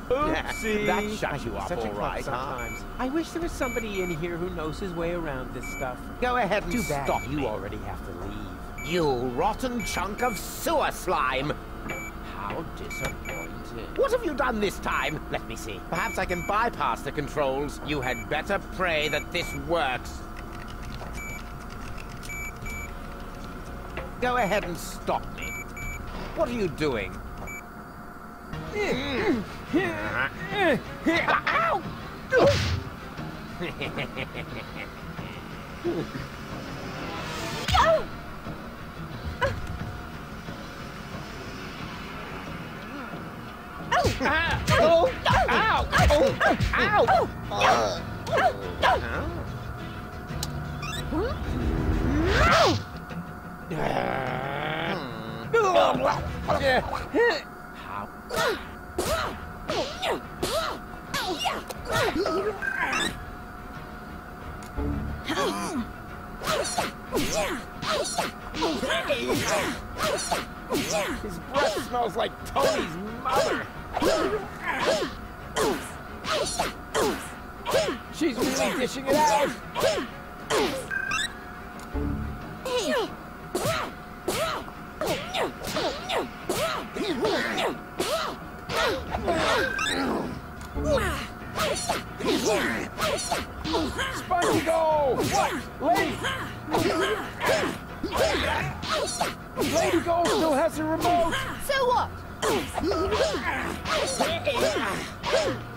Oopsie. That shut you up all right, sometimes. I wish there was somebody in here who knows his way around this stuff. Go ahead and stop me. You already have to leave. You rotten chunk of sewer slime. How disappointing. What have you done this time? Let me see. Perhaps I can bypass the controls. You had better pray that this works. Go ahead and stop me. What are you doing? Ow! Ow! His breath smells like Tony's mother. She's really dishing it out. Spongy go! What? Lady! Lady Go still has the remote! So what?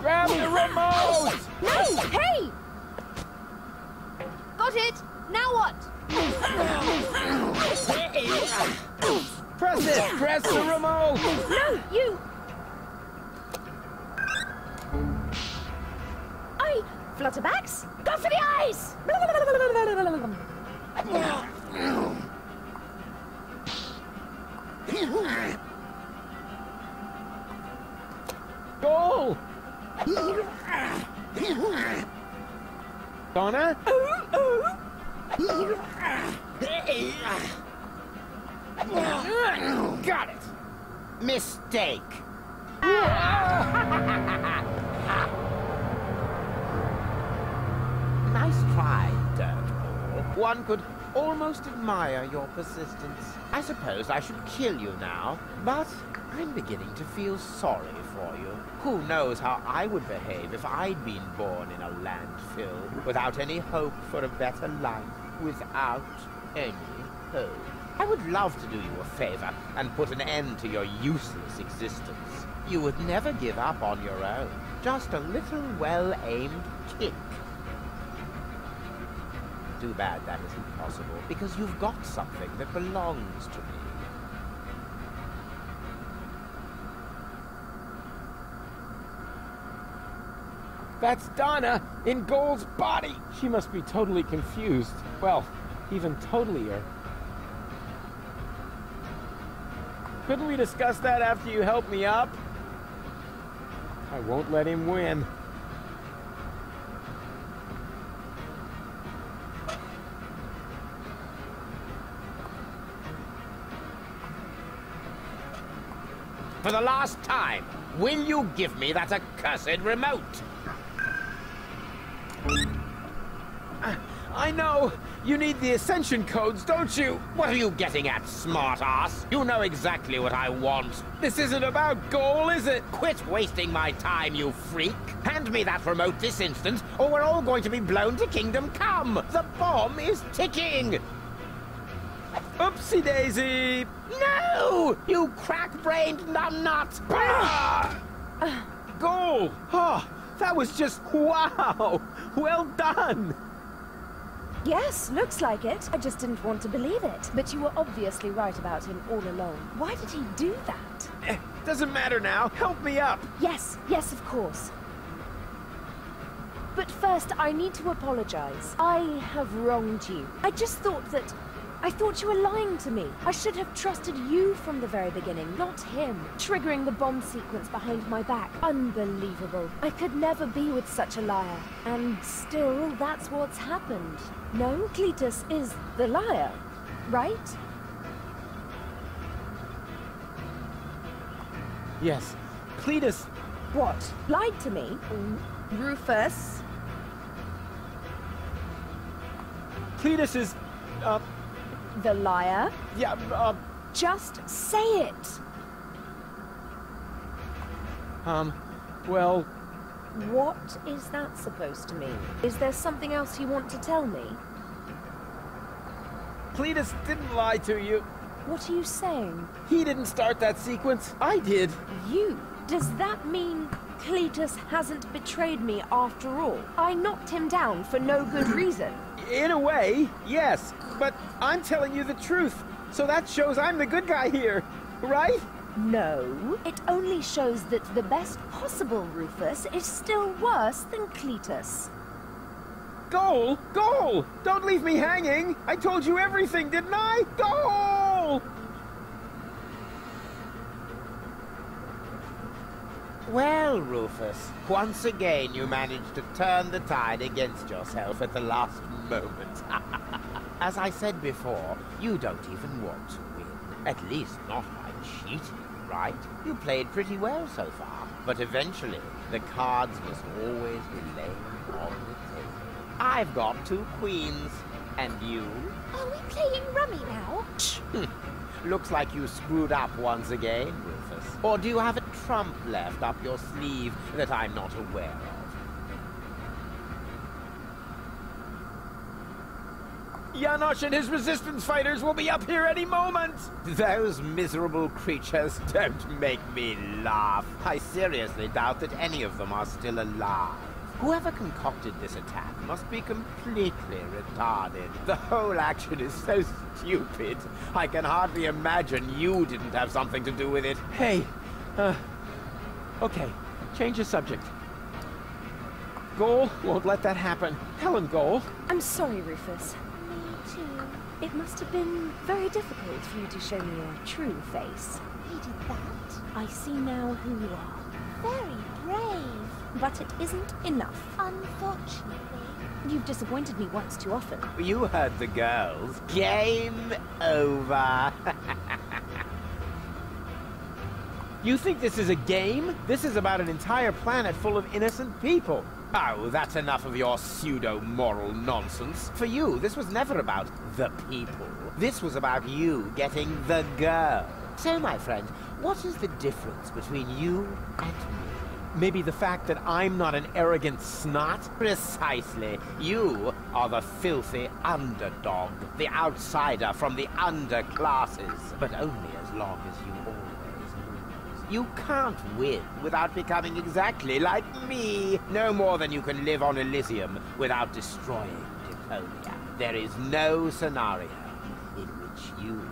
Grab the remote! No! Hey! Got it! Now what? Press it! Press the remote! No, you! Flutterbacks, go for the eyes! Goal! Donna? Got it! Mistake! Nice try, Dirtball. One could almost admire your persistence. I suppose I should kill you now, but I'm beginning to feel sorry for you. Who knows how I would behave if I'd been born in a landfill, without any hope for a better life, without any hope. I would love to do you a favor and put an end to your useless existence. You would never give up on your own. Just a little well-aimed kick. Too bad that isn't possible, because you've got something that belongs to me. That's Donna, in Gold's body! She must be totally confused. Well, even totally-er. Couldn't we discuss that after you help me up? I won't let him win. For the last time, will you give me that accursed remote? I know! You need the ascension codes, don't you? What are you getting at, smart-ass? You know exactly what I want. This isn't about goal, is it? Quit wasting my time, you freak! Hand me that remote this instant, or we're all going to be blown to Kingdom Come! The bomb is ticking! Oopsie-daisy! No! You crack-brained numbnut! Goal! Oh, that was just wow! Well done! Yes, looks like it. I just didn't want to believe it. But you were obviously right about him all along. Why did he do that? Doesn't matter now. Help me up. Yes, of course. But first, I need to apologize. I have wronged you. I just thought that... I thought you were lying to me. I should have trusted you from the very beginning, not him. Triggering the bomb sequence behind my back. Unbelievable. I could never be with such a liar. And still, that's what's happened. No, Cletus is the liar, right? Yes. Cletus... What? Lied to me? Rufus? Cletus is... The liar? Yeah, Just say it! Well... What is that supposed to mean? Is there something else you want to tell me? Cletus didn't lie to you. What are you saying? He didn't start that sequence. I did. You? Does that mean Cletus hasn't betrayed me after all? I knocked him down for no good reason. In a way, yes. But I'm telling you the truth. So that shows I'm the good guy here, right? No, it only shows that the best possible Rufus is still worse than Cletus. Goal! Goal! Don't leave me hanging! I told you everything, didn't I? Goal! Well, Rufus, once again you managed to turn the tide against yourself at the last moment. As I said before, you don't even want to win. At least not by cheating, right? You played pretty well so far, but eventually the cards must always be laid on the table. I've got 2 queens, and you? Are we playing rummy now? Looks like you screwed up once again, Rufus. Or do you have a trump left up your sleeve that I'm not aware of? Janosch and his resistance fighters will be up here any moment! Those miserable creatures don't make me laugh. I seriously doubt that any of them are still alive. Whoever concocted this attack must be completely retarded. The whole action is so stupid. I can hardly imagine you didn't have something to do with it. Hey, okay, change the subject. Goal won't let that happen. Helen Goal. I'm sorry, Rufus. Me too. It must have been very difficult for you to show me your true face. He did that? I see now who you are. Very brave. But it isn't enough. Unfortunately. You've disappointed me once too often. You heard the girls. Game over. You think this is a game? This is about an entire planet full of innocent people. Oh, that's enough of your pseudo-moral nonsense. For you, this was never about the people. This was about you getting the girl. So, my friend, What is the difference between you and me? Maybe the fact that I'm not an arrogant snot? Precisely. You are the filthy underdog, the outsider from the underclasses. But only as long as you always lose. You can't win without becoming exactly like me. No more than you can live on Elysium without destroying Deponia. There is no scenario in which you win.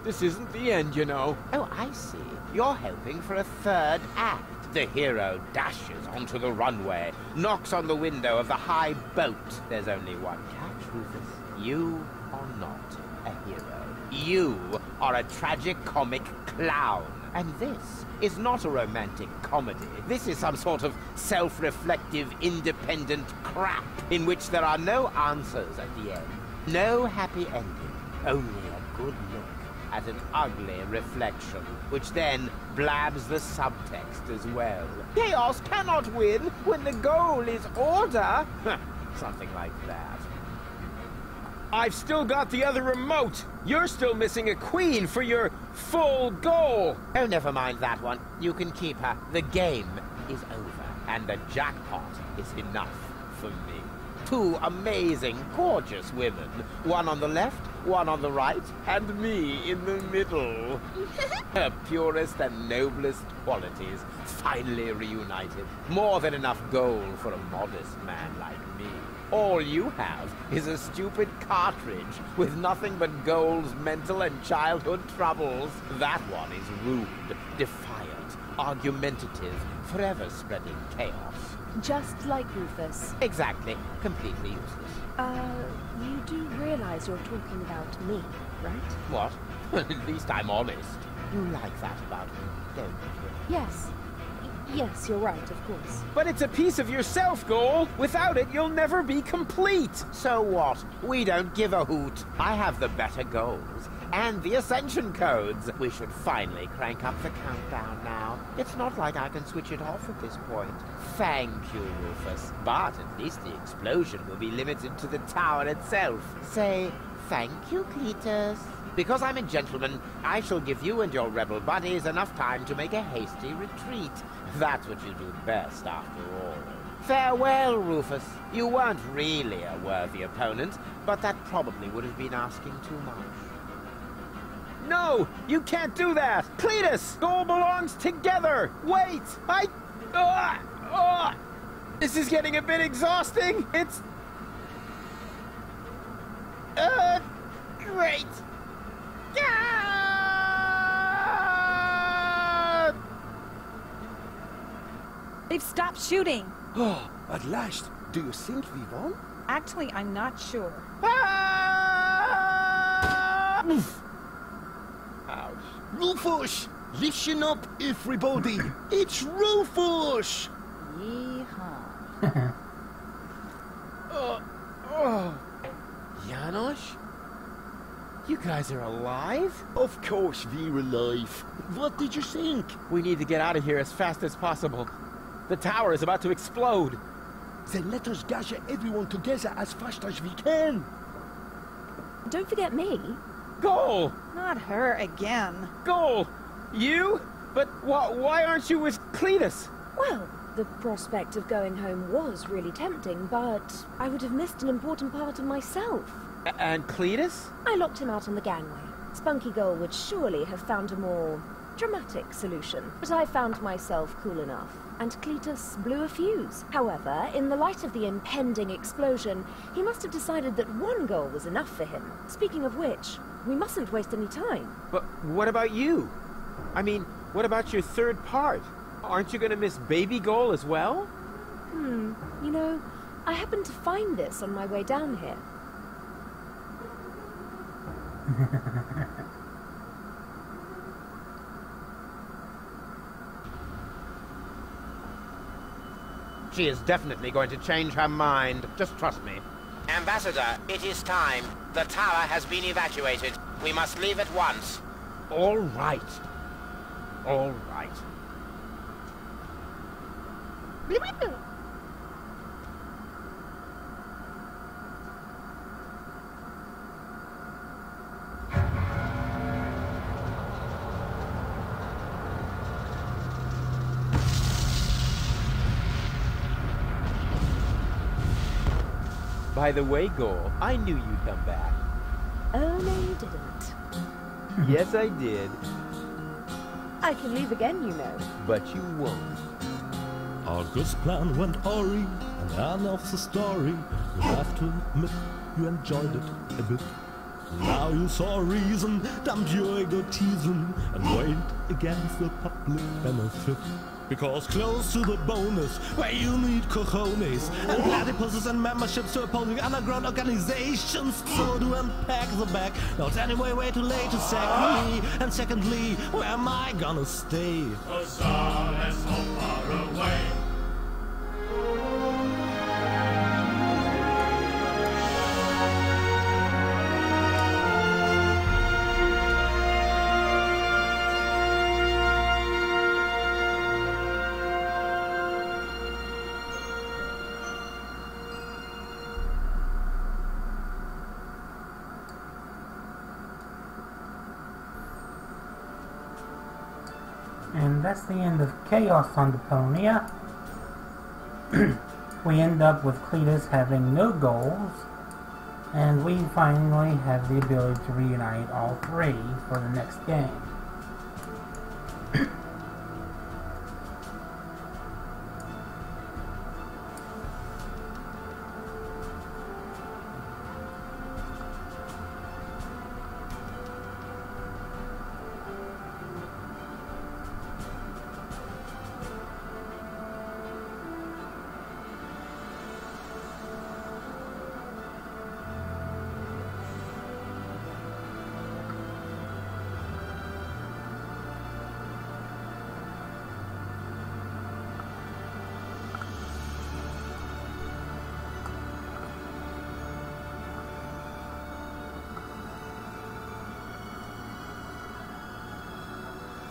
This isn't the end, you know. Oh, I see. You're hoping for a third act. The hero dashes onto the runway, knocks on the window of the high boat. There's only one catch, Rufus. You are not a hero. You are a tragic-comic clown. And this is not a romantic comedy. This is some sort of self-reflective, independent crap in which there are no answers at the end. No happy ending. Only a good look at an ugly reflection, which then blabs the subtext as well. Chaos cannot win when the goal is order. Something like that. I've still got the other remote. You're still missing a queen for your full goal. Oh, never mind that one. You can keep her. The game is over, and the jackpot is enough for me. Two amazing, gorgeous women. One on the left, one on the right, and me in the middle. Her purest and noblest qualities finally reunited. More than enough gold for a modest man like me. All you have is a stupid cartridge with nothing but Gold's mental and childhood troubles. That one is rude, defiant, argumentative, forever spreading chaos. Just like Rufus. Exactly. Completely useless. You do realize you're talking about me, right? What? At least I'm honest. You like that about me, don't you? Yes. Yes, you're right, of course. But it's a piece of yourself, Goal. Without it, you'll never be complete. So what? We don't give a hoot. I have the better goals and the ascension codes. We should finally crank up the countdown now. It's not like I can switch it off at this point. Thank you, Rufus. But at least the explosion will be limited to the tower itself. Say thank you, Cletus. Because I'm a gentleman, I shall give you and your rebel buddies enough time to make a hasty retreat. That's what you do best, after all. Farewell, Rufus. You weren't really a worthy opponent, but that probably would have been asking too much. No! You can't do that! Cletus! Goal belongs together! Wait! This is getting a bit exhausting! It's... Great! They've stopped shooting. Oh, at last. Do you think we won? Actually, I'm not sure. Ouch. Rufus! Listen up, everybody! It's Rufus! Yeehaw. Janosch? You guys are alive? Of course we're alive. What did you think? We need to get out of here as fast as possible. The tower is about to explode. Then let us gather everyone together as fast as we can. Don't forget me. Goal! Not her again. Goal! You? But why aren't you with Cletus? Well, the prospect of going home was really tempting, but I would have missed an important part of myself. And Cletus? I locked him out on the gangway. Spunky Goal would surely have found a more dramatic solution, but I found myself cool enough, and Cletus blew a fuse. However, in the light of the impending explosion, he must have decided that one goal was enough for him. Speaking of which, we mustn't waste any time. But what about you? I mean, what about your third part? Aren't you going to miss Baby Goal as well? You know, I happened to find this on my way down here. She is definitely going to change her mind. Just trust me. Ambassador, it is time. The tower has been evacuated. We must leave at once. All right. All right. By the way, Goal, I knew you'd come back. Oh, no, you didn't. Yes, I did. I can leave again, you know. But you won't. August's plan went awry, and end of the story. You have to admit you enjoyed it a bit. Now you saw reason, dumped your egotism, and weighed against the public benefit. Because close to the bonus, where you need cojones and platypuses and memberships to opposing underground organizations. So to unpack the bag, not anyway way too late to sack me. And secondly, where am I gonna stay? The sun is so far away. And that's the end of Chaos on Deponia. We end up with Cletus having no goals, and we finally have the ability to reunite all three for the next game.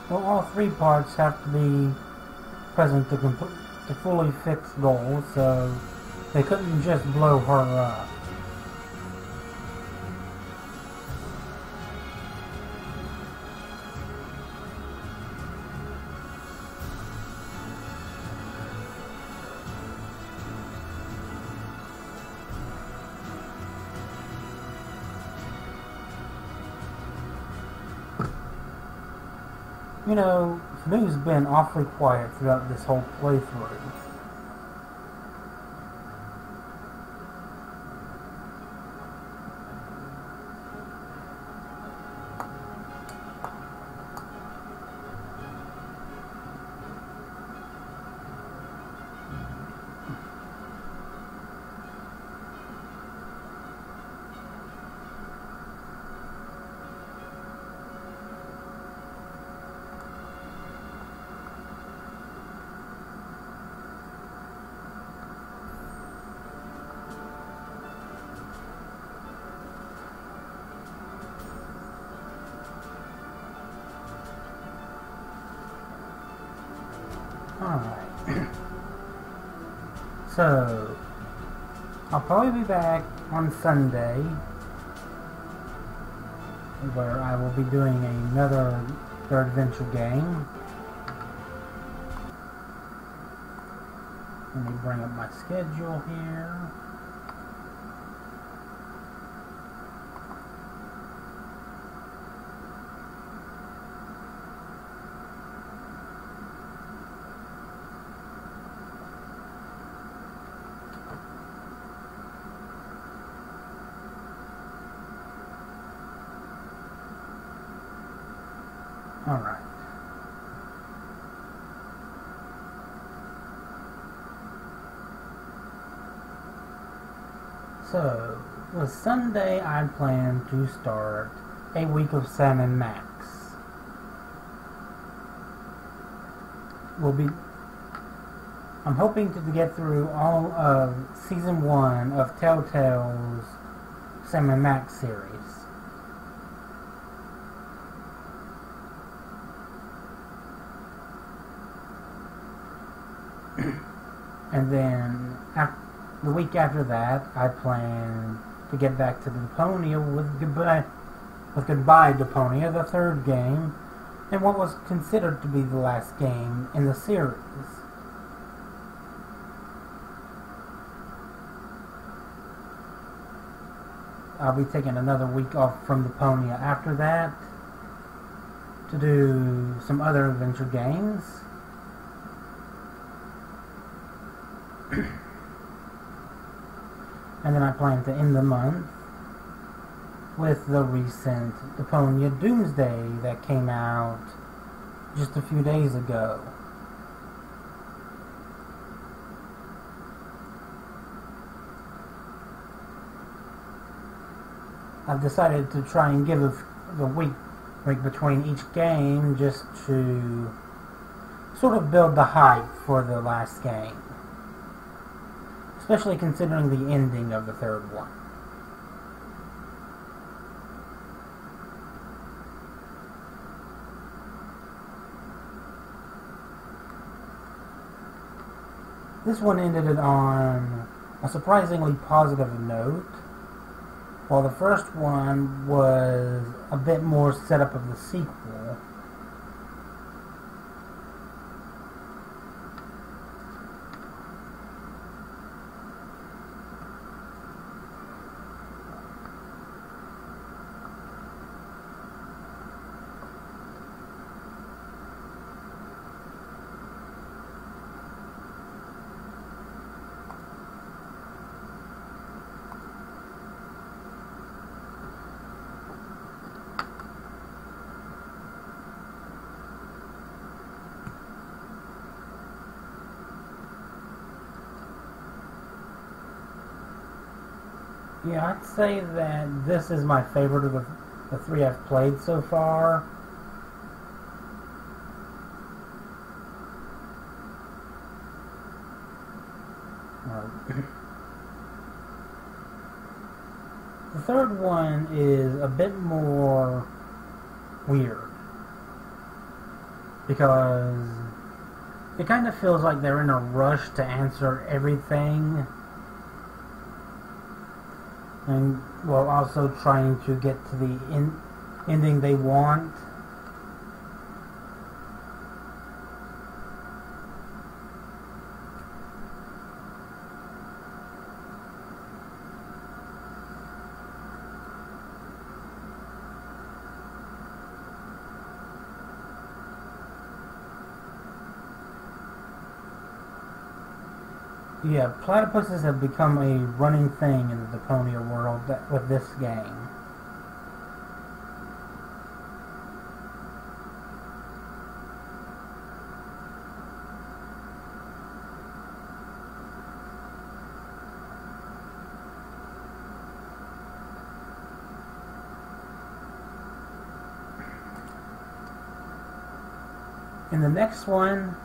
Well, all three parts have to be present to fully fix goals, so they couldn't just blow her up. You know, Snoo's been awfully quiet throughout this whole playthrough. Alright. So, I'll probably be back on Sunday, where I will be doing another adventure game. Let me bring up my schedule here. Alright. So, with Sunday I plan to start a week of Sam and Max. I'm hoping to get through all of Season 1 of Telltale's Sam and Max series. And then, the week after that, I plan to get back to Deponia with Goodbye Deponia, the third game, and what was considered to be the last game in the series. I'll be taking another week off from Deponia after that to do some other adventure games. And then I plan to end the month with the recent Deponia Doomsday that came out just a few days ago. I've decided to try and give the week break between each game just to sort of build the hype for the last game. Especially considering the ending of the third one. This one ended on a surprisingly positive note, while the first one was a bit more setup of the sequel. Yeah, I'd say that this is my favorite of the three I've played so far. The third one is a bit more weird because it kind of feels like they're in a rush to answer everything, and while also trying to get to the ending they want. Yeah, platypuses have become a running thing in the Deponia world with this game. In the next one,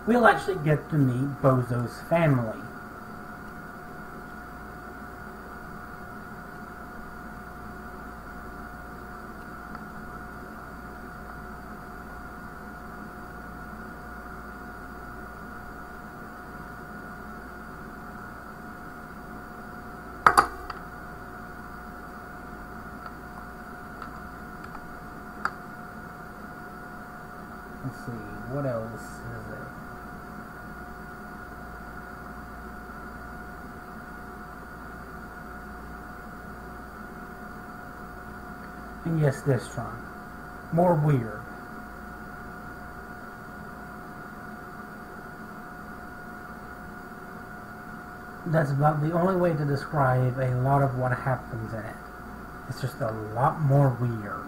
we'll actually get to meet Bozo's family. Let's see, what else is there? And yes, this one. More weird. That's about the only way to describe a lot of what happens in it. It's just a lot more weird.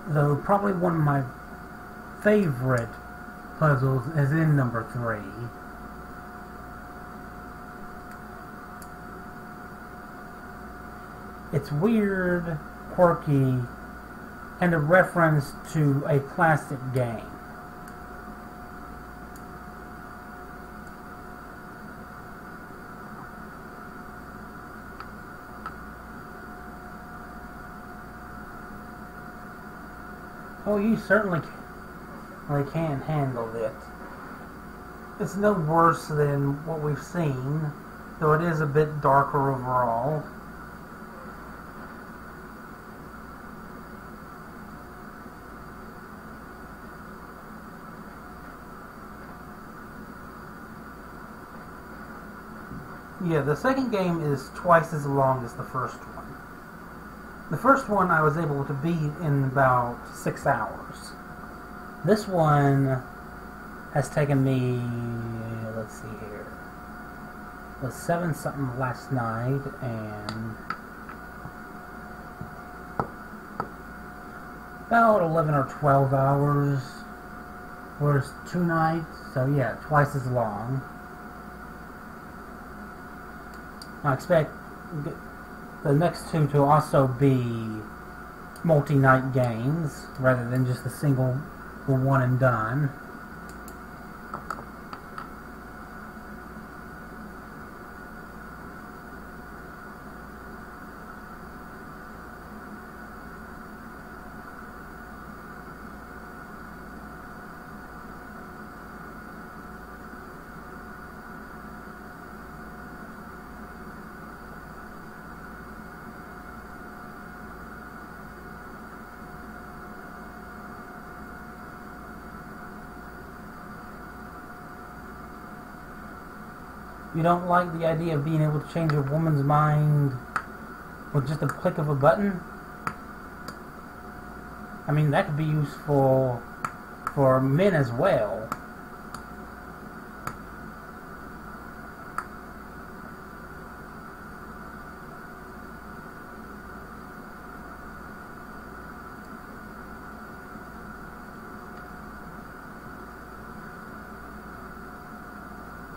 Though probably one of my favorite puzzles is in number 3. It's weird, quirky, and a reference to a classic game. Oh, you certainly can handle it. It's no worse than what we've seen, though it is a bit darker overall. Yeah, the second game is twice as long as the first one. The first one I was able to beat in about 6 hours. This one has taken me, let's see here, it was 7 something last night, and about 11 or 12 hours was 2 nights, so yeah, twice as long. I expect the next 2 to also be multi-night games rather than just a single one and done. You don't like the idea of being able to change a woman's mind with just a click of a button? I mean, that could be useful for men as well.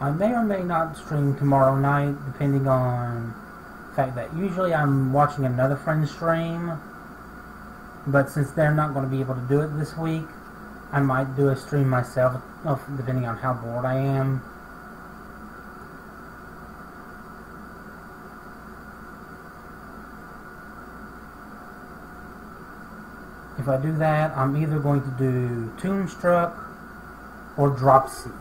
I may or may not stream tomorrow night, depending on the fact that usually I'm watching another friend's stream, but since they're not going to be able to do it this week, I might do a stream myself, depending on how bored I am. If I do that, I'm either going to do Toonstruck or Dropsy.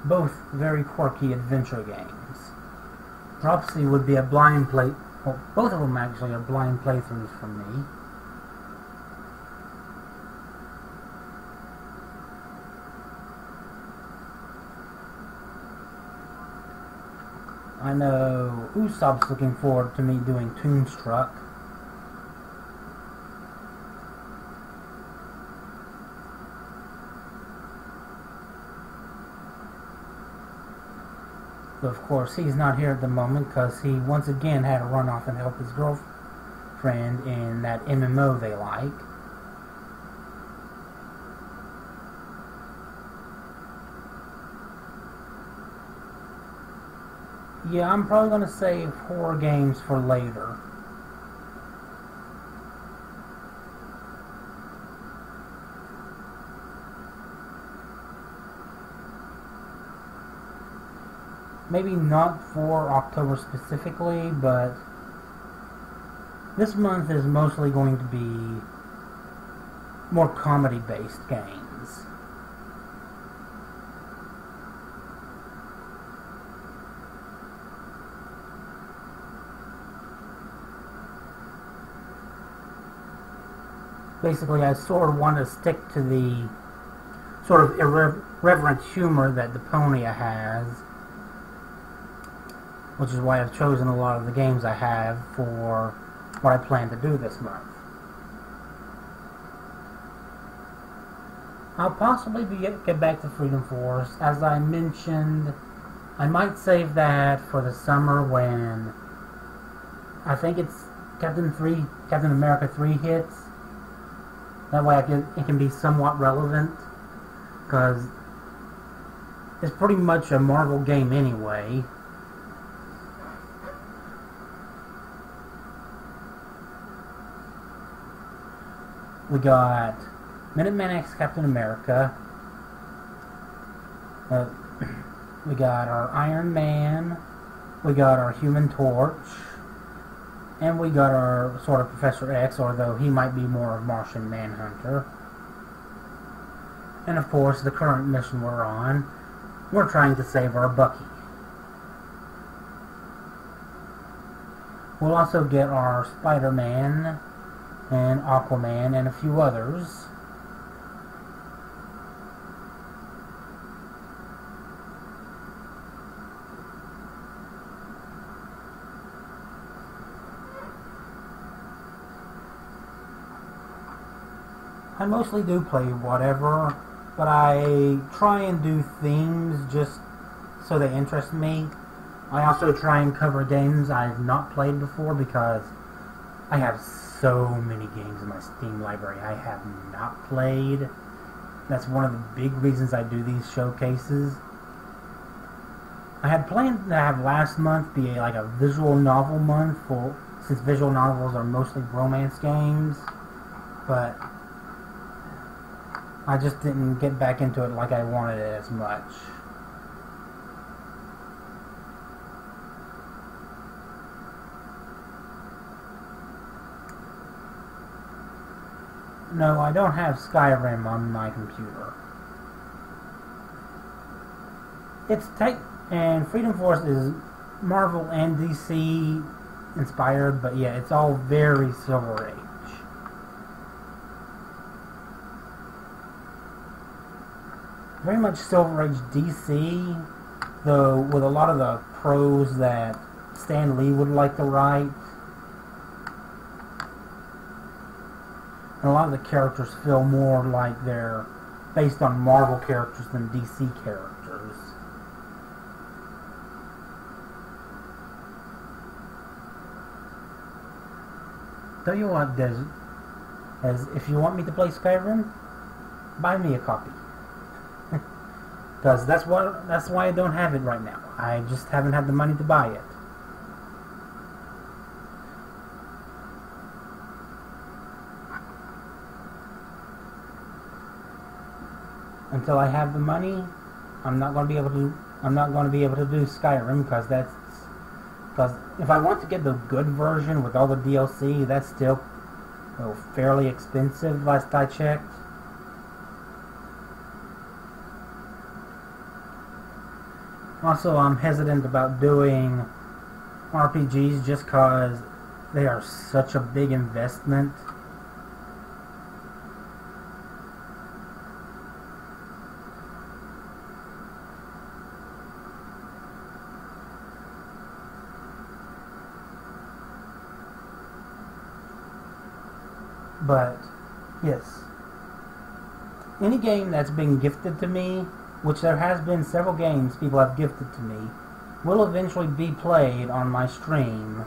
Both very quirky adventure games. Dropsy would be a blind play. Well, both of them actually are blind playthroughs for me. I know Usopp's looking forward to me doing Toonstruck. But of course, he's not here at the moment because he once again had to run off and help his girlfriend in that MMO they like. Yeah, I'm probably going to save horror games for later. Maybe not for October specifically, but this month is mostly going to be more comedy-based games. Basically, I sort of want to stick to the sort of irreverent humor that Deponia has, which is why I've chosen a lot of the games I have for what I plan to do this month. I'll possibly get back to Freedom Force. As I mentioned, I might save that for the summer when I think it's Captain America 3 hits. That way it can be somewhat relevant, because it's pretty much a Marvel game anyway. We got Minuteman X Captain America. We got our Iron Man. We got our Human Torch. And we got our sort of Professor X, although he might be more of Martian Manhunter. And of course, the current mission we're on, we're trying to save our Bucky. We'll also get our Spider-Man and Aquaman and a few others. I mostly do play whatever, but I try and do themes just so they interest me. I also try and cover games I've not played before because I have so many games in my Steam library I have not played. That's one of the big reasons I do these showcases. I had planned to have last month be like a visual novel month, since visual novels are mostly romance games, but I just didn't get back into it like I wanted it as much. No, I don't have Skyrim on my computer. It's tight, and Freedom Force is Marvel and DC inspired, but yeah, it's all very Silver Age. Very much Silver Age DC, though with a lot of the prose that Stan Lee would like to write. And a lot of the characters feel more like they're based on Marvel characters than DC characters. Tell you what, as if you want me to play Skyrim, buy me a copy. Because that's why I don't have it right now. I just haven't had the money to buy it. Until I have the money, I'm not going to be able to do Skyrim because if I want to get the good version with all the DLC, that's still fairly expensive last I checked. Also, I'm hesitant about doing RPGs just because they are such a big investment. But, yes, any game that's been gifted to me, which there has been several games people have gifted to me, will eventually be played on my stream.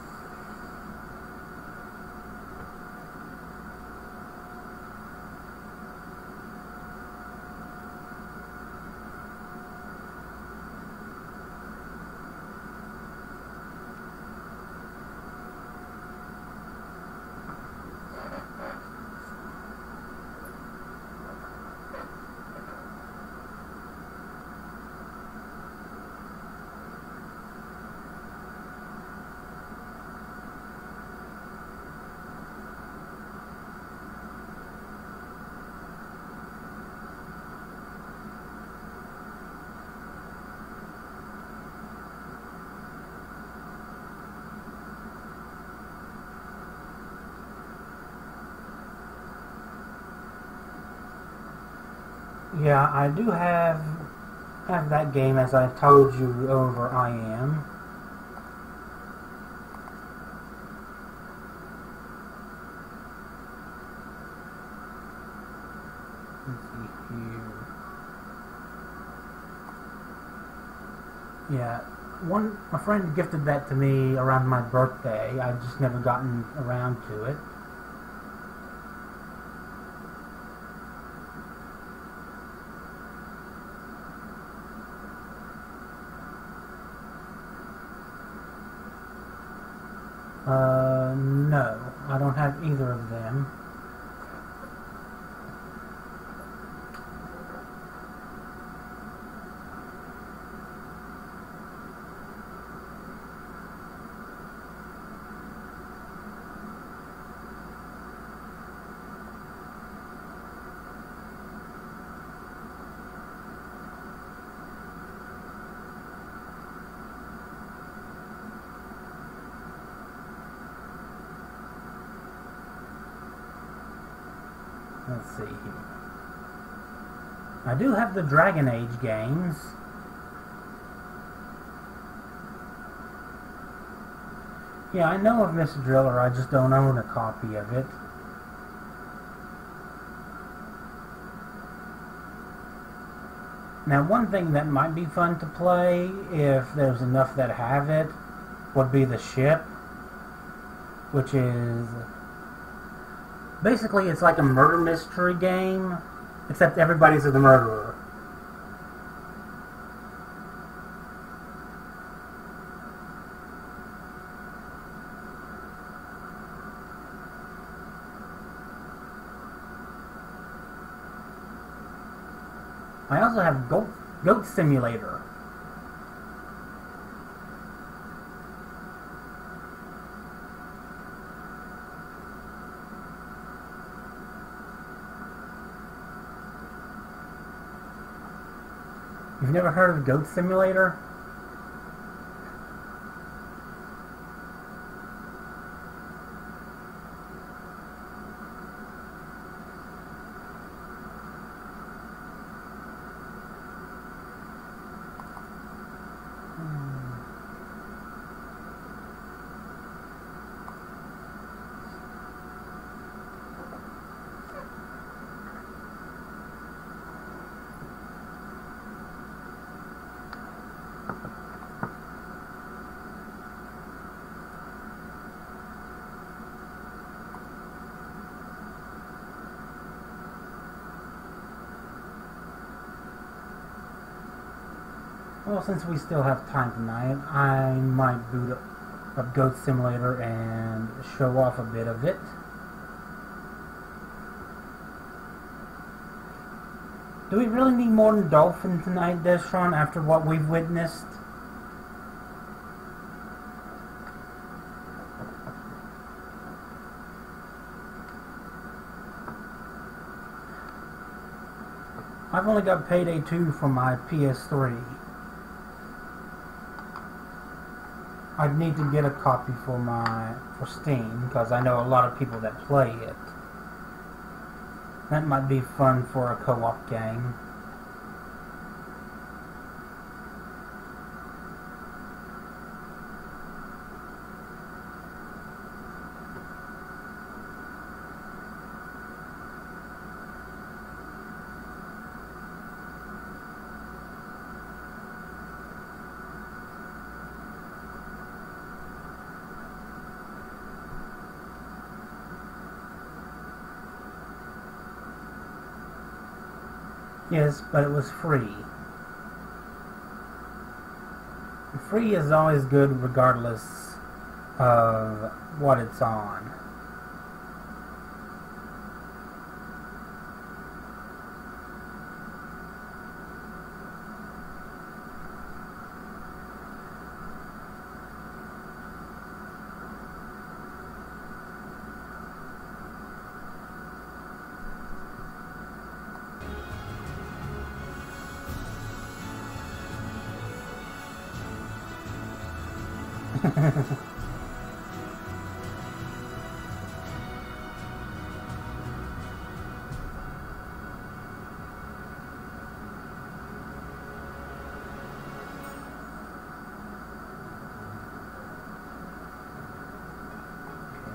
Yeah, I do have that game, as I've told you over I Am. Let's see here. Yeah, a friend gifted that to me around my birthday. I've just never gotten around to it. No, I don't have either of them. Let's see here. I do have the Dragon Age games. Yeah, I know of Miss Driller, I just don't own a copy of it. Now, one thing that might be fun to play, if there's enough that have it, would be the ship, which is basically it's like a murder mystery game, except everybody's the murderer. I also have Goat Simulator. You've never heard of Goat Simulator? Well, since we still have time tonight, I might boot up Goat Simulator and show off a bit of it. Do we really need more than Dolphin tonight, Destron, after what we've witnessed? I've only got Payday 2 for my PS3. I'd need to get a copy for Steam, because I know a lot of people that play it. That might be fun for a co-op game. Yes, but it was free. Free is always good regardless of what it's on.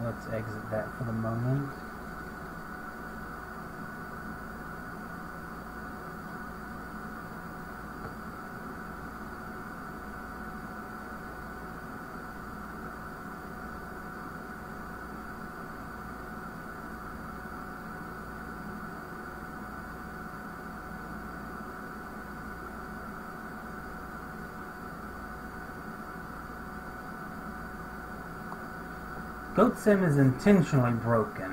Let's exit that for the moment. Goat Sim is intentionally broken.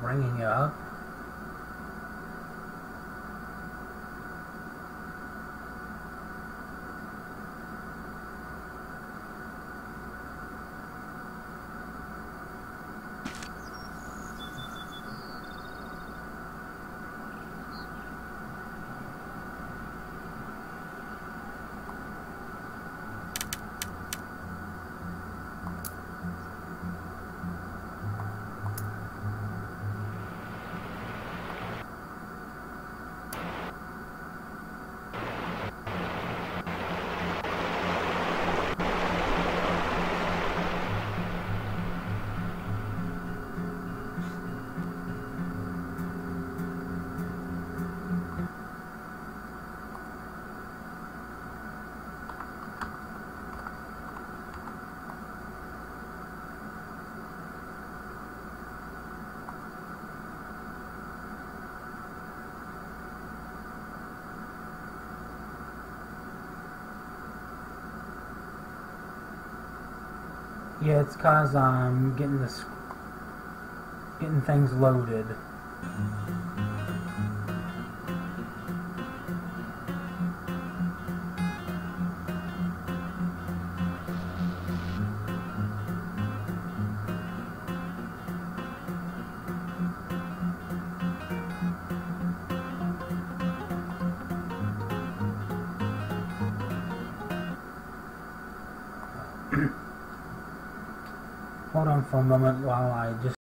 bringing you up. Yeah, it's cause I'm getting things loaded. Hold on for a moment while I just